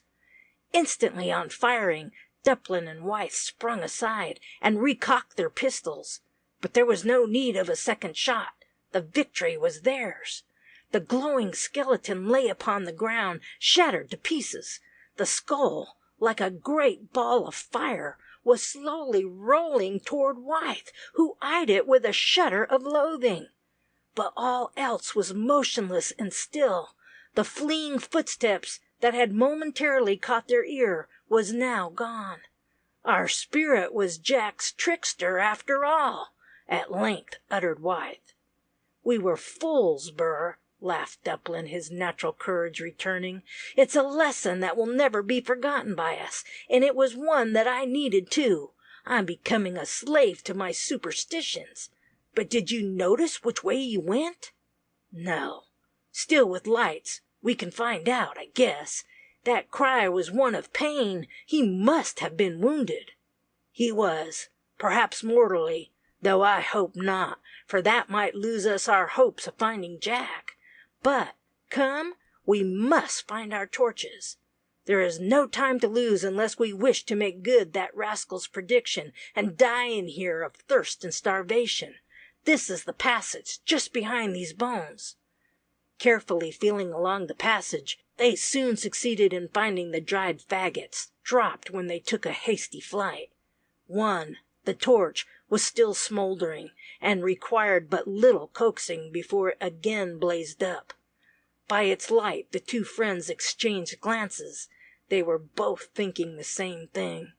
Instantly on firing, Duplin and Wythe sprung aside and recocked their pistols. But there was no need of a second shot. The victory was theirs. The glowing skeleton lay upon the ground, shattered to pieces. The skull, like a great ball of fire, was slowly rolling toward Wythe, who eyed it with a shudder of loathing. But all else was motionless and still. The fleeing footsteps that had momentarily caught their ear was now gone. "Our spirit was Jack's trickster after all," at length uttered Wythe. "We were fools, Burr," laughed Duplin, his natural courage returning. "It's a lesson that will never be forgotten by us, and it was one that I needed too. I'm becoming a slave to my superstitions. But did you notice which way he went?" "No. Still, with lights, we can find out, I guess. That cry was one of pain. He must have been wounded." "He was, perhaps mortally, though I hope not, for that might lose us our hopes of finding Jack. But, come, we must find our torches. There is no time to lose unless we wish to make good that rascal's prediction and die in here of thirst and starvation. This is the passage, just behind these bones." Carefully feeling along the passage, they soon succeeded in finding the dried faggots, dropped when they took a hasty flight. One, the torch, was still smoldering, and required but little coaxing before it again blazed up. By its light, the two friends exchanged glances. They were both thinking the same thing.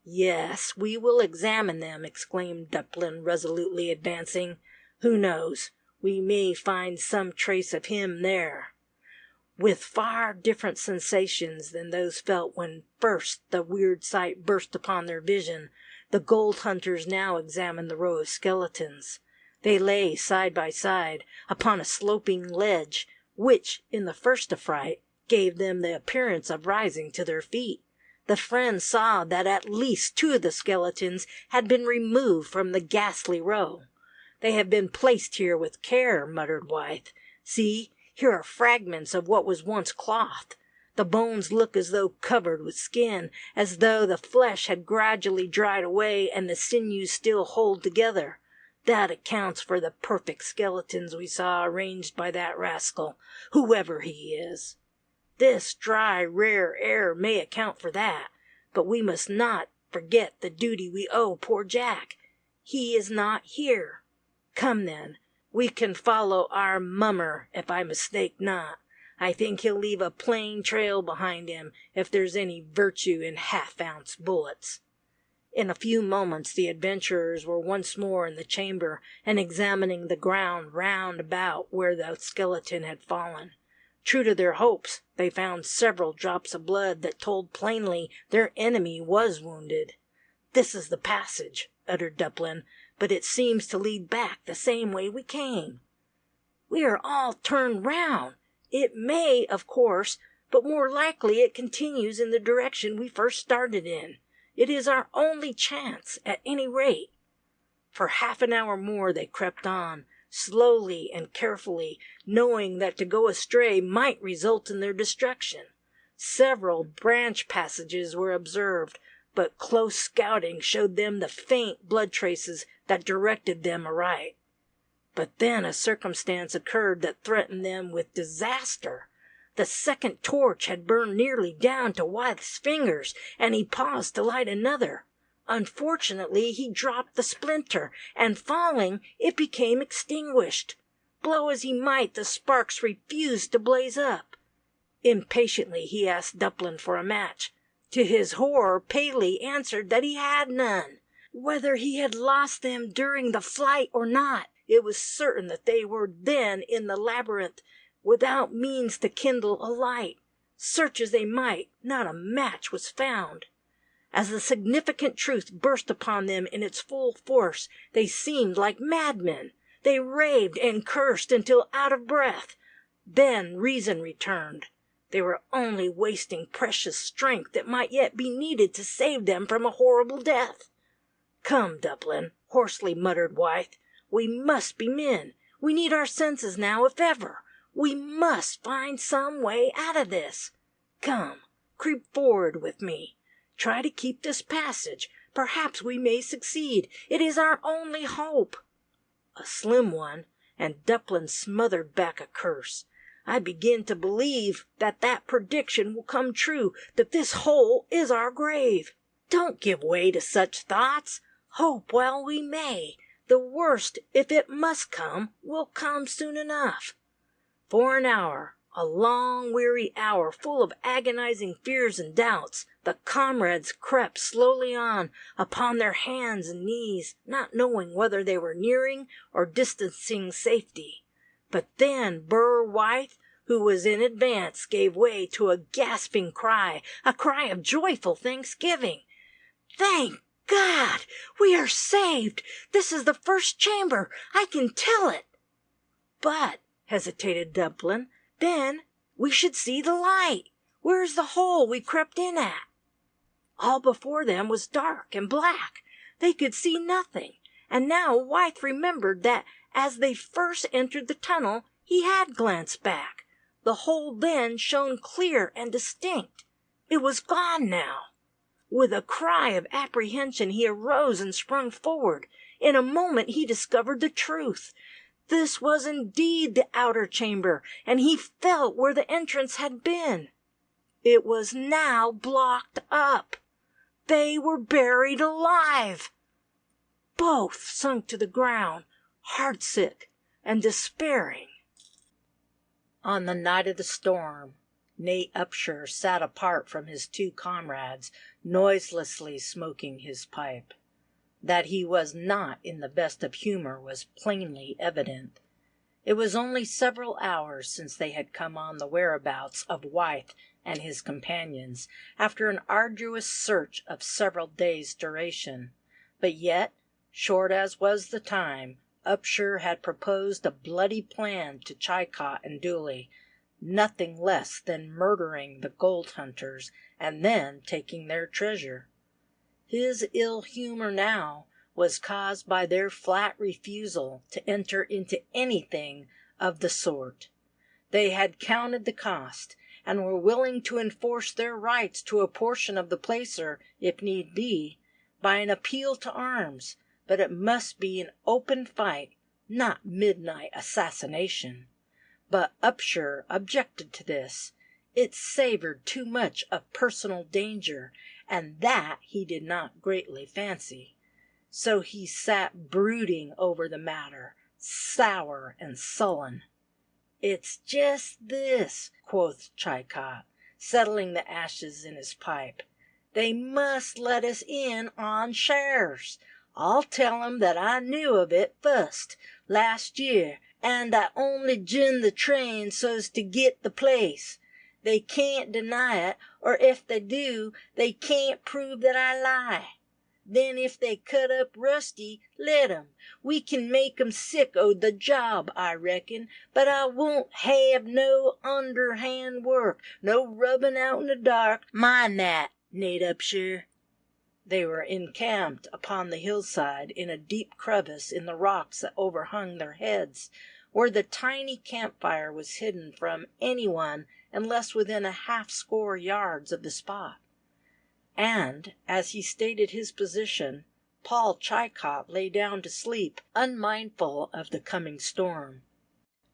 "Yes, we will examine them," exclaimed Dublin, resolutely advancing. "Who knows? We may find some trace of him there." With far different sensations than those felt when first the weird sight burst upon their vision, the gold hunters now examined the row of skeletons. They lay side by side upon a sloping ledge, which, in the first affright, gave them the appearance of rising to their feet. The friends saw that at least two of the skeletons had been removed from the ghastly row. "They have been placed here with care," muttered Wythe. "See, here are fragments of what was once cloth. The bones look as though covered with skin, as though the flesh had gradually dried away and the sinews still hold together. That accounts for the perfect skeletons we saw arranged by that rascal, whoever he is. This dry, rare air may account for that, but we must not forget the duty we owe poor Jack. He is not here. Come then, we can follow our mummer, if I mistake not. I think he'll leave a plain trail behind him, if there's any virtue in half-ounce bullets." In a few moments the adventurers were once more in the chamber, and examining the ground round about where the skeleton had fallen. True to their hopes, they found several drops of blood that told plainly their enemy was wounded. "This is the passage," uttered Dublin, "but it seems to lead back the same way we came." "We are all turned round. It may, of course, but more likely it continues in the direction we first started in. It is our only chance, at any rate." For half an hour more they crept on, slowly and carefully, knowing that to go astray might result in their destruction. Several branch passages were observed, but close scouting showed them the faint blood traces that directed them aright. But then a circumstance occurred that threatened them with disaster. The second torch had burned nearly down to Wythe's fingers, and he paused to light another. Unfortunately, he dropped the splinter, and falling, it became extinguished. Blow as he might, the sparks refused to blaze up. Impatiently he asked Dublin for a match. To his horror, Paley answered that he had none. Whether he had lost them during the flight or not, it was certain that they were then in the labyrinth, without means to kindle a light. Search as they might, not a match was found. As the significant truth burst upon them in its full force, they seemed like madmen. They raved and cursed until out of breath. Then reason returned. They were only wasting precious strength that might yet be needed to save them from a horrible death. "Come, Dublin," hoarsely muttered Wythe. "We must be men. We need our senses now, if ever. We must find some way out of this. Come, creep forward with me. Try to keep this passage. Perhaps we may succeed. It is our only hope." A slim one, and Dublin smothered back a curse. "I begin to believe that prediction will come true, that this hole is our grave. Don't give way to such thoughts. Hope while we may. The worst, if it must come, will come soon enough." For an hour, a long, weary hour full of agonizing fears and doubts, the comrades crept slowly on upon their hands and knees, not knowing whether they were nearing or distancing safety. But then Burr Wythe, who was in advance, gave way to a gasping cry, a cry of joyful thanksgiving. "Thank God! We are saved! This is the first chamber! I can tell it!" "But," hesitated Dublin, "then we should see the light. Where is the hole we crept in at?" All before them was dark and black. They could see nothing, and now Wythe remembered that as they first entered the tunnel he had glanced back. The hole then shone clear and distinct. It was gone now. With a cry of apprehension he arose and sprung forward. In a moment he discovered the truth. This was indeed the outer chamber, and he felt where the entrance had been. It was now blocked up. They were buried alive. Both sunk to the ground, heartsick and despairing. On the night of the storm, Nate Upshur sat apart from his two comrades, noiselessly smoking his pipe. That he was not in the best of humor was plainly evident. It was only several hours since they had come on the whereabouts of Wythe and his companions, after an arduous search of several days' duration. But yet, short as was the time, Upshur had proposed a bloody plan to Chicot and Dooley, nothing less than murdering the gold hunters and then taking their treasure. His ill humor now was caused by their flat refusal to enter into anything of the sort. They had counted the cost, and were willing to enforce their rights to a portion of the placer, if need be, by an appeal to arms, but it must be an open fight, not midnight assassination. But Upshur objected to this. It savored too much of personal danger, and that he did not greatly fancy. So he sat brooding over the matter, sour and sullen. "It's just this," quoth Chicot, settling the ashes in his pipe. "They must let us in on shares. I'll tell 'em that I knew of it fust, last year, and I only jined the train so's to git the place. They can't deny it, or if they do, they can't prove that I lie. Then if they cut up Rusty, let 'em. We can make 'em sick o' the job, I reckon, but I won't have no underhand work, no rubbin' out in the dark. Mind that, Nate Upshur." They were encamped upon the hillside in a deep crevice in the rocks that overhung their heads, where the tiny campfire was hidden from anyone unless within a half-score yards of the spot. And, as he stated his position, Paul Chicot lay down to sleep, unmindful of the coming storm.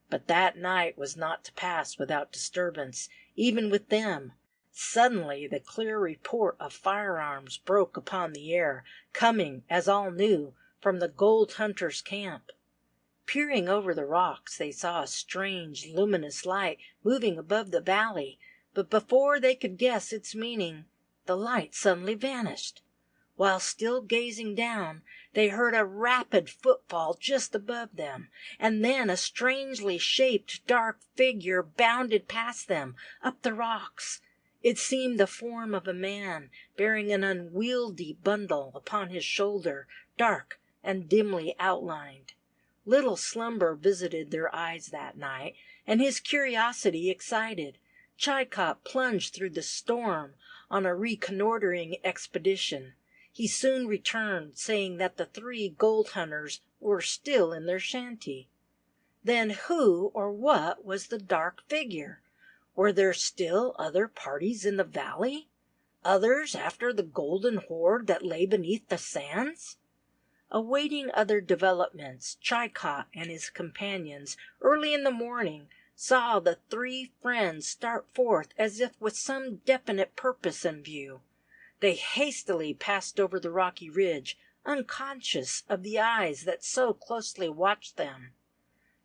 But that night was not to pass without disturbance, even with them. Suddenly the clear report of firearms broke upon the air, coming, as all knew, from the gold hunters' camp. Peering over the rocks, they saw a strange, luminous light moving above the valley, but before they could guess its meaning, the light suddenly vanished. While still gazing down, they heard a rapid footfall just above them, and then a strangely shaped dark figure bounded past them, up the rocks. It seemed the form of a man, bearing an unwieldy bundle upon his shoulder, dark and dimly outlined. Little slumber visited their eyes that night, and his curiosity excited. Chicot plunged through the storm on a reconnoitering expedition. He soon returned, saying that the three gold hunters were still in their shanty. Then who or what was the dark figure? Were there still other parties in the valley? Others after the golden hoard that lay beneath the sands? Awaiting other developments, Chicot and his companions, early in the morning, saw the three friends start forth as if with some definite purpose in view. They hastily passed over the rocky ridge, unconscious of the eyes that so closely watched them.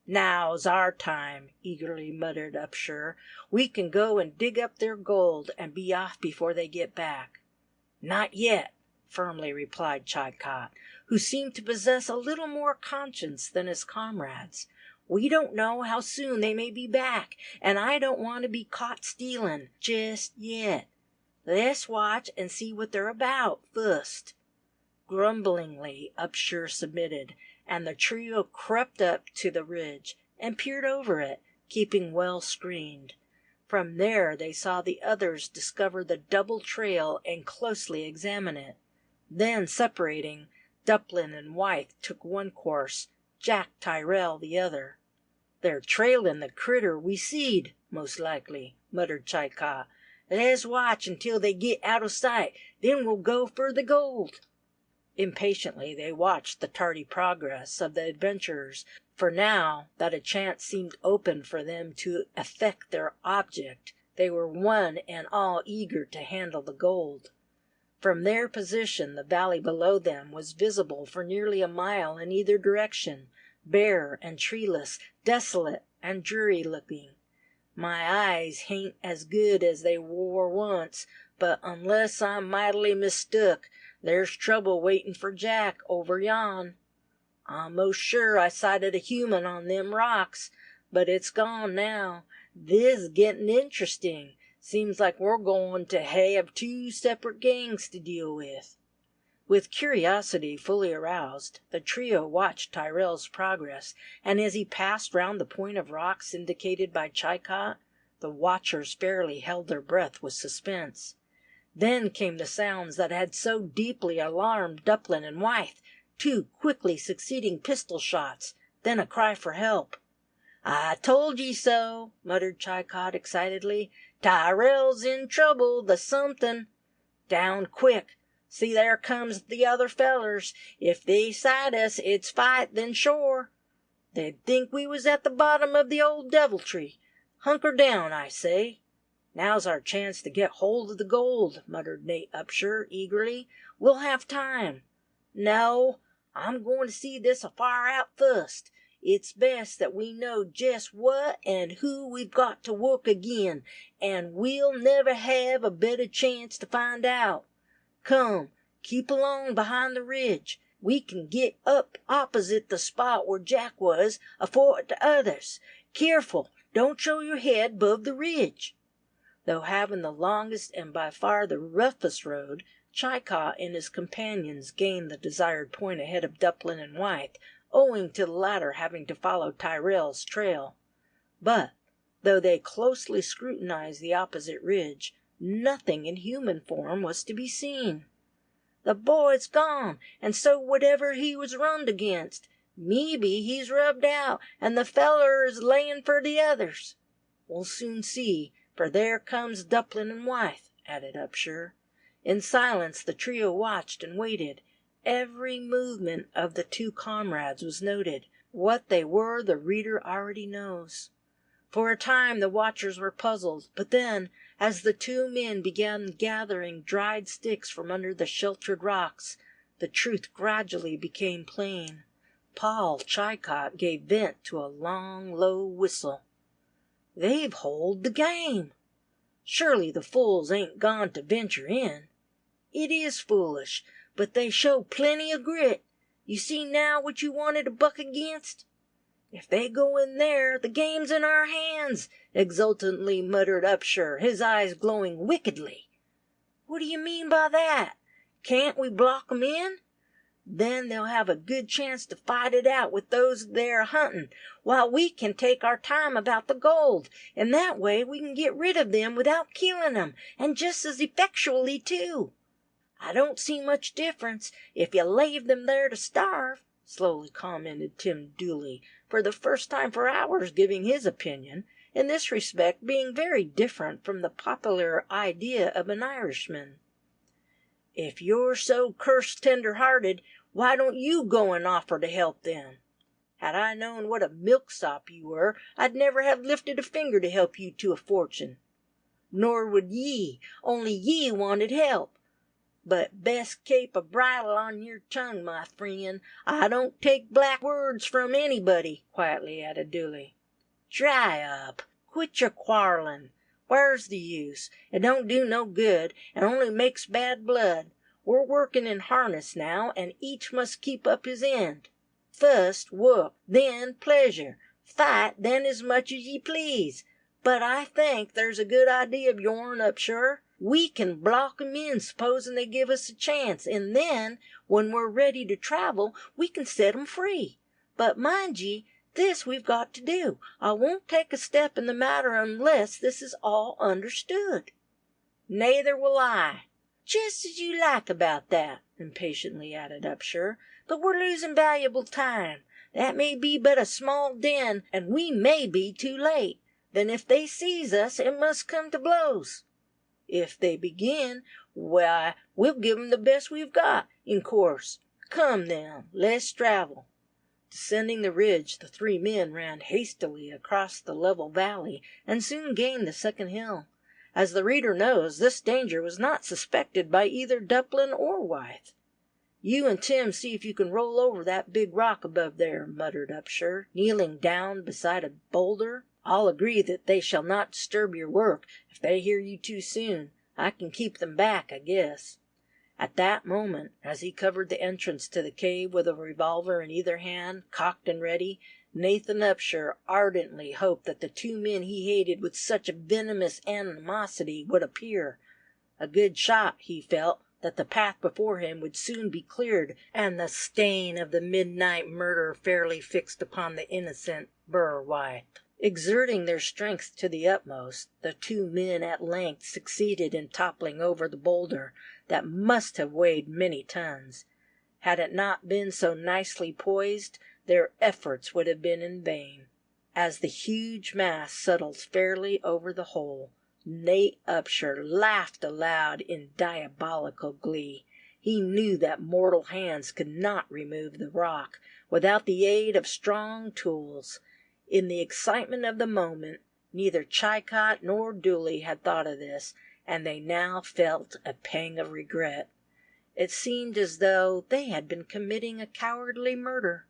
"Now's our time," eagerly muttered Upshur. "We can go and dig up their gold and be off before they get back." "Not yet," firmly replied Chicot, who seemed to possess a little more conscience than his comrades. "We don't know how soon they may be back, and I don't want to be caught stealing just yet. Let's watch and see what they're about first." Grumblingly, Upshur submitted, and the trio crept up to the ridge and peered over it, keeping well screened. From there they saw the others discover the double trail and closely examine it. Then, separating, Dublin and Wythe took one course, Jack Tyrrell the other. "They're trailing the critter we seed, most likely," muttered Chicot. "Let's watch until they get out of sight, then we'll go for the gold." Impatiently they watched the tardy progress of the adventurers, for now that a chance seemed open for them to effect their object, they were one and all eager to handle the gold. From their position the valley below them was visible for nearly a mile in either direction, bare and treeless, desolate and dreary-looking. My eyes hain't as good as they wore once, but unless I'm mightily mistook, there's trouble waitin' for Jack over yon. I'm most sure I sighted a human on them rocks, but it's gone now. This is gettin' interesting. Seems like we're going to have two separate gangs to deal with." With curiosity fully aroused, the trio watched Tyrrell's progress, and as he passed round the point of rocks indicated by Chicot, the watchers fairly held their breath with suspense. Then came the sounds that had so deeply alarmed Dublin and Wythe, 2 quickly succeeding pistol shots, then a cry for help. "I told ye so," muttered Chicot excitedly. "Tyrrell's in trouble, the something. Down quick. See, there comes the other fellers. If they sight us, it's fight, then shore. They'd think we was at the bottom of the old deviltry. Hunker down, I say." "Now's our chance to get hold of the gold," muttered Nate Upshur eagerly. "We'll have time." "No, I'm going to see this afar out fust. It's best that we know jest what and who we've got to work agin, and we'll never have a better chance to find out. Come, keep along behind the ridge. We can get up opposite the spot where Jack was, afore the others. Careful, don't show your head 'bove the ridge." Though having the longest and by far the roughest road, Chicot and his companions gained the desired point ahead of Dublin and Wythe, owing to the latter having to follow Tyrrell's trail. But, though they closely scrutinized the opposite ridge, nothing in human form was to be seen. "The boy's gone, and so whatever he was runned against. Maybe he's rubbed out, and the feller is layin' for the others." "We'll soon see, for there comes Dublin and Wythe," added Upshur. In silence the trio watched and waited. Every movement of the 2 comrades was noted. What they were the reader already knows. For a time the watchers were puzzled, but then, as the 2 men began gathering dried sticks from under the sheltered rocks, the truth gradually became plain. Paul Chicot gave vent to a long, low whistle. "They've holed the game. Surely the fools ain't gone to venture in. It is foolish, but they show plenty of grit. You see now what you wanted to buck against." "If they go in there, the game's in our hands," exultantly muttered Upshur, his eyes glowing wickedly. "What do you mean by that? Can't we block 'em in? Then they'll have a good chance to fight it out with those they're hunting, while we can take our time about the gold, and that way we can get rid of them without killing 'em, and just as effectually, too." "I don't see much difference, if you lave them there to starve," slowly commented Tim Dooley, for the first time for hours giving his opinion, in this respect being very different from the popular idea of an Irishman. "If you're so cursed tender-hearted, why don't you go and offer to help them? Had I known what a milksop you were, I'd never have lifted a finger to help you to a fortune. Nor would ye, only ye wanted help. But best kape a bridle on your tongue, my friend. I don't take black words from anybody," quietly added Dooley. "Dry up. Quit your quarrelin'. Where's the use? It don't do no good, and only makes bad blood. We're working in harness now, and each must keep up his end. Fust work, then pleasure. Fight then as much as ye please. But I think there's a good idea of yourn, Upshur. We can block 'em in, supposin' they give us a chance, and then, when we're ready to travel, we can set 'em free. But mind ye, this we've got to do. I won't take a step in the matter unless this is all understood." "Neither will I." "Just as you like about that," impatiently added Upshur. "But we're losing valuable time. That may be but a small den, and we may be too late. Then if they seize us, it must come to blows." "If they begin, why, we'll give 'em the best we've got, in course. Come then, let's travel." Descending the ridge, the 3 men ran hastily across the level valley, and soon gained the second hill. As the reader knows, this danger was not suspected by either Dublin or Wythe. "You and Tim see if you can roll over that big rock above there," muttered Upshur, kneeling down beside a boulder. I'll agree that they shall not disturb your work. If they hear you too soon, I can keep them back, I guess." At that moment, as he covered the entrance to the cave with a revolver in either hand, cocked and ready, Nathan Upshur ardently hoped that the two men he hated with such venomous animosity would appear. A good shot, he felt, that the path before him would soon be cleared, and the stain of the midnight murder fairly fixed upon the innocent Burr wife. Exerting their strength to the utmost, the two men at length succeeded in toppling over the boulder that must have weighed many tons. Had it not been so nicely poised, their efforts would have been in vain. As the huge mass settled fairly over the hole, Nate Upshur laughed aloud in diabolical glee. He knew that mortal hands could not remove the rock without the aid of strong tools. In the excitement of the moment, neither Chicot nor Dooley had thought of this, and they now felt a pang of regret. It seemed as though they had been committing a cowardly murder.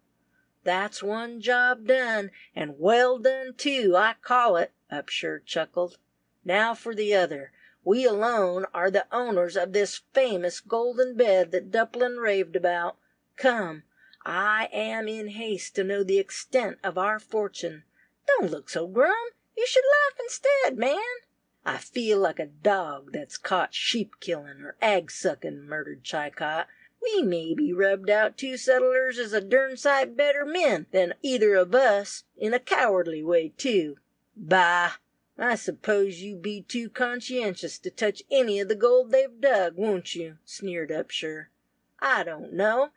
"That's one job done, and well done too, I call it," Upshur chuckled. "Now for the other. We alone are the owners of this famous golden bed that Dublin raved about. Come, I am in haste to know the extent of our fortune. Don't look so grum. You should laugh instead, man." "I feel like a dog that's caught sheep-killing or egg-sucking," murmured Chicot. "We may be rubbed out two settlers as a dern sight better men than either of us, in a cowardly way, too." "Bah! I suppose you be too conscientious to touch any of the gold they've dug, won't you?" sneered Upshur. "I don't know.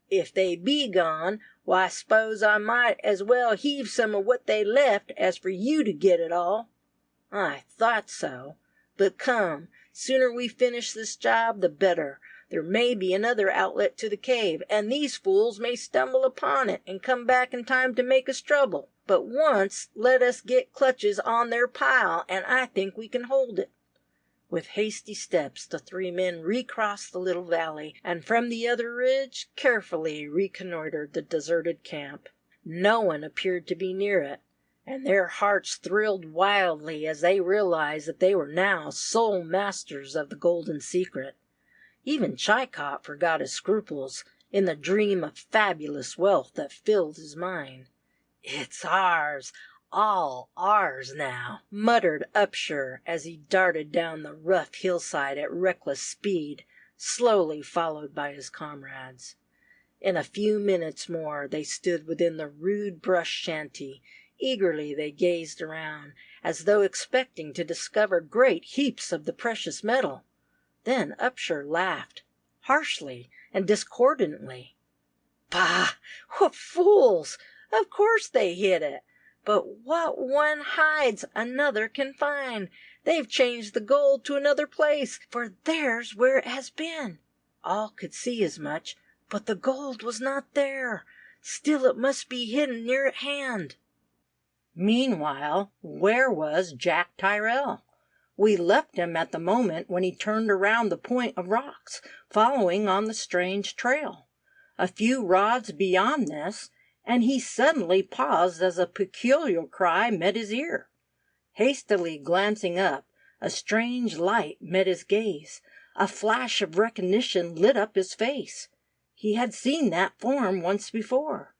If they be gone, why, s'pose I might as well heave some of what they left as for you to get it all." "I thought so. But come, sooner we finish this job the better. There may be another outlet to the cave, and these fools may stumble upon it and come back in time to make us trouble. But once let us get clutches on their pile, and I think we can hold it." With hasty steps the three men recrossed the little valley, and from the other ridge carefully reconnoitered the deserted camp. No one appeared to be near it, and their hearts thrilled wildly as they realized that they were now sole masters of the golden secret. Even Chicot forgot his scruples in the dream of fabulous wealth that filled his mind. "It's ours, all ours now," muttered Upshur as he darted down the rough hillside at reckless speed, slowly followed by his comrades. In a few minutes more they stood within the rude brush shanty. Eagerly they gazed around, as though expecting to discover great heaps of the precious metal. Then Upshur laughed, harshly and discordantly. "Bah! What fools! Of course they hid it. But what one hides, another can find. They've changed the gold to another place, for there's where it has been." All could see as much, but the gold was not there. Still it must be hidden near at hand. Meanwhile, where was Jack Tyrrell? We left him at the moment when he turned around the point of rocks, following on the strange trail. A few rods beyond this, and he suddenly paused as a peculiar cry met his ear. Hastily glancing up, a strange light met his gaze. A flash of recognition lit up his face. He had seen that form once before.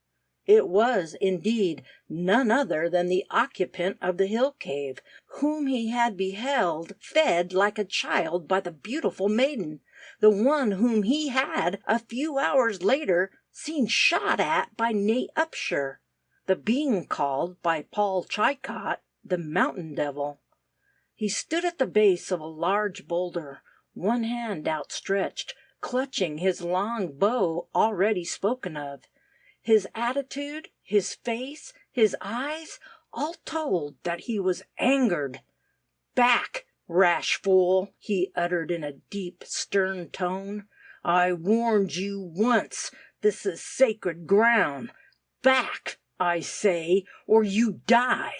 It was, indeed, none other than the occupant of the hill cave, whom he had beheld fed like a child by the beautiful maiden, the one whom he had, a few hours later, seen shot at by Nate Upshur, the being called by Paul Chicot the Mountain Devil. He stood at the base of a large boulder, one hand outstretched, clutching his long bow already spoken of. His attitude, his face, his eyes, all told that he was angered. "Back, rash fool!" he uttered in a deep, stern tone. "I warned you once. This is sacred ground. Back, I say, or you die."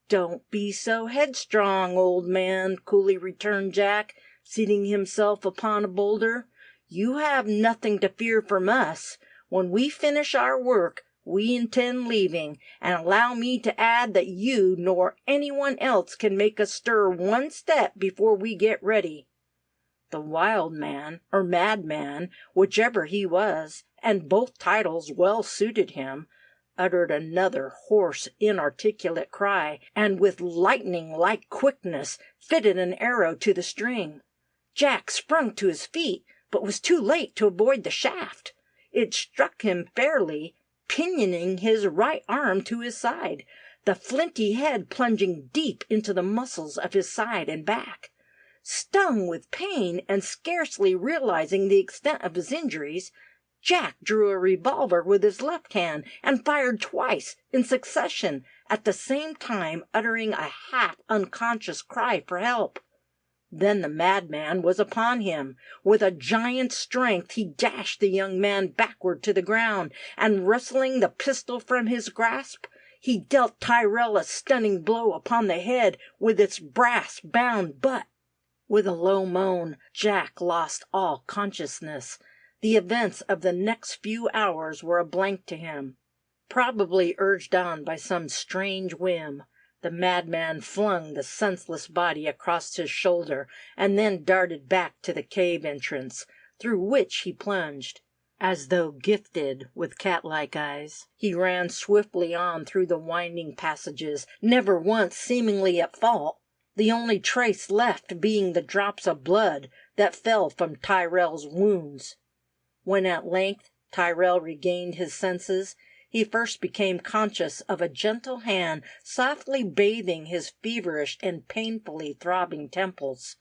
"Don't be so headstrong, old man," coolly returned Jack, seating himself upon a boulder. "You have nothing to fear from us. When we finish our work, We intend leaving, and allow me to add that you nor anyone else can make us stir one step before we get ready." The wild man, or madman, whichever he was, and both titles well suited him, uttered another hoarse, inarticulate cry, and with lightning-like quickness fitted an arrow to the string. Jack sprung to his feet, but was too late to avoid the shaft. It struck him fairly, pinioning his right arm to his side, the flinty head plunging deep into the muscles of his side and back. Stung with pain, and scarcely realizing the extent of his injuries, Jack drew a revolver with his left hand and fired twice in succession, at the same time uttering a half-unconscious cry for help. Then the madman was upon him. With a giant's strength he dashed the young man backward to the ground, and wresting the pistol from his grasp, he dealt Tyrell a stunning blow upon the head with its brass-bound butt. With a low moan, Jack lost all consciousness. The events of the next few hours were a blank to him. Probably urged on by some strange whim, the madman flung the senseless body across his shoulder, and then darted back to the cave entrance, through which he plunged. As though gifted with cat-like eyes, he ran swiftly on through the winding passages, never once seemingly at fault, the only trace left being the drops of blood that fell from Tyrell's wounds. When at length Tyrell regained his senses, he first became conscious of a gentle hand softly bathing his feverish and painfully throbbing temples.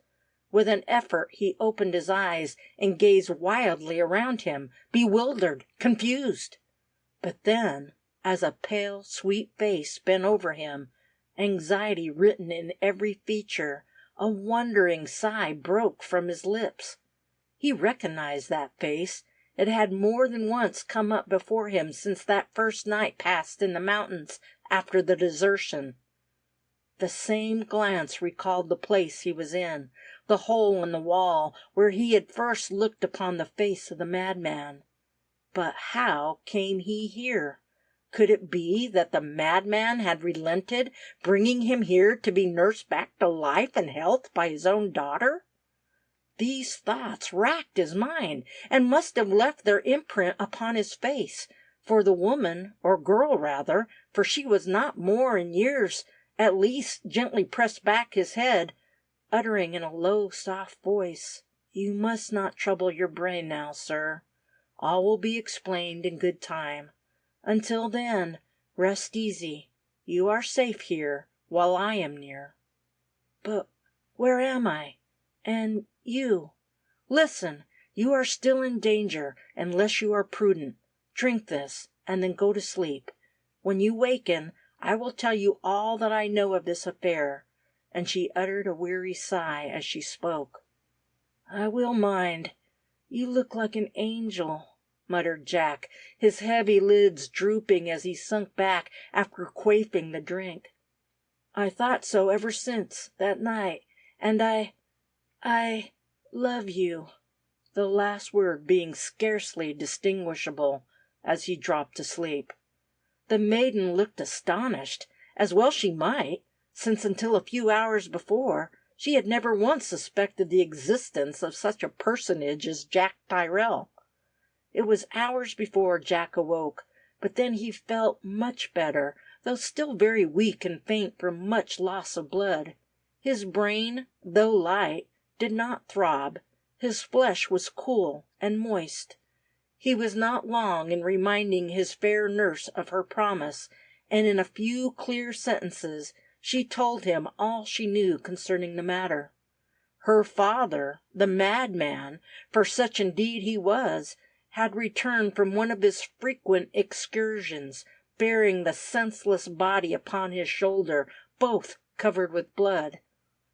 With an effort he opened his eyes and gazed wildly around him, bewildered, confused. But then, as a pale, sweet face bent over him, anxiety written in every feature, a wondering sigh broke from his lips. He recognized that face. It had more than once come up before him since that first night passed in the mountains after the desertion. The same glance recalled the place he was in, the hole in the wall where he had first looked upon the face of the madman. But how came he here? Could it be that the madman had relented, bringing him here to be nursed back to life and health by his own daughter? These thoughts racked his mind, and must have left their imprint upon his face, for the woman, or girl rather, for she was not more in years, at least gently pressed back his head, uttering in a low, soft voice, "You must not trouble your brain now, sir. All will be explained in good time. Until then, rest easy. You are safe here, while I am near." "But where am I? And you? Listen, you are still in danger, unless you are prudent. Drink this, and then go to sleep. When you waken, I will tell you all that I know of this affair." And she uttered a weary sigh as she spoke. "I will mind. You look like an angel," muttered Jack, his heavy lids drooping as he sunk back after quaffing the drink. "I thought so ever since that night, and I love you," the last word being scarcely distinguishable as he dropped to sleep. The maiden looked astonished, as well she might, since until a few hours before she had never once suspected the existence of such a personage as Jack Tyrell. It was hours before Jack awoke, but then he felt much better, though still very weak and faint from much loss of blood. His brain, though light, did not throb. His flesh was cool and moist. He was not long in reminding his fair nurse of her promise, and in a few clear sentences she told him all she knew concerning the matter. Her father, the madman, for such indeed he was, had returned from one of his frequent excursions, bearing the senseless body upon his shoulder, both covered with blood.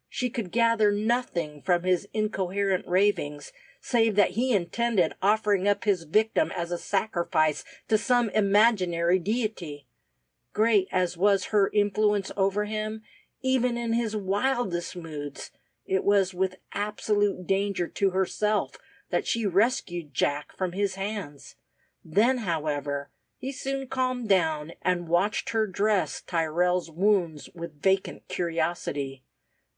She could gather nothing from his incoherent ravings, save that he intended offering up his victim as a sacrifice to some imaginary deity. Great as was her influence over him, even in his wildest moods, it was with absolute danger to herself that she rescued Jack from his hands. Then, however, He soon calmed down and watched her dress Tyrell's wounds with vacant curiosity.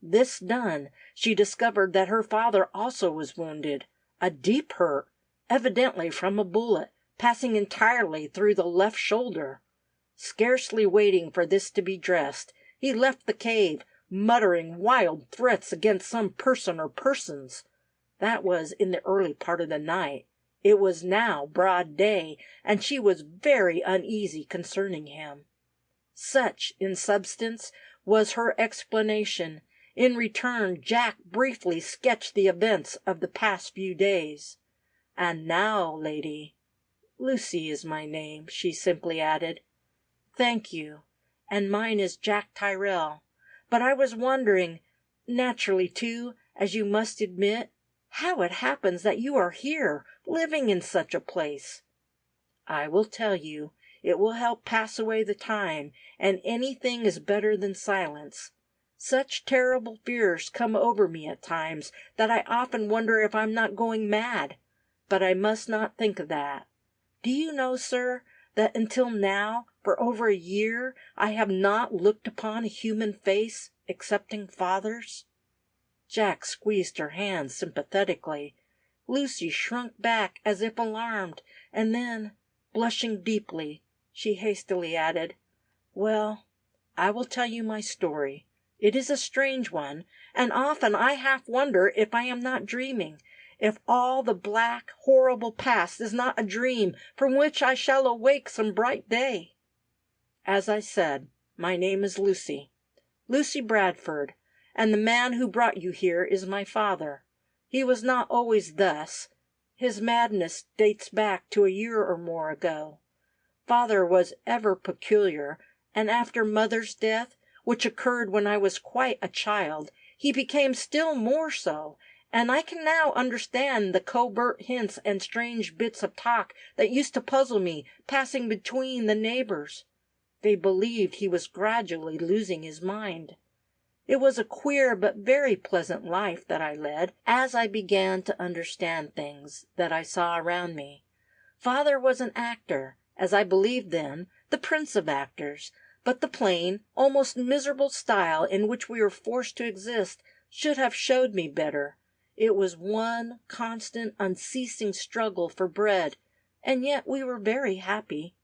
This done, she discovered that her father also was wounded, a deep hurt, evidently from a bullet, passing entirely through the left shoulder. Scarcely waiting for this to be dressed, he left the cave, muttering wild threats against some person or persons. That was in the early part of the night. It was now broad day, and she was very uneasy concerning him. Such, in substance, was her explanation. In return, Jack briefly sketched the events of the past few days. "And now, lady, Lucy is my name," she simply added. "Thank you, and mine is Jack Tyrrell. But I was wondering, naturally too, as you must admit, how it happens that you are here, living in such a place." "I will tell you. It will help pass away the time, and anything is better than silence. Such terrible fears come over me at times that I often wonder if I'm not going mad. But I must not think of that. Do you know, sir, that until now, for over a year, I have not looked upon a human face, excepting father's?" Jack squeezed her hand sympathetically. Lucy shrunk back as if alarmed, and then, blushing deeply, she hastily added, "Well, I will tell you my story. It is a strange one, and often I half wonder if I am not dreaming, if all the black, horrible past is not a dream from which I shall awake some bright day. As I said, my name is Lucy Bradford, and the man who brought you here is my father. He was not always thus. His madness dates back to a year or more ago. Father was ever peculiar, and after mother's death, which occurred when I was quite a child, he became still more so, and I can now understand the covert hints and strange bits of talk that used to puzzle me, passing between the neighbors. They believed he was gradually losing his mind. It was a queer but very pleasant life that I led, as I began to understand things that I saw around me. Father was an actor, as I believed then, the prince of actors, but the plain, almost miserable style in which we were forced to exist should have showed me better. It was one constant, unceasing struggle for bread, and yet we were very happy.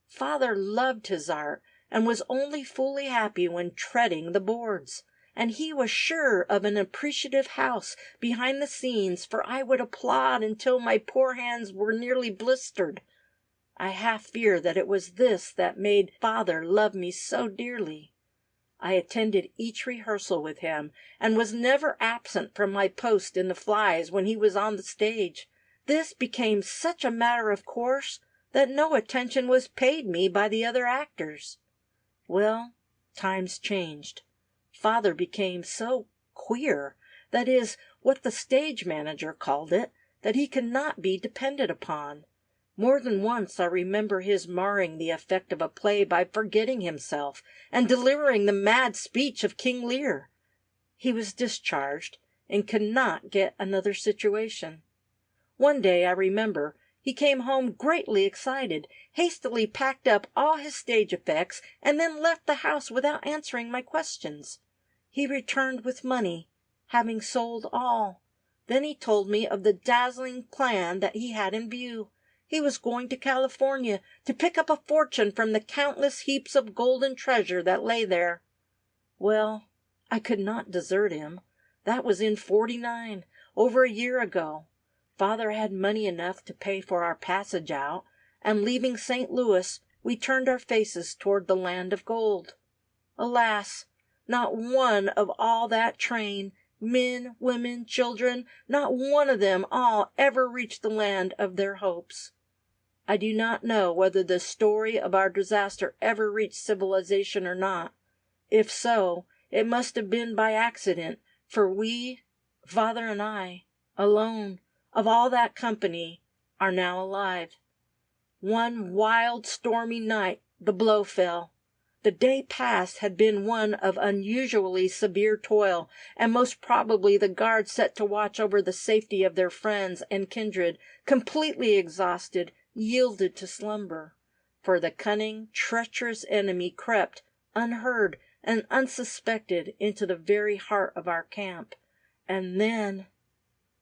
Father loved his art, and was only fully happy when treading the boards, and he was sure of an appreciative house behind the scenes, for I would applaud until my poor hands were nearly blistered. I half fear that it was this that made Father love me so dearly. I attended each rehearsal with him, and was never absent from my post in the flies when he was on the stage. This became such a matter of course that no attention was paid me by the other actors. Well, times changed. Father became so queer, that is, what the stage manager called it, that he could not be depended upon. More than once I remember his marring the effect of a play by forgetting himself, and delivering the mad speech of King Lear. He was discharged, and could not get another situation. One day, I remember, he came home greatly excited, hastily packed up all his stage effects, and then left the house without answering my questions. He returned with money, having sold all. Then he told me of the dazzling plan that he had in view. He was going to California to pick up a fortune from the countless heaps of golden treasure that lay there. Well, I could not desert him. That was in '49, over a year ago. Father had money enough to pay for our passage out, and leaving St. Louis, we turned our faces toward the land of gold. Alas, not one of all that train, men, women, children, not one of them all ever reached the land of their hopes. I do not know whether the story of our disaster ever reached civilization or not. If so, it must have been by accident, for we, Father and I, alone, of all that company, are now alive. One wild, stormy night the blow fell. The day past had been one of unusually severe toil, and most probably the guards set to watch over the safety of their friends and kindred, completely exhausted, yielded to slumber. for the cunning, treacherous enemy crept, unheard and unsuspected, into the very heart of our camp. And then,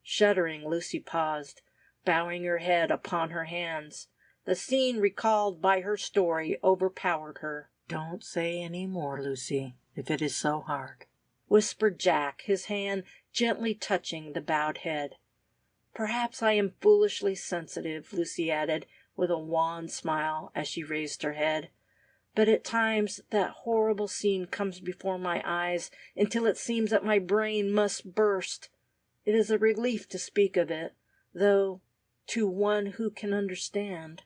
shuddering, Lucy paused, bowing her head upon her hands. The scene recalled by her story overpowered her. "Don't say any more, Lucy, if it is so hard," whispered Jack, his hand gently touching the bowed head. "Perhaps I am foolishly sensitive," Lucy added, with a wan smile as she raised her head. "But at times that horrible scene comes before my eyes until it seems that my brain must burst. It is a relief to speak of it, though, to one who can understand.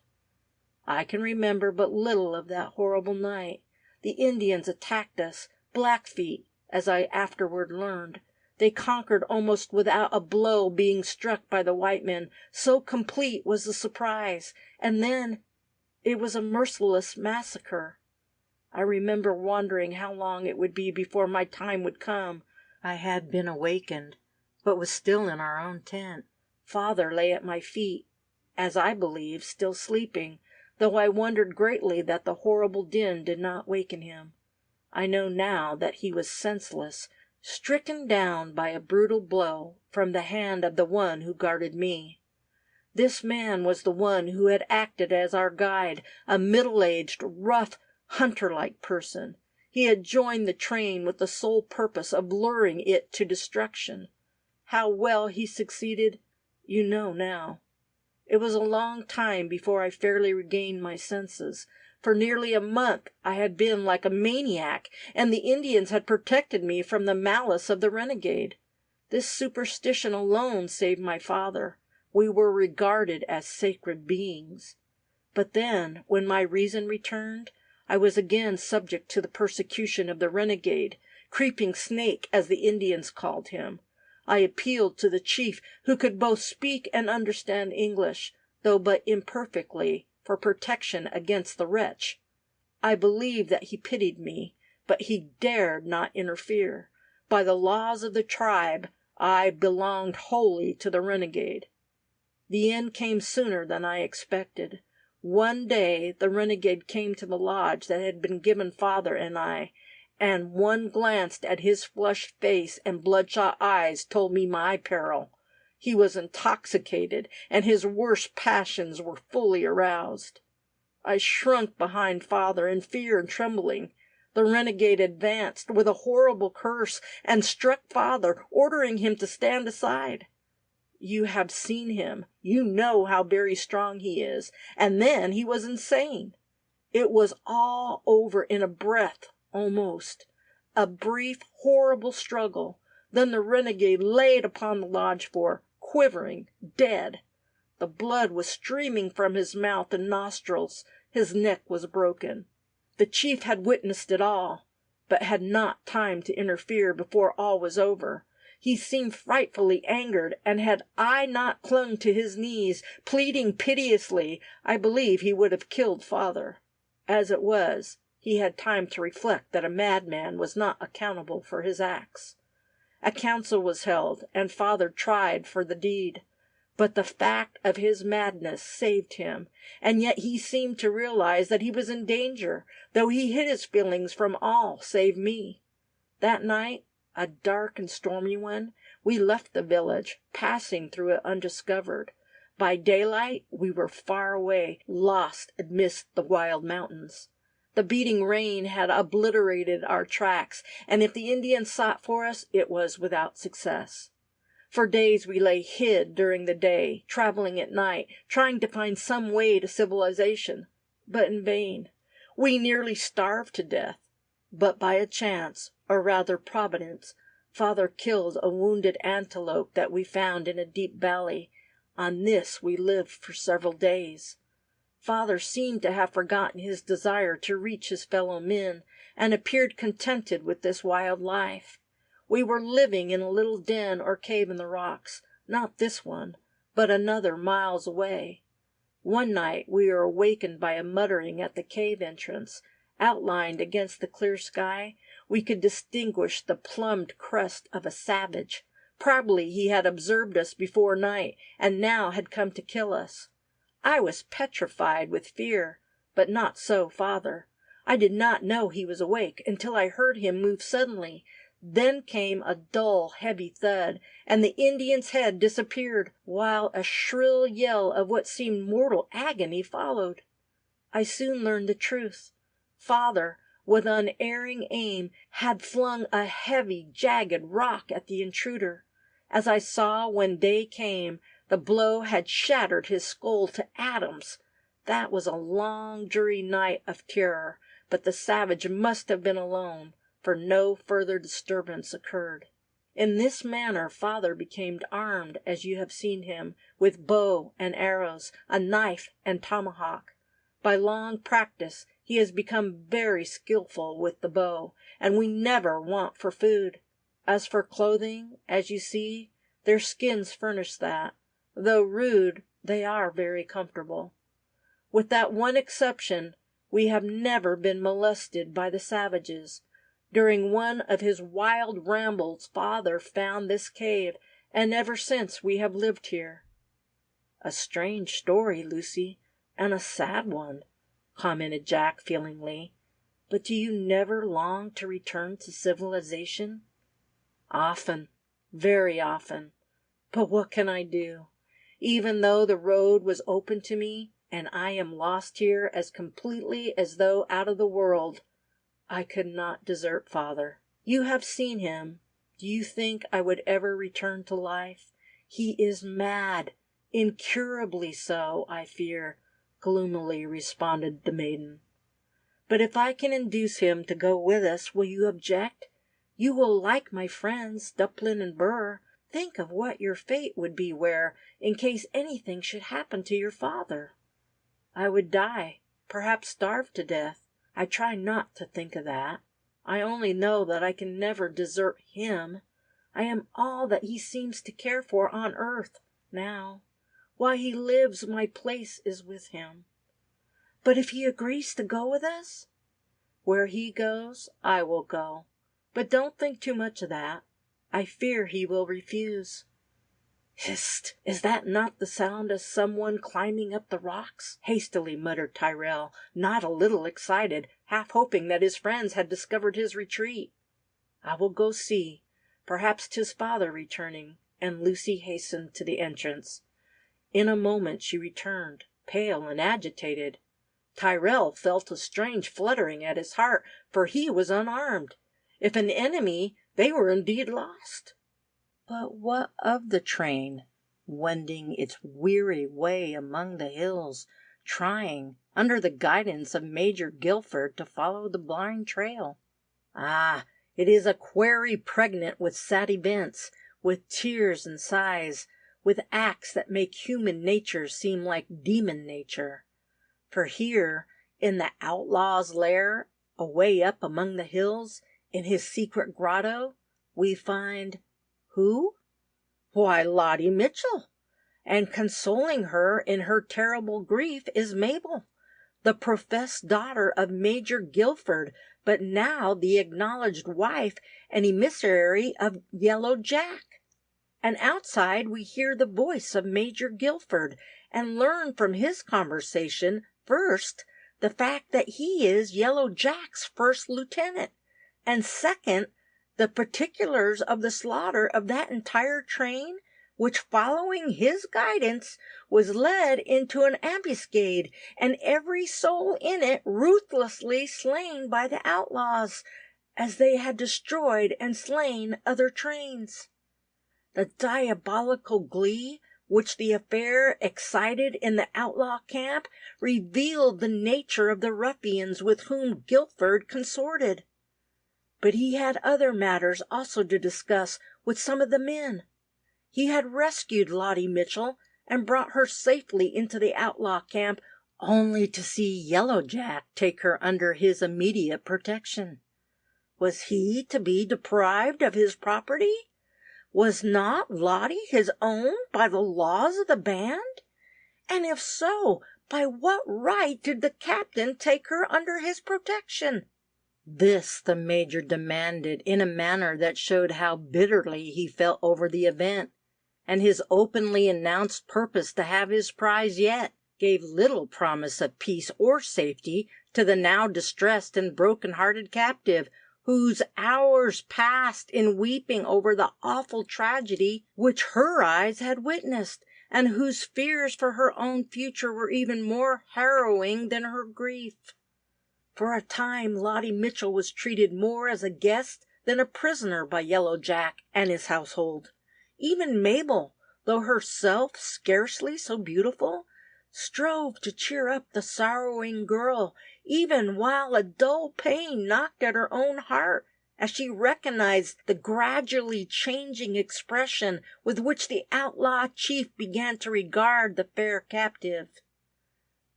I can remember but little of that horrible night. The Indians attacked us, Blackfeet, as I afterward learned. They conquered almost without a blow being struck by the white men, so complete was the surprise. And then it was a merciless massacre. I remember wondering how long it would be before my time would come. I had been awakened, but was still in our own tent. Father lay at my feet, as I believe, still sleeping, though I wondered greatly that the horrible din did not waken him. I know now that he was senseless, stricken down by a brutal blow from the hand of the one who guarded me. This man was the one who had acted as our guide, a middle-aged, rough, hunter-like person. He had joined the train with the sole purpose of luring it to destruction. How well he succeeded, you know now. It was a long time before I fairly regained my senses. For nearly a month I had been like a maniac, and the Indians had protected me from the malice of the renegade. This superstition alone saved my father. We were regarded as sacred beings. But then, when my reason returned, I was again subject to the persecution of the renegade, creeping snake as the Indians called him. I appealed to the chief, who could both speak and understand English, though but imperfectly, for protection against the wretch. I believe that he pitied me, but he dared not interfere. By the laws of the tribe, I belonged wholly to the renegade. The end came sooner than I expected. One day the renegade came to the lodge that had been given Father and I, and one glance at his flushed face and bloodshot eyes told me my peril. He was intoxicated, and his worst passions were fully aroused. I shrunk behind Father in fear and trembling. The renegade advanced with a horrible curse and struck Father, ordering him to stand aside. You have seen him. You know how very strong he is. And then he was insane. It was all over in a breath, almost. A brief, horrible struggle. Then the renegade laid upon the lodge floor, quivering, dead. The blood was streaming from his mouth and nostrils. His neck was broken. The chief had witnessed it all, but had not time to interfere before all was over. He seemed frightfully angered, and had I not clung to his knees, pleading piteously, I believe he would have killed Father. As it was, he had time to reflect that a madman was not accountable for his acts. A council was held, and Father tried for the deed. But the fact of his madness saved him, and yet he seemed to realize that he was in danger, though he hid his feelings from all save me. That night, a dark and stormy one, we left the village, passing through it undiscovered. By daylight, we were far away, lost amidst the wild mountains. The beating rain had obliterated our tracks, and if the Indians sought for us, it was without success. For days we lay hid during the day, traveling at night, trying to find some way to civilization, but in vain. We nearly starved to death, but by a chance, or rather providence, Father killed a wounded antelope that we found in a deep valley. On this we lived for several days. Father seemed to have forgotten his desire to reach his fellow men, and appeared contented with this wild life. We were living in a little den or cave in the rocks, not this one, but another miles away. One night we were awakened by a muttering at the cave entrance. Outlined against the clear sky, we could distinguish the plumed crest of a savage. Probably he had observed us before night, and now had come to kill us. I was petrified with fear, But not so father. I did not know he was awake until I heard him move suddenly. Then came a dull, heavy thud, and the Indian's head disappeared, while a shrill yell of what seemed mortal agony followed. I soon learned the truth. Father, with unerring aim, had flung a heavy, jagged rock at the intruder. As I saw when day came, the blow had shattered his skull to atoms. That was a long, dreary night of terror, but the savage must have been alone, for no further disturbance occurred. In this manner father became armed, as you have seen him, with bow and arrows, a knife and tomahawk. By long practice he has become very skillful with the bow, and we never want for food. As for clothing, as you see, their skins furnish that. Though rude, they are very comfortable. With that one exception, we have never been molested by the savages. During one of his wild rambles father found this cave, and ever since we have lived here." "A strange story, Lucy, and a sad one," commented Jack feelingly. "But do you never long to return to civilization?" "Often, very often. But what can I do? Even though the road was open to me, and I am lost here as completely as though out of the world, I could not desert father. You have seen him. Do you think I would ever return to life? He is mad, incurably so, I fear," gloomily responded the maiden. "But if I can induce him to go with us, will you object? You will like my friends, Dublin and Burr. Think of what your fate would be where, in case anything should happen to your father." "I would die, perhaps starve to death. I try not to think of that. I only know that I can never desert him. I am all that he seems to care for on earth, now. While he lives, my place is with him." "But if he agrees to go with us?" "Where he goes, I will go. But don't think too much of that. I fear he will refuse." "Hist! Is that not the sound of someone climbing up the rocks?" hastily muttered Tyrrell, not a little excited, half hoping that his friends had discovered his retreat. "I will go see. Perhaps 'tis father returning," and Lucy hastened to the entrance. In a moment she returned, pale and agitated. Tyrrell felt a strange fluttering at his heart, for he was unarmed. If an enemy, they were indeed lost. But what of the train, wending its weary way among the hills, trying, under the guidance of Major Guilford, to follow the blind trail? Ah, it is a query pregnant with sad events, with tears and sighs, with acts that make human nature seem like demon nature. For here, in the outlaw's lair, away up among the hills, in his secret grotto, we find who? Why, Lottie Mitchell! And consoling her in her terrible grief is Mabel, the professed daughter of Major Guilford, but now the acknowledged wife and emissary of Yellow Jack. And outside we hear the voice of Major Guilford, and learn from his conversation, first, the fact that he is Yellow Jack's first lieutenant, and second, the particulars of the slaughter of that entire train, which, following his guidance, was led into an ambuscade, and every soul in it ruthlessly slain by the outlaws, as they had destroyed and slain other trains. The diabolical glee which the affair excited in the outlaw camp revealed the nature of the ruffians with whom Guilford consorted. But he had other matters also to discuss with some of the men. He had rescued Lottie Mitchell and brought her safely into the outlaw camp, only to see Yellow Jack take her under his immediate protection. Was he to be deprived of his property? Was not Lottie his own by the laws of the band? And if so, by what right did the captain take her under his protection? This the major demanded in a manner that showed how bitterly he felt over the event, and his openly announced purpose to have his prize yet, gave little promise of peace or safety to the now distressed and broken-hearted captive, whose hours passed in weeping over the awful tragedy which her eyes had witnessed, and whose fears for her own future were even more harrowing than her grief. For a time Lottie Mitchell was treated more as a guest than a prisoner by Yellow Jack and his household. Even Mabel, though herself scarcely so beautiful, strove to cheer up the sorrowing girl, even while a dull pain knocked at her own heart as she recognized the gradually changing expression with which the outlaw chief began to regard the fair captive.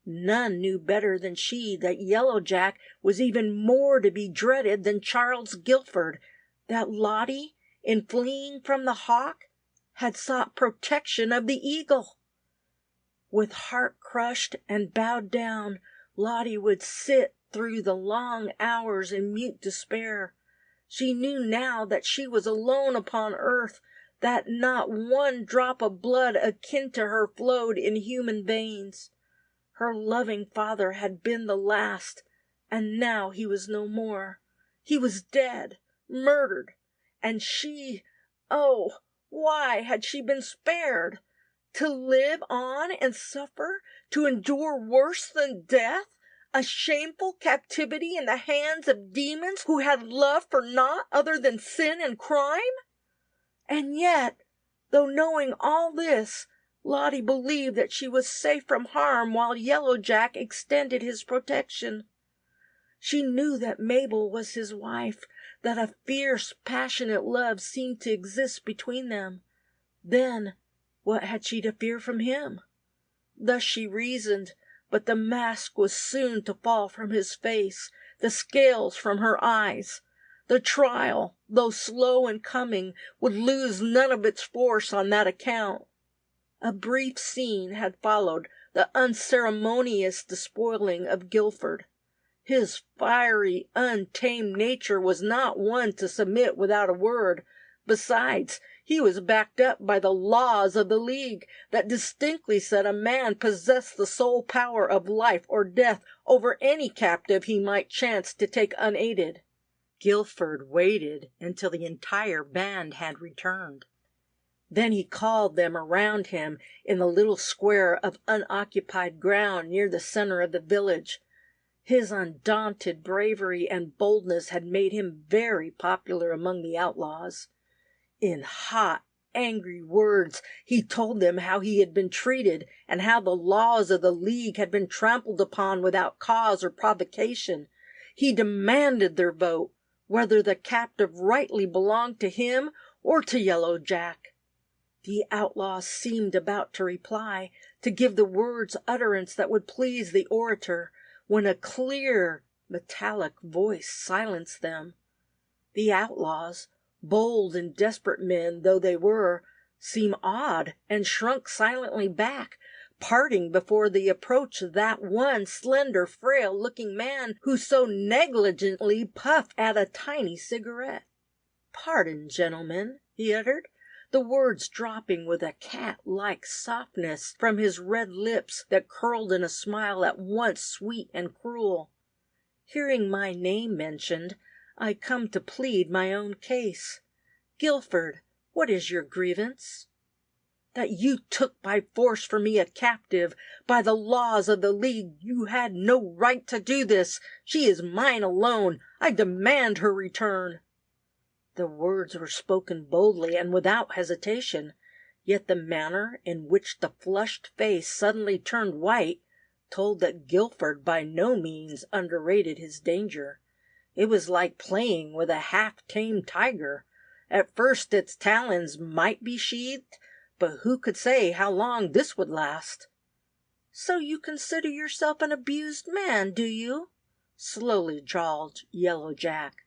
None knew better than she that Yellow Jack was even more to be dreaded than Charles Guilford, that Lottie, in fleeing from the hawk, had sought protection of the eagle. With heart crushed and bowed down, Lottie would sit through the long hours in mute despair. She knew now that she was alone upon earth, that not one drop of blood akin to her flowed in human veins. Her loving father had been the last, and now he was no more. He was dead, murdered, and she, oh, why had she been spared? To live on and suffer, to endure worse than death, a shameful captivity in the hands of demons who had love for naught other than sin and crime? And yet, though knowing all this, Lottie believed that she was safe from harm while Yellow Jack extended his protection. She knew that Mabel was his wife, that a fierce, passionate love seemed to exist between them. Then, what had she to fear from him? Thus she reasoned, but the mask was soon to fall from his face, the scales from her eyes. The trial, though slow in coming, would lose none of its force on that account. A brief scene had followed the unceremonious despoiling of Guilford. His fiery, untamed nature was not one to submit without a word. Besides, he was backed up by the laws of the League, that distinctly said a man possessed the sole power of life or death over any captive he might chance to take unaided. Guilford waited until the entire band had returned. Then he called them around him in the little square of unoccupied ground near the center of the village. His undaunted bravery and boldness had made him very popular among the outlaws. In hot, angry words, he told them how he had been treated and how the laws of the League had been trampled upon without cause or provocation. He demanded their vote, whether the captive rightly belonged to him or to Yellow Jack. The outlaw seemed about to reply, to give the words utterance that would please the orator, when a clear, metallic voice silenced them. The outlaws, bold and desperate men though they were, seemed awed and shrunk silently back, parting before the approach of that one slender, frail-looking man who so negligently puffed at a tiny cigarette. "Pardon, gentlemen," he uttered, the words dropping with a cat-like softness from his red lips that curled in a smile at once sweet and cruel. "Hearing my name mentioned, I come to plead my own case. Guilford, what is your grievance?" "That you took by force from me a captive. By the laws of the League you had no right to do this. She is mine alone. I demand her return." The words were spoken boldly and without hesitation, yet the manner in which the flushed face suddenly turned white told that Guilford by no means underrated his danger. It was like playing with a half-tamed tiger. At first its talons might be sheathed, but who could say how long this would last? "So you consider yourself an abused man, do you?" slowly drawled Yellow Jack.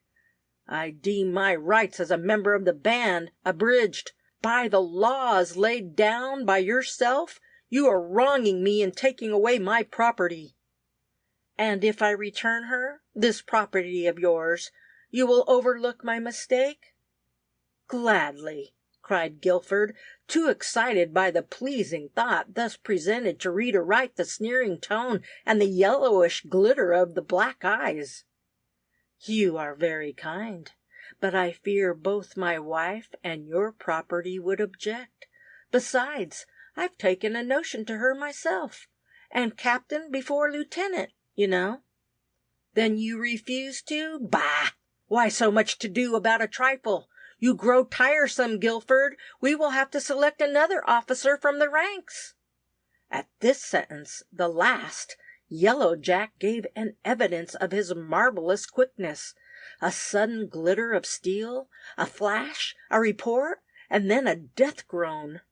"I deem my rights as a member of the band abridged. By the laws laid down by yourself, you are wronging me in taking away my property." "And if I return her, this property of yours, you will overlook my mistake?" "Gladly, cried Guilford, too excited by the pleasing thought thus presented to read aright the sneering tone and the yellowish glitter of the black eyes. "You are very kind, but I fear both my wife and your property would object. Besides, I've taken a notion to her myself, and captain before lieutenant, you know." "Then you refuse to? Bah! Why so much to do about a trifle? You grow tiresome, Guilford. We will have to select another officer from the ranks." At this sentence, the last, Yellow Jack gave an evidence of his marvelous quickness. A sudden glitter of steel, a flash, a report, and then a death groan.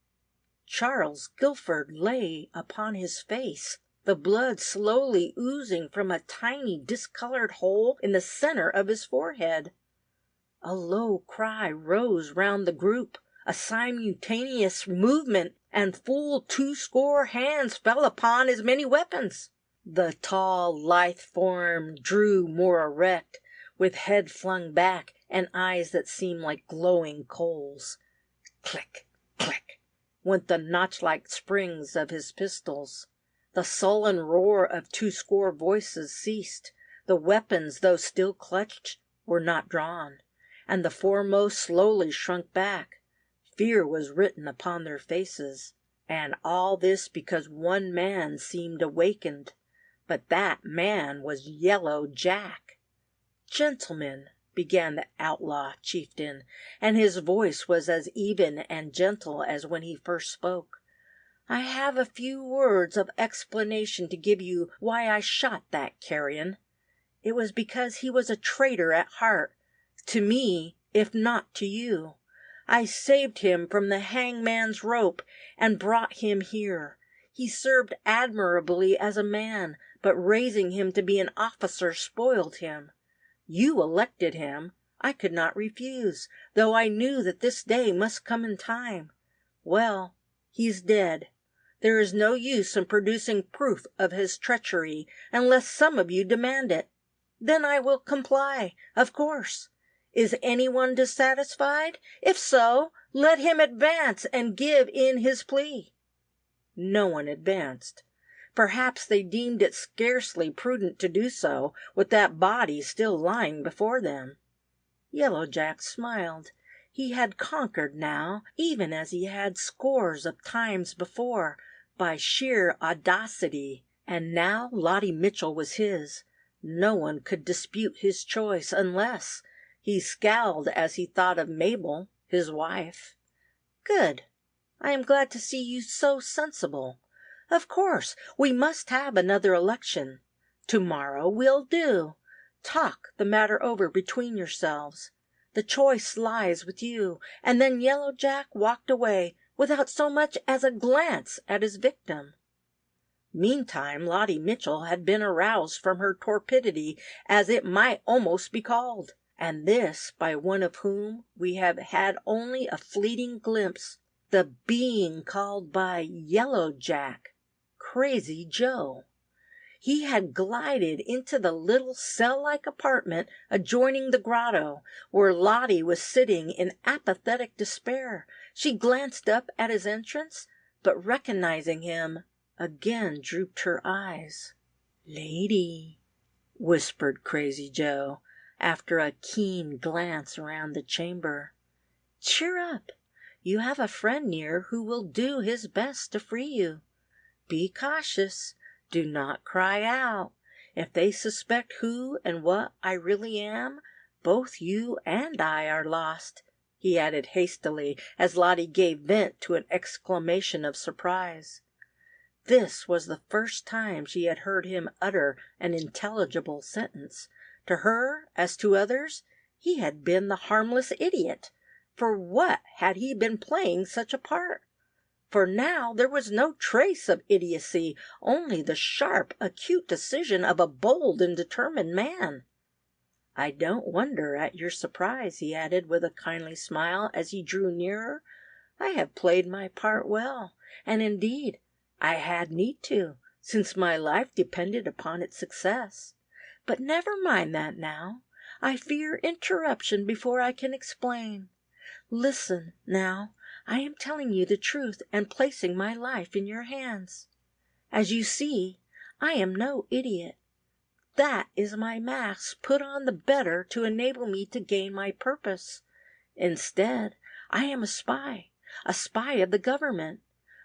Charles Guilford lay upon his face, the blood slowly oozing from a tiny discolored hole in the center of his forehead. A low cry rose round the group, a simultaneous movement, and full 20 hands fell upon as many weapons. The tall, lithe form drew more erect, with head flung back and eyes that seemed like glowing coals. Click, click, went the notch-like springs of his pistols. The sullen roar of 20 voices ceased. The weapons, though still clutched, were not drawn, and the foremost slowly shrunk back. Fear was written upon their faces, and all this because one man seemed awakened. But that man was Yellow Jack. "Gentlemen," began the outlaw chieftain, and his voice was as even and gentle as when he first spoke, "I have a few words of explanation to give you why I shot that carrion. It was because he was a traitor at heart, to me, if not to you. I saved him from the hangman's rope and brought him here. He served admirably as a man, but raising him to be an officer spoiled him. You elected him. I could not refuse, though I knew that this day must come in time. Well, he's dead. There is no use in producing proof of his treachery unless some of you demand it. Then I will comply, of course. Is anyone dissatisfied? If so, let him advance and give in his plea." No one advanced. Perhaps they deemed it scarcely prudent to do so, with that body still lying before them. Yellow Jack smiled. He had conquered now, even as he had scores of times before, by sheer audacity, and now Lottie Mitchell was his. No one could dispute his choice unless he scowled as he thought of Mabel, his wife. "Good. I am glad to see you so sensible. Of course, we must have another election. Tomorrow will do. Talk the matter over between yourselves. The choice lies with you." And then Yellow Jack walked away without so much as a glance at his victim. Meantime, Lottie Mitchell had been aroused from her torpidity, as it might almost be called, and this by one of whom we have had only a fleeting glimpse, the being called by Yellow Jack Crazy Joe. He had glided into the little cell-like apartment adjoining the grotto, where Lottie was sitting in apathetic despair. She glanced up at his entrance, but recognizing him, again drooped her eyes. "Lady," whispered Crazy Joe, after a keen glance around the chamber, "cheer up. You have a friend near who will do his best to free you. Be cautious. Do not cry out. If they suspect who and what I really am, both you and I are lost," he added hastily, as Lottie gave vent to an exclamation of surprise. This was the first time she had heard him utter an intelligible sentence. To her, as to others, he had been the harmless idiot. For what had he been playing such a part? For now there was no trace of idiocy, only the sharp, acute decision of a bold and determined man. "I don't wonder at your surprise," he added with a kindly smile as he drew nearer. "I have played my part well, and indeed I had need to, since my life depended upon its success. But never mind that now. I fear interruption before I can explain. Listen, now. I am telling you the truth and placing my life in your hands. As you see, I am no idiot. That is my mask put on the better to enable me to gain my purpose. Instead, I am a spy of the government.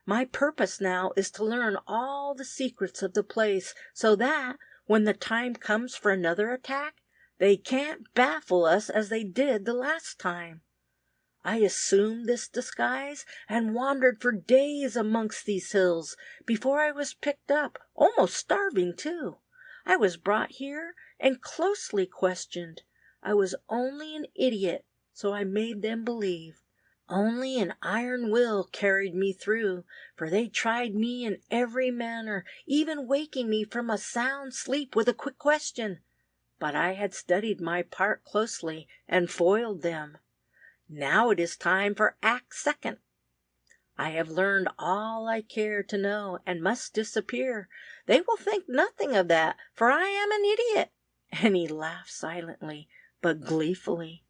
My purpose now is to learn all the secrets of the place so that, when the time comes for another attack, they can't baffle us as they did the last time. I assumed this disguise and wandered for days amongst these hills before I was picked up, almost starving too. I was brought here and closely questioned. I was only an idiot, so I made them believe. Only an iron will carried me through, for they tried me in every manner, even waking me from a sound sleep with a quick question. But I had studied my part closely and foiled them. Now it is time for Act Second. I have learned all I care to know and must disappear. They will think nothing of that, for I am an idiot." And he laughed silently, but gleefully.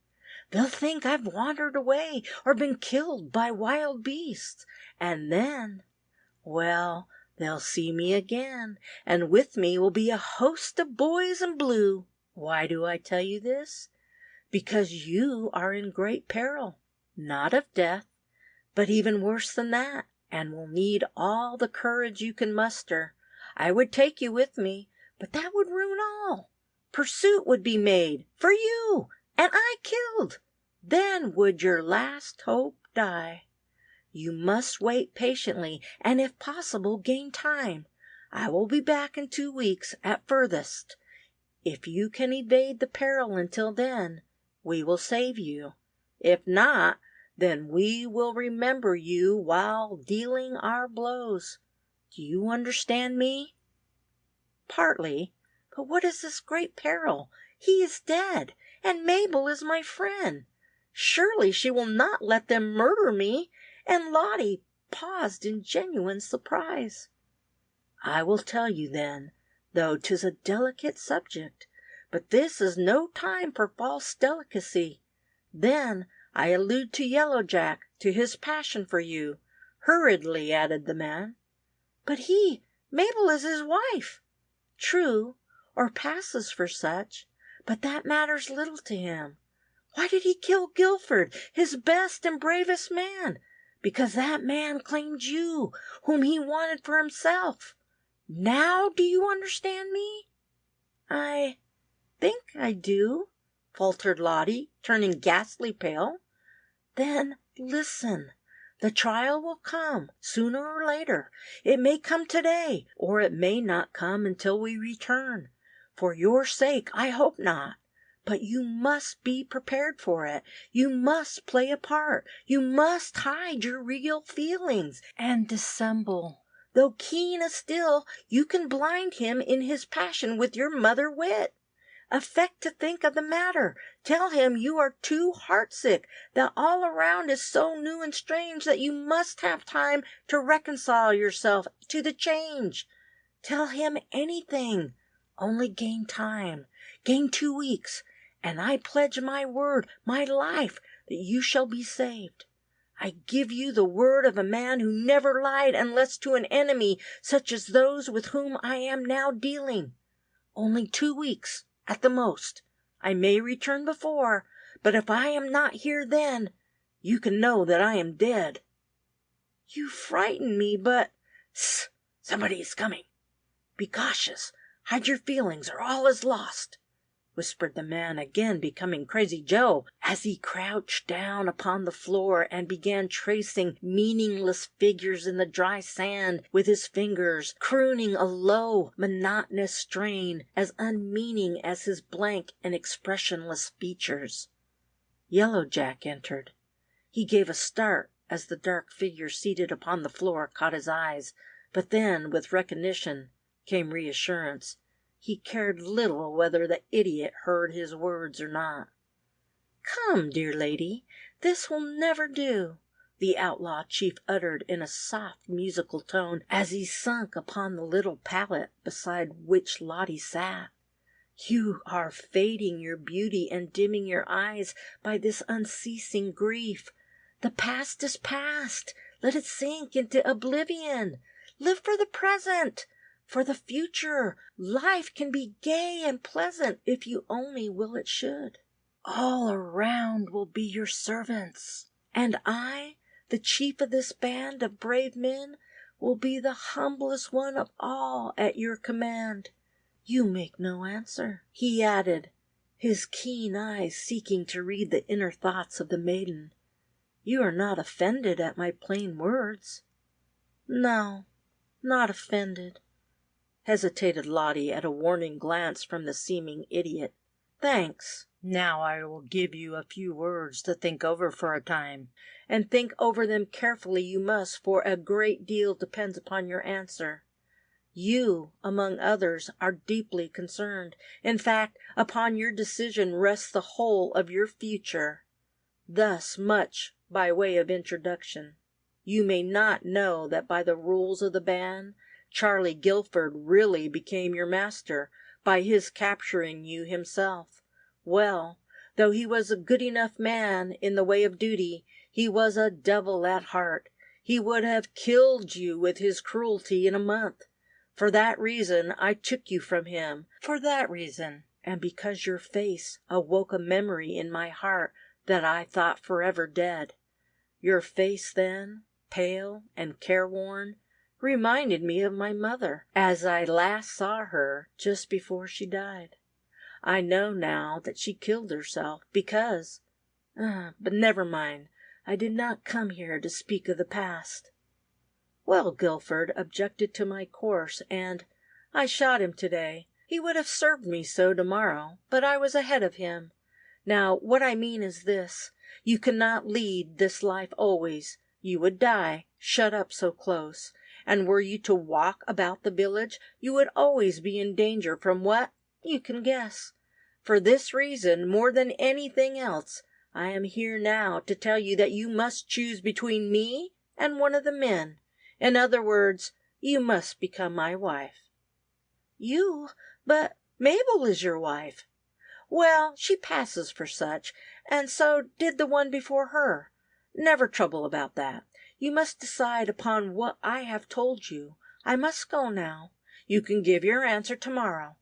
"They'll think I've wandered away or been killed by wild beasts. And then, well, they'll see me again, and with me will be a host of boys in blue. Why do I tell you this? Because you are in great peril, not of death, but even worse than that, and will need all the courage you can muster. I would take you with me, but that would ruin all. Pursuit would be made for you, and I killed. Then would your last hope die. You must wait patiently, and if possible, gain time. I will be back in 2 weeks at furthest. If you can evade the peril until then, we will save you. If not, then we will remember you while dealing our blows. Do you understand me?" "Partly. But what is this great peril? He is dead, and Mabel is my friend. Surely she will not let them murder me." And Lottie paused in genuine surprise. "I will tell you then, though 'tis a delicate subject. But this is no time for false delicacy. Then I allude to Yellow Jack, to his passion for you," hurriedly added the man. "But Mabel is his wife." "True, or passes for such, but that matters little to him. Why did he kill Guilford, his best and bravest man? Because that man claimed you, whom he wanted for himself. Now do you understand me?" "I think I do," faltered Lottie, turning ghastly pale. "Then listen. The trial will come, sooner or later. It may come today, or it may not come until we return. For your sake, I hope not. But you must be prepared for it. You must play a part. You must hide your real feelings and dissemble. Though keen as steel, you can blind him in his passion with your mother wit. Affect to think of the matter. Tell him you are too heartsick, that all around is so new and strange that you must have time to reconcile yourself to the change. Tell him anything. Only gain time. Gain 2 weeks, and I pledge my word, my life, that you shall be saved. I give you the word of a man who never lied unless to an enemy such as those with whom I am now dealing. Only 2 weeks. At the most. I may return before, but if I am not here then, you can know that I am dead." "You frighten me, but—" "Sst! Somebody is coming. Be cautious. Hide your feelings, or all is lost," whispered the man, again becoming Crazy Joe, as he crouched down upon the floor and began tracing meaningless figures in the dry sand with his fingers, crooning a low, monotonous strain as unmeaning as his blank and expressionless features. Yellow Jack entered. He gave a start as the dark figure seated upon the floor caught his eyes, but then, with recognition, came reassurance. He cared little whether the idiot heard his words or not. "Come, dear lady, this will never do," the outlaw chief uttered in a soft musical tone as he sunk upon the little pallet beside which Lottie sat. "You are fading your beauty and dimming your eyes by this unceasing grief. The past is past. Let it sink into oblivion. Live for the present. For the future, life can be gay and pleasant if you only will it should. All around will be your servants, and I, the chief of this band of brave men, will be the humblest one of all at your command. You make no answer," he added, his keen eyes seeking to read the inner thoughts of the maiden. "You are not offended at my plain words?" "No, not offended," hesitated Lottie at a warning glance from the seeming idiot. "Thanks. Now I will give you a few words to think over for a time, and think over them carefully you must, for a great deal depends upon your answer. You, among others, are deeply concerned. In fact, upon your decision rests the whole of your future. Thus much by way of introduction. You may not know that by the rules of the band, Charlie Guilford really became your master by his capturing you himself. Well, though he was a good enough man in the way of duty, he was a devil at heart. He would have killed you with his cruelty in a month. For that reason I took you from him. For that reason, and because your face awoke a memory in my heart that I thought forever dead. Your face then, pale and careworn, reminded me of my mother, as I last saw her just before she died. I know now that she killed herself because... but never mind, I did not come here to speak of the past. Well, Guilford objected to my course, and I shot him today. He would have served me so tomorrow, but I was ahead of him. Now, what I mean is this. You cannot lead this life always. You would die, shut up so close. And were you to walk about the village, you would always be in danger from what? You can guess. For this reason, more than anything else, I am here now to tell you that you must choose between me and one of the men. In other words, you must become my wife. You? But Mabel is your wife. Well, she passes for such, and so did the one before her. Never trouble about that. You must decide upon what I have told you. I must go now. You can give your answer tomorrow."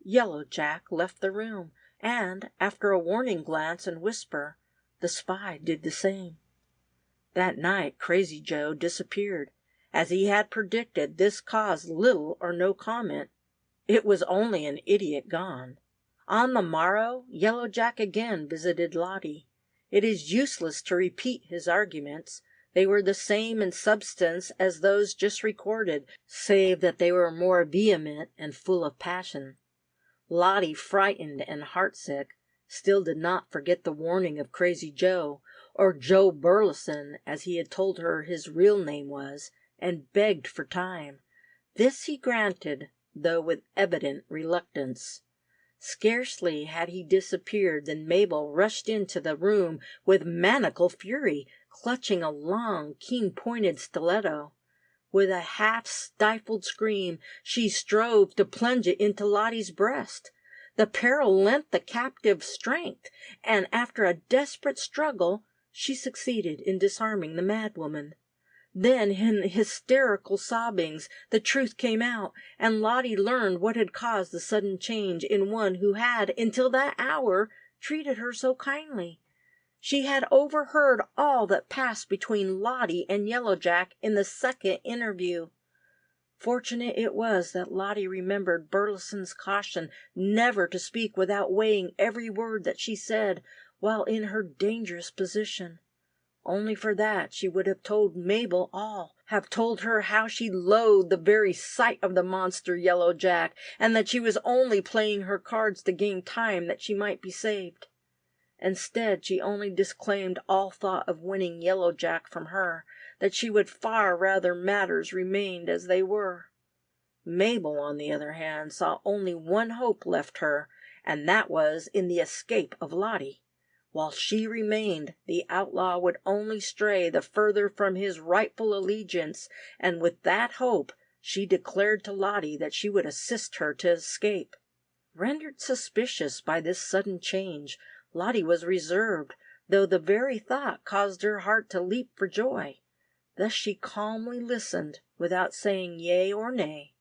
Yellow Jack left the room, and, after a warning glance and whisper, the spy did the same. That night Crazy Joe disappeared. As he had predicted, this caused little or no comment. It was only an idiot gone. On the morrow, Yellow Jack again visited Lottie. It is useless to repeat his arguments. They were the same in substance as those just recorded, save that they were more vehement and full of passion. Lottie, frightened and heartsick, still did not forget the warning of Crazy Joe, or Joe Burleson, as he had told her his real name was, and begged for time. This he granted, though with evident reluctance. Scarcely had he disappeared than Mabel rushed into the room with maniacal fury, clutching a long, keen-pointed stiletto. With a half-stifled scream, she strove to plunge it into Lottie's breast. The peril lent the captive strength, and after a desperate struggle, she succeeded in disarming the madwoman. Then, in hysterical sobbings, the truth came out, and Lottie learned what had caused the sudden change in one who had, until that hour, treated her so kindly. She had overheard all that passed between Lottie and Yellow Jack in the second interview. Fortunate it was that Lottie remembered Burleson's caution never to speak without weighing every word that she said while in her dangerous position. Only for that she would have told Mabel all, have told her how she loathed the very sight of the monster Yellow Jack, and that she was only playing her cards to gain time that she might be saved. Instead, she only disclaimed all thought of winning Yellow Jack from her, that she would far rather matters remained as they were. Mabel, on the other hand, saw only one hope left her, and that was in the escape of Lottie. While she remained, the outlaw would only stray the further from his rightful allegiance, and with that hope she declared to Lottie that she would assist her to escape. Rendered suspicious by this sudden change, Lottie was reserved, though the very thought caused her heart to leap for joy. Thus she calmly listened, without saying yea or nay.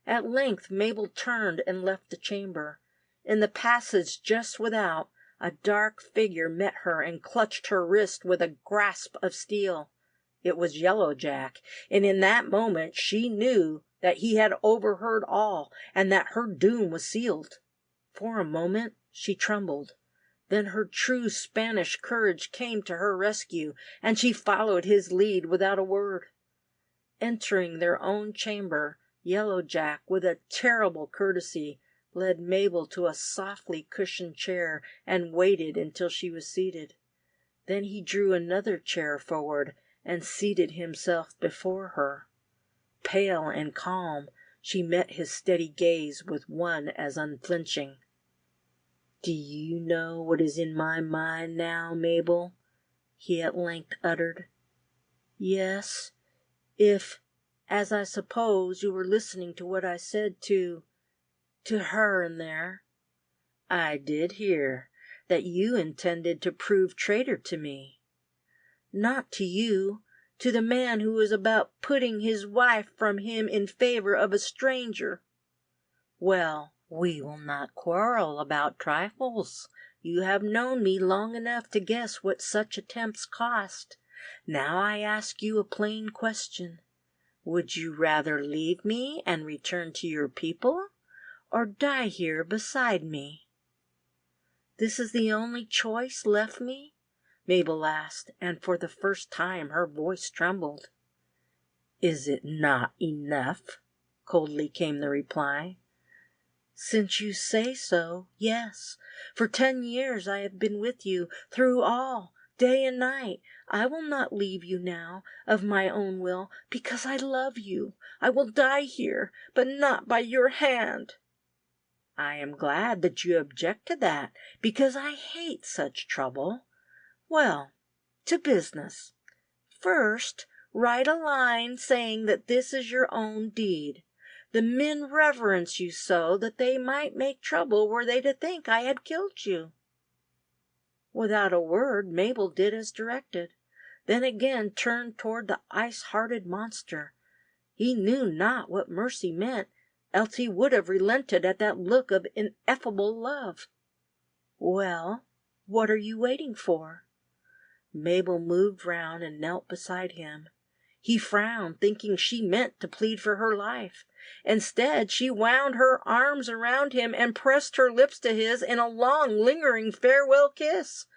At length Mabel turned and left the chamber. In the passage just without, a dark figure met her and clutched her wrist with a grasp of steel. It was Yellow Jack, and in that moment she knew that he had overheard all, and that her doom was sealed. For a moment she trembled. Then her true Spanish courage came to her rescue, and she followed his lead without a word. Entering their own chamber, Yellow Jack, with a terrible courtesy, led Mabel to a softly cushioned chair and waited until she was seated. Then he drew another chair forward and seated himself before her. Pale and calm, she met his steady gaze with one as unflinching. "Do you know what is in my mind now, Mabel?" he at length uttered. "Yes, if, as I suppose, you were listening to what I said to her in there. I did hear that you intended to prove traitor to me. Not to you, to the man who was about putting his wife from him in favor of a stranger. Well, we will not quarrel about trifles. You have known me long enough to guess what such attempts cost. Now I ask you a plain question. Would you rather leave me and return to your people, or die here beside me?" "This is the only choice left me?" Mabel asked, and for the first time her voice trembled. "Is it not enough?" coldly came the reply. "Since you say so, yes. For 10 years I have been with you, through all, day and night. I will not leave you now, of my own will, because I love you. I will die here, but not by your hand." "I am glad that you object to that, because I hate such trouble. Well, to business. First, write a line saying that this is your own deed. The men reverence you so that they might make trouble were they to think I had killed you." Without a word, Mabel did as directed, then again turned toward the ice-hearted monster. He knew not what mercy meant, else he would have relented at that look of ineffable love. "Well, what are you waiting for?" Mabel moved round and knelt beside him. He frowned, thinking she meant to plead for her life. Instead, she wound her arms around him and pressed her lips to his in a long, lingering farewell kiss.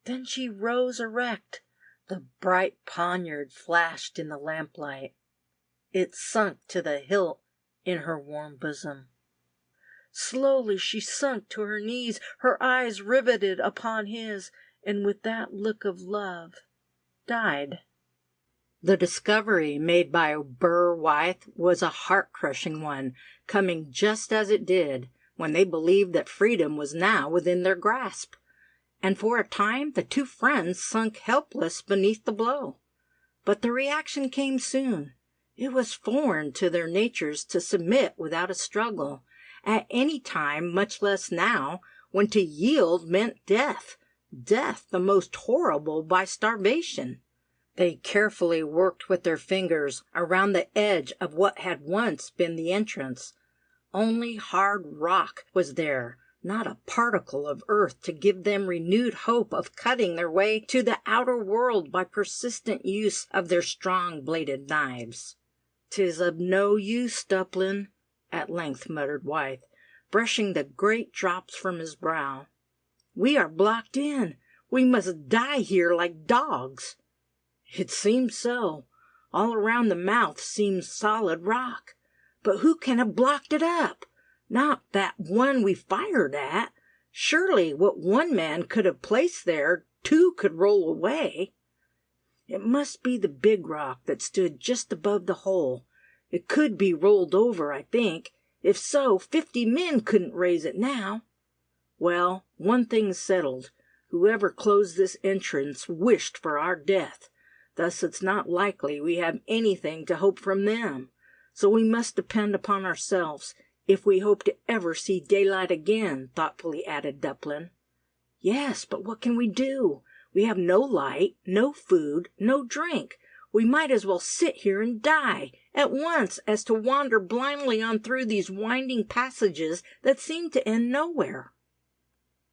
Then she rose erect. The bright poniard flashed in the lamplight. It sunk to the hilt in her warm bosom. Slowly she sunk to her knees, her eyes riveted upon his, and with that look of love, died. The discovery made by Burr Wythe was a heart-crushing one, coming just as it did, when they believed that freedom was now within their grasp. And for a time the two friends sunk helpless beneath the blow. But the reaction came soon. It was foreign to their natures to submit without a struggle, at any time, much less now, when to yield meant death, death the most horrible by starvation. They carefully worked with their fingers around the edge of what had once been the entrance. Only hard rock was there, not a particle of earth to give them renewed hope of cutting their way to the outer world by persistent use of their strong-bladed knives. "'Tis of no use, Dublin," at length muttered Wythe, brushing the great drops from his brow. "We are blocked in. We must die here like dogs." "It seems so. All around the mouth seems solid rock. But who can have blocked it up? Not that one we fired at. Surely what one man could have placed there, two could roll away. It must be the big rock that stood just above the hole. It could be rolled over, I think. If so, 50 men couldn't raise it now. Well, one thing's settled. Whoever closed this entrance wished for our death. Thus it's not likely we have anything to hope from them. So we must depend upon ourselves, if we hope to ever see daylight again," thoughtfully added Dublin. "Yes, but what can we do? We have no light, no food, no drink. We might as well sit here and die at once as to wander blindly on through these winding passages that seem to end nowhere.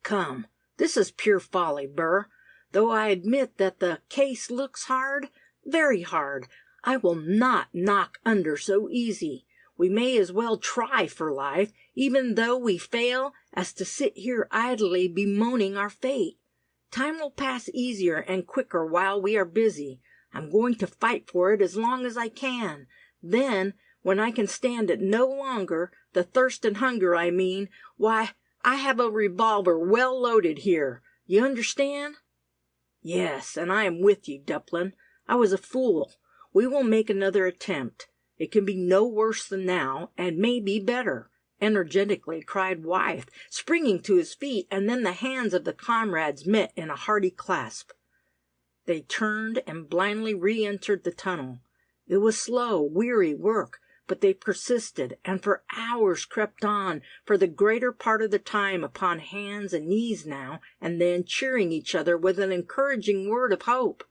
Come, this is pure folly, Burr. Though I admit that the case looks hard, very hard, I will not knock under so easy. We may as well try for life, even though we fail, as to sit here idly bemoaning our fate. Time will pass easier and quicker while we are busy. I'm going to fight for it as long as I can. Then, when I can stand it no longer, the thirst and hunger, I mean, why, I have a revolver well loaded here. You understand? Yes, and I am with you, Dublin. I was a fool. We will make another attempt. It can be no worse than now, and may be better, energetically cried Wyeth, springing to his feet, and then the hands of the comrades met in a hearty clasp. They turned and blindly re-entered the tunnel. It was slow, weary work, but they persisted, and for hours crept on, for the greater part of the time upon hands and knees now, and then cheering each other with an encouraging word of hope.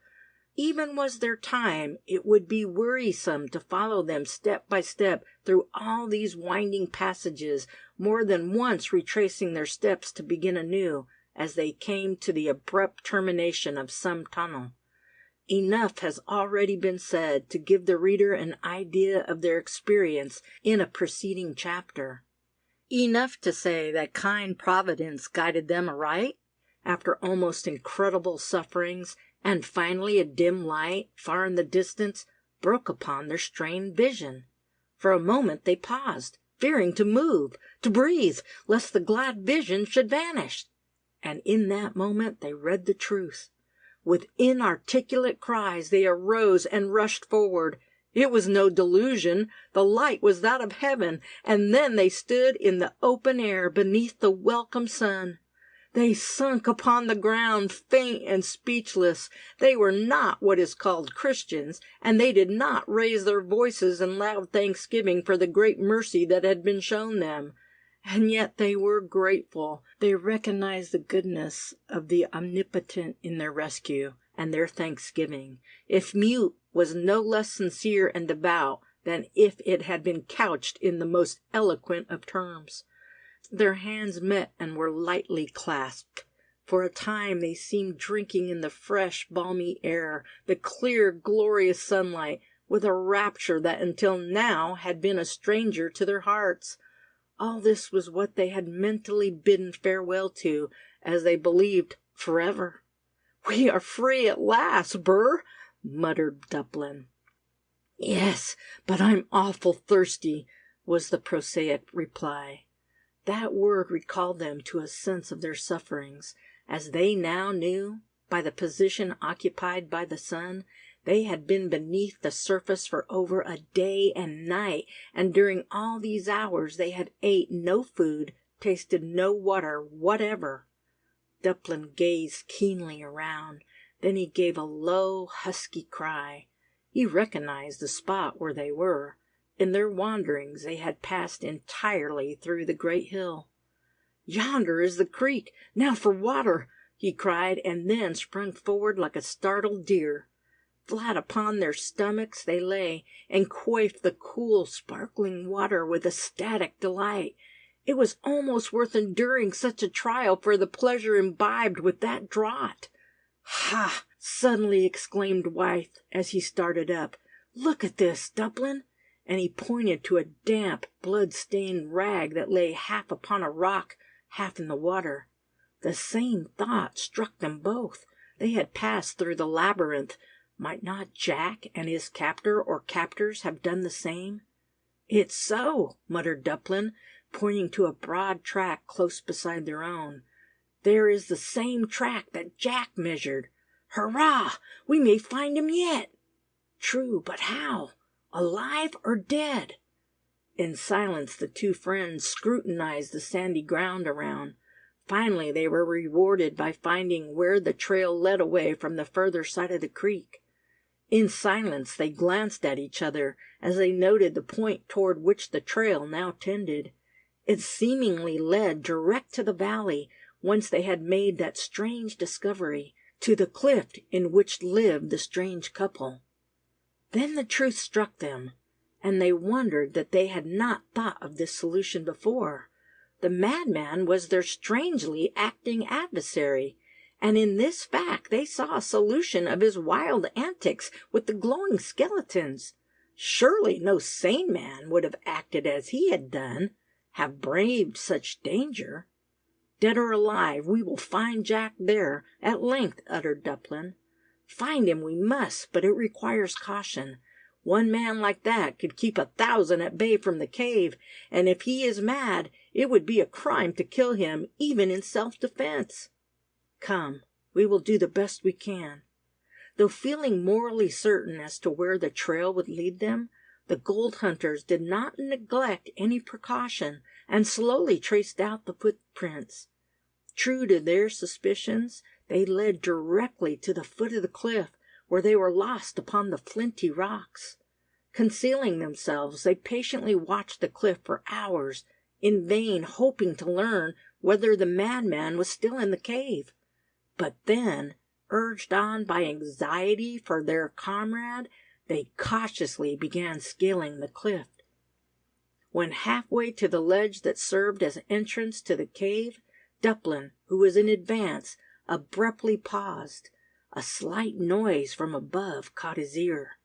Even was there time, it would be wearisome to follow them step by step through all these winding passages, more than once retracing their steps to begin anew, as they came to the abrupt termination of some tunnel. Enough has already been said to give the reader an idea of their experience in a preceding chapter. Enough to say that kind Providence guided them aright, after almost incredible sufferings, and finally a dim light, far in the distance, broke upon their strained vision. For a moment they paused, fearing to move, to breathe, lest the glad vision should vanish. And in that moment they read the truth. With inarticulate cries they arose and rushed forward. It was no delusion. The light was that of heaven, and then they stood in the open air beneath the welcome sun. They sunk upon the ground, faint and speechless. They were not what is called Christians, and they did not raise their voices in loud thanksgiving for the great mercy that had been shown them. And yet they were grateful. They recognized the goodness of the Omnipotent in their rescue, and their thanksgiving, if mute, was no less sincere and devout than if it had been couched in the most eloquent of terms. Their hands met and were lightly clasped. For a time they seemed drinking in the fresh, balmy air, the clear, glorious sunlight, with a rapture that until now had been a stranger to their hearts. All this was what they had mentally bidden farewell to, as they believed, forever. "We are free at last, Burr," muttered Dublin. "Yes, but I'm awful thirsty," was the prosaic reply. That word recalled them to a sense of their sufferings. As they now knew, by the position occupied by the sun, they had been beneath the surface for over a day and night, and during all these hours they had ate no food, tasted no water whatever. Dublin gazed keenly around. Then he gave a low, husky cry. He recognized the spot where they were. In their wanderings they had passed entirely through the great hill. "Yonder is the creek. Now for water!" he cried, and then sprung forward like a startled deer. Flat upon their stomachs they lay, and quaffed the cool, sparkling water with ecstatic delight. It was almost worth enduring such a trial for the pleasure imbibed with that draught. "Ha!" suddenly exclaimed Wyeth as he started up. "Look at this, Dublin!" And he pointed to a damp, blood-stained rag that lay half upon a rock, half in the water. The same thought struck them both. They had passed through the labyrinth. Might not Jack and his captor or captors have done the same? "It's so," muttered Dublin, pointing to a broad track close beside their own. "There is the same track that Jack measured. Hurrah! We may find him yet." "True, but how? Alive or dead?" In silence the two friends scrutinized the sandy ground around. Finally they were rewarded by finding where the trail led away from the further side of the creek. In silence they glanced at each other as they noted the point toward which the trail now tended. It seemingly led direct to the valley whence they had made that strange discovery, to the cliff in which lived the strange couple. Then the truth struck them, and they wondered that they had not thought of this solution before. The madman was their strangely acting adversary, and in this fact they saw a solution of his wild antics with the glowing skeletons. Surely no sane man would have acted as he had done, have braved such danger. "Dead or alive, we will find Jack there," at length uttered Dublin. "Find him we must, but it requires caution. One man like that could keep 1,000 at bay from the cave, and if he is mad, it would be a crime to kill him, even in self-defense. Come, we will do the best we can." Though feeling morally certain as to where the trail would lead them, the gold hunters did not neglect any precaution, and slowly traced out the footprints. True to their suspicions, they led directly to the foot of the cliff, where they were lost upon the flinty rocks. Concealing themselves, they patiently watched the cliff for hours, in vain hoping to learn whether the madman was still in the cave. But then, urged on by anxiety for their comrade, they cautiously began scaling the cliff. When halfway to the ledge that served as entrance to the cave, Dublin, who was in advance, abruptly paused. A slight noise from above caught his ear.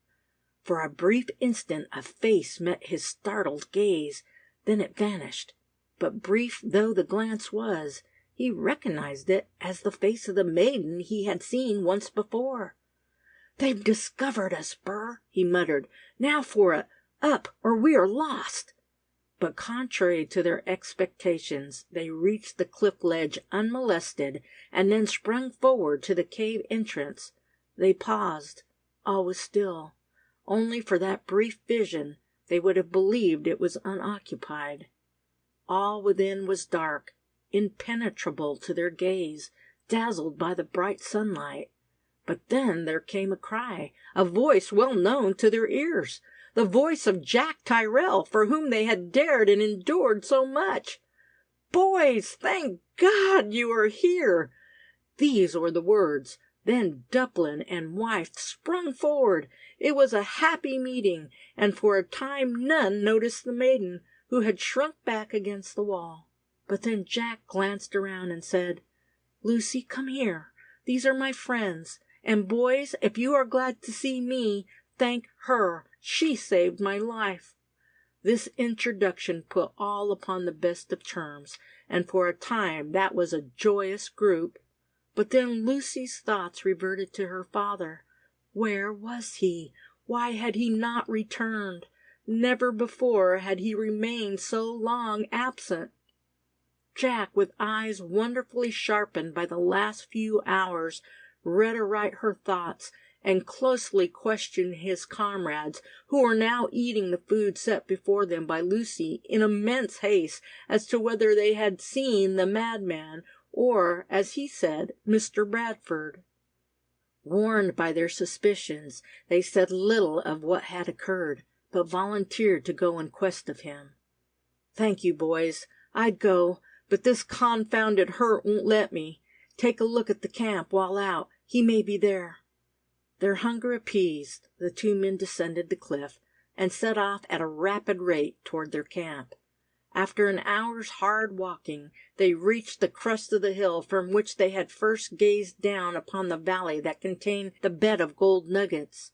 For a brief instant a face met his startled gaze, then it vanished. But brief though the glance was, he recognized it as the face of the maiden he had seen once before. "They've discovered us, Burr," he muttered. "Now for it! Up, or we are lost!" But contrary to their expectations, they reached the cliff ledge unmolested, and then sprung forward to the cave entrance. They paused. All was still. Only for that brief vision, they would have believed it was unoccupied. All within was dark, impenetrable to their gaze, dazzled by the bright sunlight. But then there came a cry, a voice well known to their ears, the voice of Jack Tyrrell, for whom they had dared and endured so much. "Boys, thank God you are here!" These were the words. Then Dublin and wife sprung forward. It was a happy meeting, and for a time none noticed the maiden, who had shrunk back against the wall. But then Jack glanced around and said, "Lucy, come here. These are my friends. And boys, if you are glad to see me, thank her. She saved my life." This introduction put all upon the best of terms, and for a time that was a joyous group. But then Lucy's thoughts reverted to her father. Where was he? Why had he not returned? Never before had he remained so long absent. Jack, with eyes wonderfully sharpened by the last few hours, read aright her thoughts, and closely questioned his comrades, who were now eating the food set before them by Lucy in immense haste, as to whether they had seen the madman, or, as he said, Mr. Bradford. Warned by their suspicions, they said little of what had occurred, but volunteered to go in quest of him. "Thank you, boys. I'd go, but this confounded hurt won't let me. Take a look at the camp while out. He may be there." Their hunger appeased, the two men descended the cliff, and set off at a rapid rate toward their camp. After an hour's hard walking, they reached the crest of the hill from which they had first gazed down upon the valley that contained the bed of gold nuggets.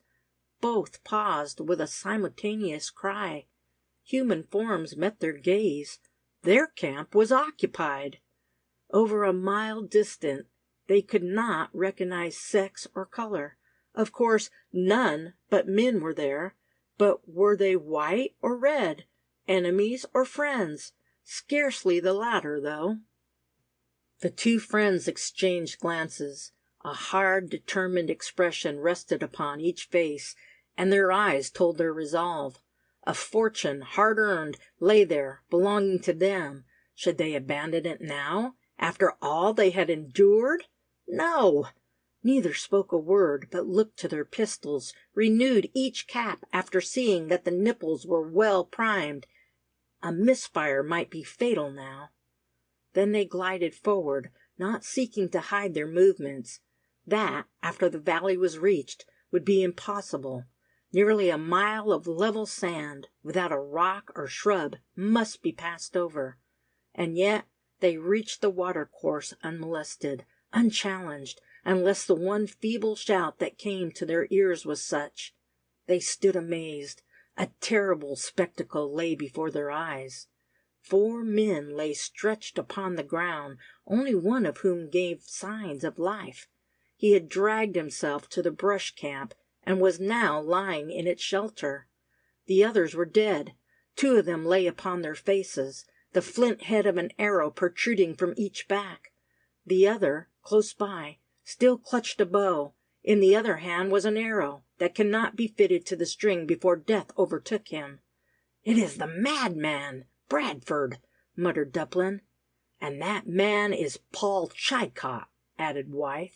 Both paused with a simultaneous cry. Human forms met their gaze. Their camp was occupied. Over a mile distant, they could not recognize sex or color. Of course, none but men were there, but were they white or red, enemies or friends? Scarcely the latter, though. The two friends exchanged glances. A hard, determined expression rested upon each face, and their eyes told their resolve. A fortune, hard-earned, lay there, belonging to them. Should they abandon it now, after all they had endured? No! Neither spoke a word, but looked to their pistols, renewed each cap after seeing that the nipples were well primed. A misfire might be fatal now. Then they glided forward, not seeking to hide their movements. That, after the valley was reached, would be impossible. Nearly a mile of level sand, without a rock or shrub, must be passed over. And yet they reached the watercourse unmolested, unchallenged, unless the one feeble shout that came to their ears was such. They stood amazed. A terrible spectacle lay before their eyes. 4 men lay stretched upon the ground, only one of whom gave signs of life. He had dragged himself to the brush camp, and was now lying in its shelter. The others were dead. 2 of them lay upon their faces, the flint head of an arrow protruding from each back. The other, close by, still clutched a bow. In the other hand was an arrow that cannot be fitted to the string before death overtook him. "It is the madman, Bradford," muttered Dublin. "And that man is Paul Chicot," added Wythe.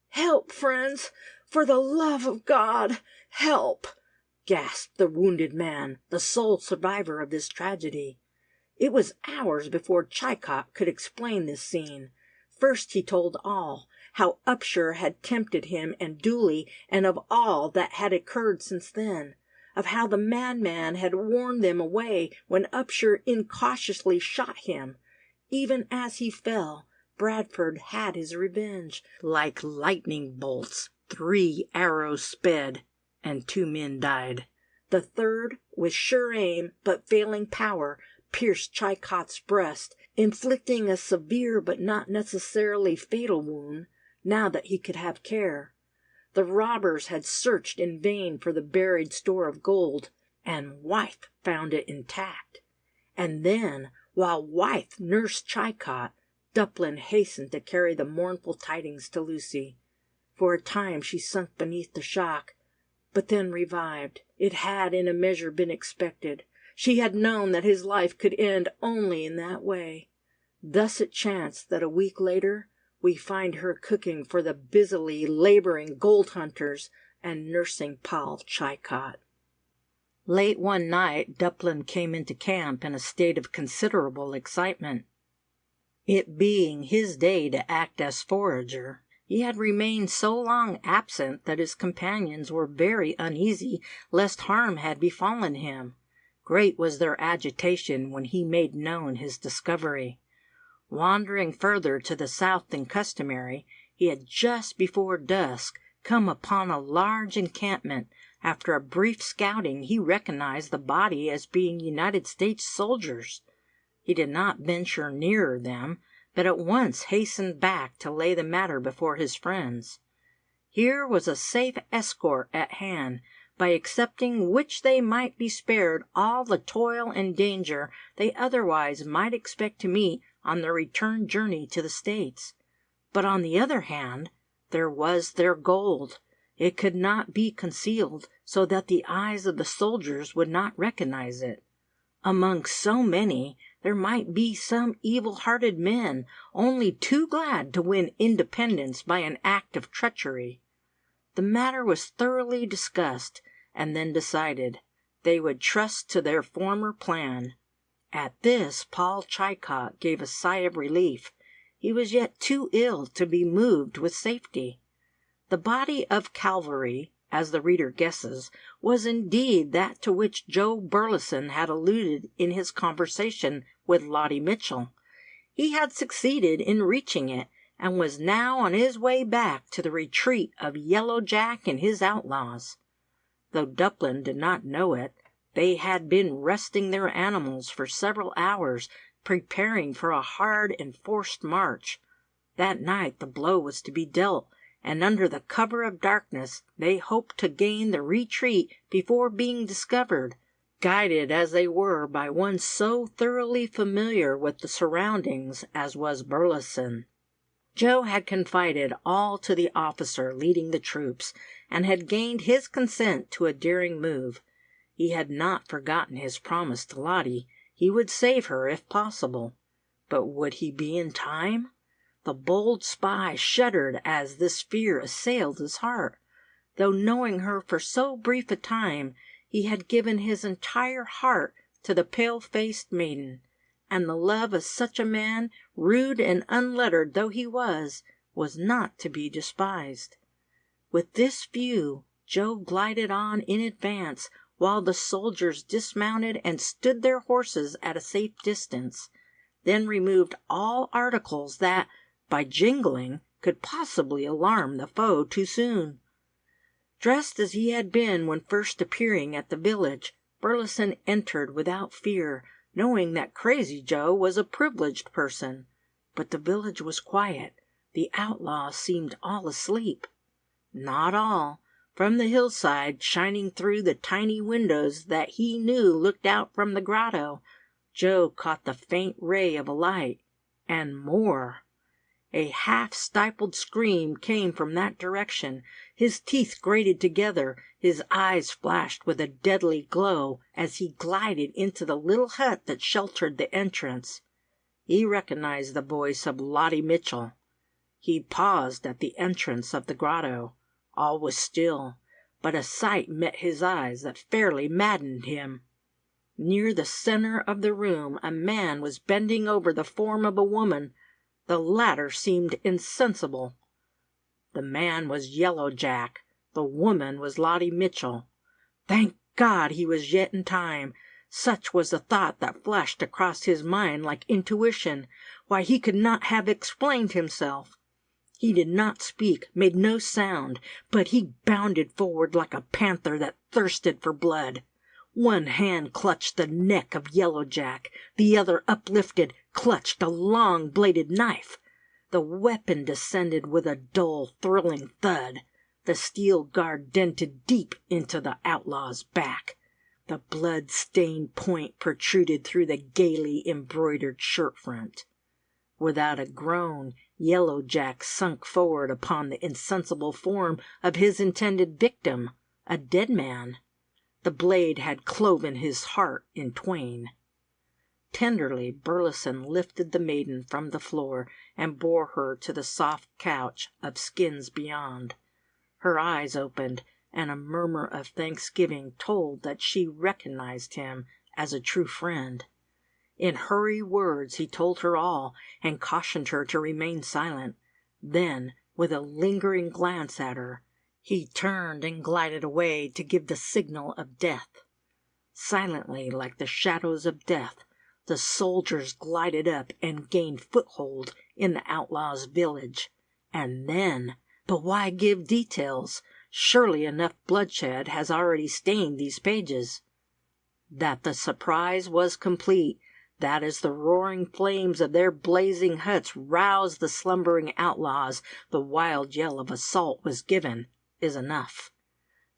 "Help, friends! For the love of God, help!" gasped the wounded man, the sole survivor of this tragedy. It was hours before Chicot could explain this scene. First he told all, how Upshur had tempted him and Dooley, and of all that had occurred since then, of how the madman had warned them away when Upshur incautiously shot him. Even as he fell, Bradford had his revenge. Like lightning bolts, 3 arrows sped, and 2 men died. The third, with sure aim but failing power, pierced Chicot's breast, inflicting a severe but not necessarily fatal wound, now that he could have care. The robbers had searched in vain for the buried store of gold, and Wythe found it intact. And then, while Wythe nursed Chicot, Dublin hastened to carry the mournful tidings to Lucy. For a time she sunk beneath the shock, but then revived. It had in a measure been expected. She had known that his life could end only in that way. Thus it chanced that a week later we find her cooking for the busily laboring gold hunters and nursing Paul Chicot. Late one night, Dublin came into camp in a state of considerable excitement. It being his day to act as forager, he had remained so long absent that his companions were very uneasy lest harm had befallen him. Great was their agitation when he made known his discovery. Wandering further to the south than customary, he had just before dusk come upon a large encampment. After a brief scouting, he recognized the body as being United States soldiers. He did not venture nearer them, but at once hastened back to lay the matter before his friends. Here was a safe escort at hand, by accepting which they might be spared all the toil and danger they otherwise might expect to meet on their return journey to the States. But on the other hand, there was their gold. It could not be concealed, so that the eyes of the soldiers would not recognize it. Among so many, there might be some evil-hearted men, only too glad to win independence by an act of treachery. The matter was thoroughly discussed, and then decided. They would trust to their former plan. At this Paul Chicot gave a sigh of relief. He was yet too ill to be moved with safety. The body of cavalry, as the reader guesses, was indeed that to which Joe Burleson had alluded in his conversation with Lottie Mitchell. He had succeeded in reaching it, and was now on his way back to the retreat of Yellow Jack and his outlaws. Though Dublin did not know it, they had been resting their animals for several hours, preparing for a hard and forced march. That night the blow was to be dealt, and under the cover of darkness they hoped to gain the retreat before being discovered, guided as they were by one so thoroughly familiar with the surroundings as was Burleson. Joe had confided all to the officer leading the troops, and had gained his consent to a daring move. He had not forgotten his promise to Lottie. He would save her if possible. But would he be in time? The bold spy shuddered as this fear assailed his heart. Though knowing her for so brief a time, he had given his entire heart to the pale-faced maiden, and the love of such a man, rude and unlettered though he was was not to be despised. With this view, Joe glided on in advance, while the soldiers dismounted and stood their horses at a safe distance, then removed all articles that, by jingling, could possibly alarm the foe too soon. Dressed as he had been when first appearing at the village, Burleson entered without fear, knowing that Crazy Joe was a privileged person. But the village was quiet. The outlaws seemed all asleep. Not all. From the hillside, shining through the tiny windows that he knew looked out from the grotto, Joe caught the faint ray of a light, and more. A half-stifled scream came from that direction. His teeth grated together, his eyes flashed with a deadly glow as he glided into the little hut that sheltered the entrance. He recognized the voice of Lottie Mitchell. He paused at the entrance of the grotto. All was still, but a sight met his eyes that fairly maddened him. Near the center of the room a man was bending over the form of a woman. The latter seemed insensible. The man was Yellow Jack. The woman was Lottie Mitchell. Thank God he was yet in time. Such was the thought that flashed across his mind like intuition. Why, he could not have explained himself. He did not speak, made no sound, but he bounded forward like a panther that thirsted for blood. One hand clutched the neck of Yellow Jack, the other uplifted, clutched a long-bladed knife. The weapon descended with a dull, thrilling thud. The steel guard dented deep into the outlaw's back. The blood-stained point protruded through the gaily embroidered shirt front. Without a groan, Yellow Jack sunk forward upon the insensible form of his intended victim, a dead man. The blade had cloven his heart in twain. Tenderly Burleson lifted the maiden from the floor and bore her to the soft couch of skins beyond. Her eyes opened, and a murmur of thanksgiving told that she recognized him as a true friend. In hurried words he told her all, and cautioned her to remain silent. Then, with a lingering glance at her, he turned and glided away to give the signal of death. Silently, like the shadows of death, the soldiers glided up and gained foothold in the outlaws' village. And then, but why give details? Surely enough bloodshed has already stained these pages. That the surprise was complete, that as the roaring flames of their blazing huts roused the slumbering outlaws, the wild yell of assault was given, is enough.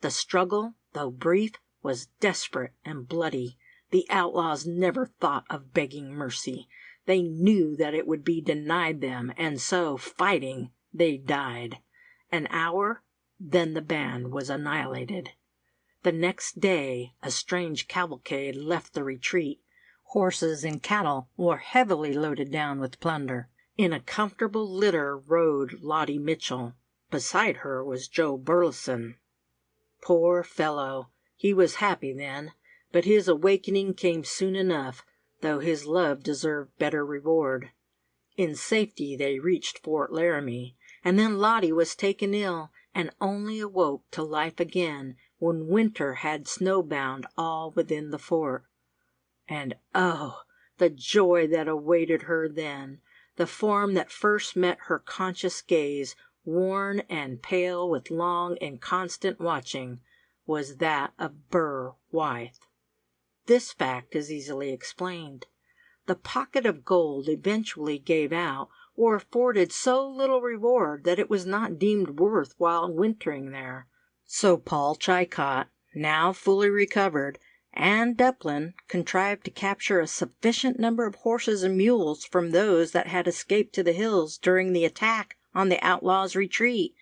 The struggle, though brief, was desperate and bloody. The outlaws never thought of begging mercy. They knew that it would be denied them, and so, fighting, they died. An hour, then the band was annihilated. The next day a strange cavalcade left the retreat. Horses and cattle were heavily loaded down with plunder. In a comfortable litter rode Lottie Mitchell. Beside her was Joe Burleson. Poor fellow! He was happy then, but his awakening came soon enough, though his love deserved better reward. In safety they reached Fort Laramie, and then Lottie was taken ill, and only awoke to life again when winter had snowbound all within the fort. And oh, the joy that awaited her then! The form that first met her conscious gaze, worn and pale with long and constant watching, was that of Burr Wythe. This fact is easily explained. The pocket of gold eventually gave out, or afforded so little reward that it was not deemed worth while wintering there. So Paul Chicot, now fully recovered, and Dublin contrived to capture a sufficient number of horses and mules from those that had escaped to the hills during the attack on the outlaws' retreat,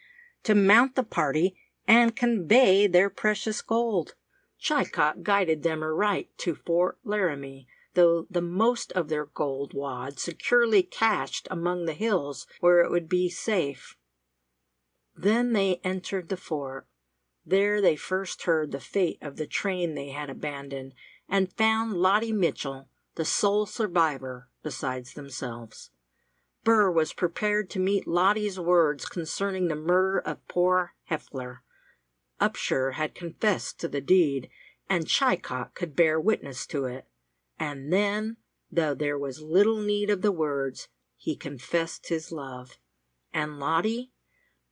to mount the party and convey their precious gold. Chicot guided them aright to Fort Laramie, though the most of their gold wad securely cached among the hills where it would be safe. Then they entered the fort. There they first heard the fate of the train they had abandoned, and found Lottie Mitchell, the sole survivor, besides themselves. Burr was prepared to meet Lottie's words concerning the murder of poor Heffler. Upshur had confessed to the deed, and Chicot could bear witness to it. And then, though there was little need of the words, he confessed his love. And Lottie?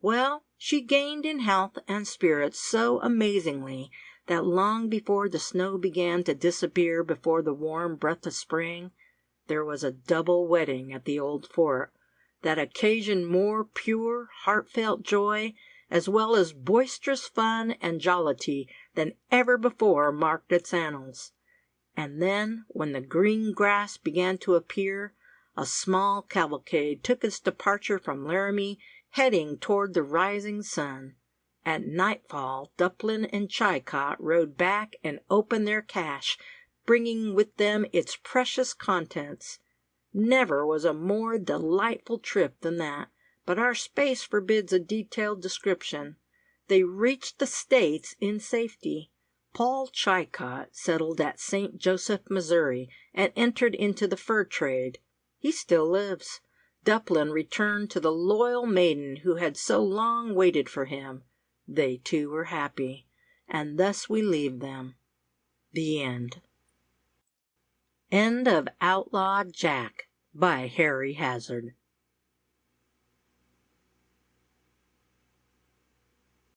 Well, she gained in health and spirits so amazingly that long before the snow began to disappear before the warm breath of spring, there was a double wedding at the old fort that occasioned more pure, heartfelt joy, as well as boisterous fun and jollity, than ever before marked its annals. And then, when the green grass began to appear, a small cavalcade took its departure from Laramie, heading toward the rising sun. At nightfall, Dublin and Chicot rode back and opened their cache, bringing with them its precious contents. Never was a more delightful trip than that, but our space forbids a detailed description. They reached the States in safety. Paul Chicot settled at St. Joseph, Missouri, and entered into the fur trade. He still lives. Duplin returned to the loyal maiden who had so long waited for him. They too were happy, and thus we leave them. The end. End of Outlaw Jack by Harry Hazard.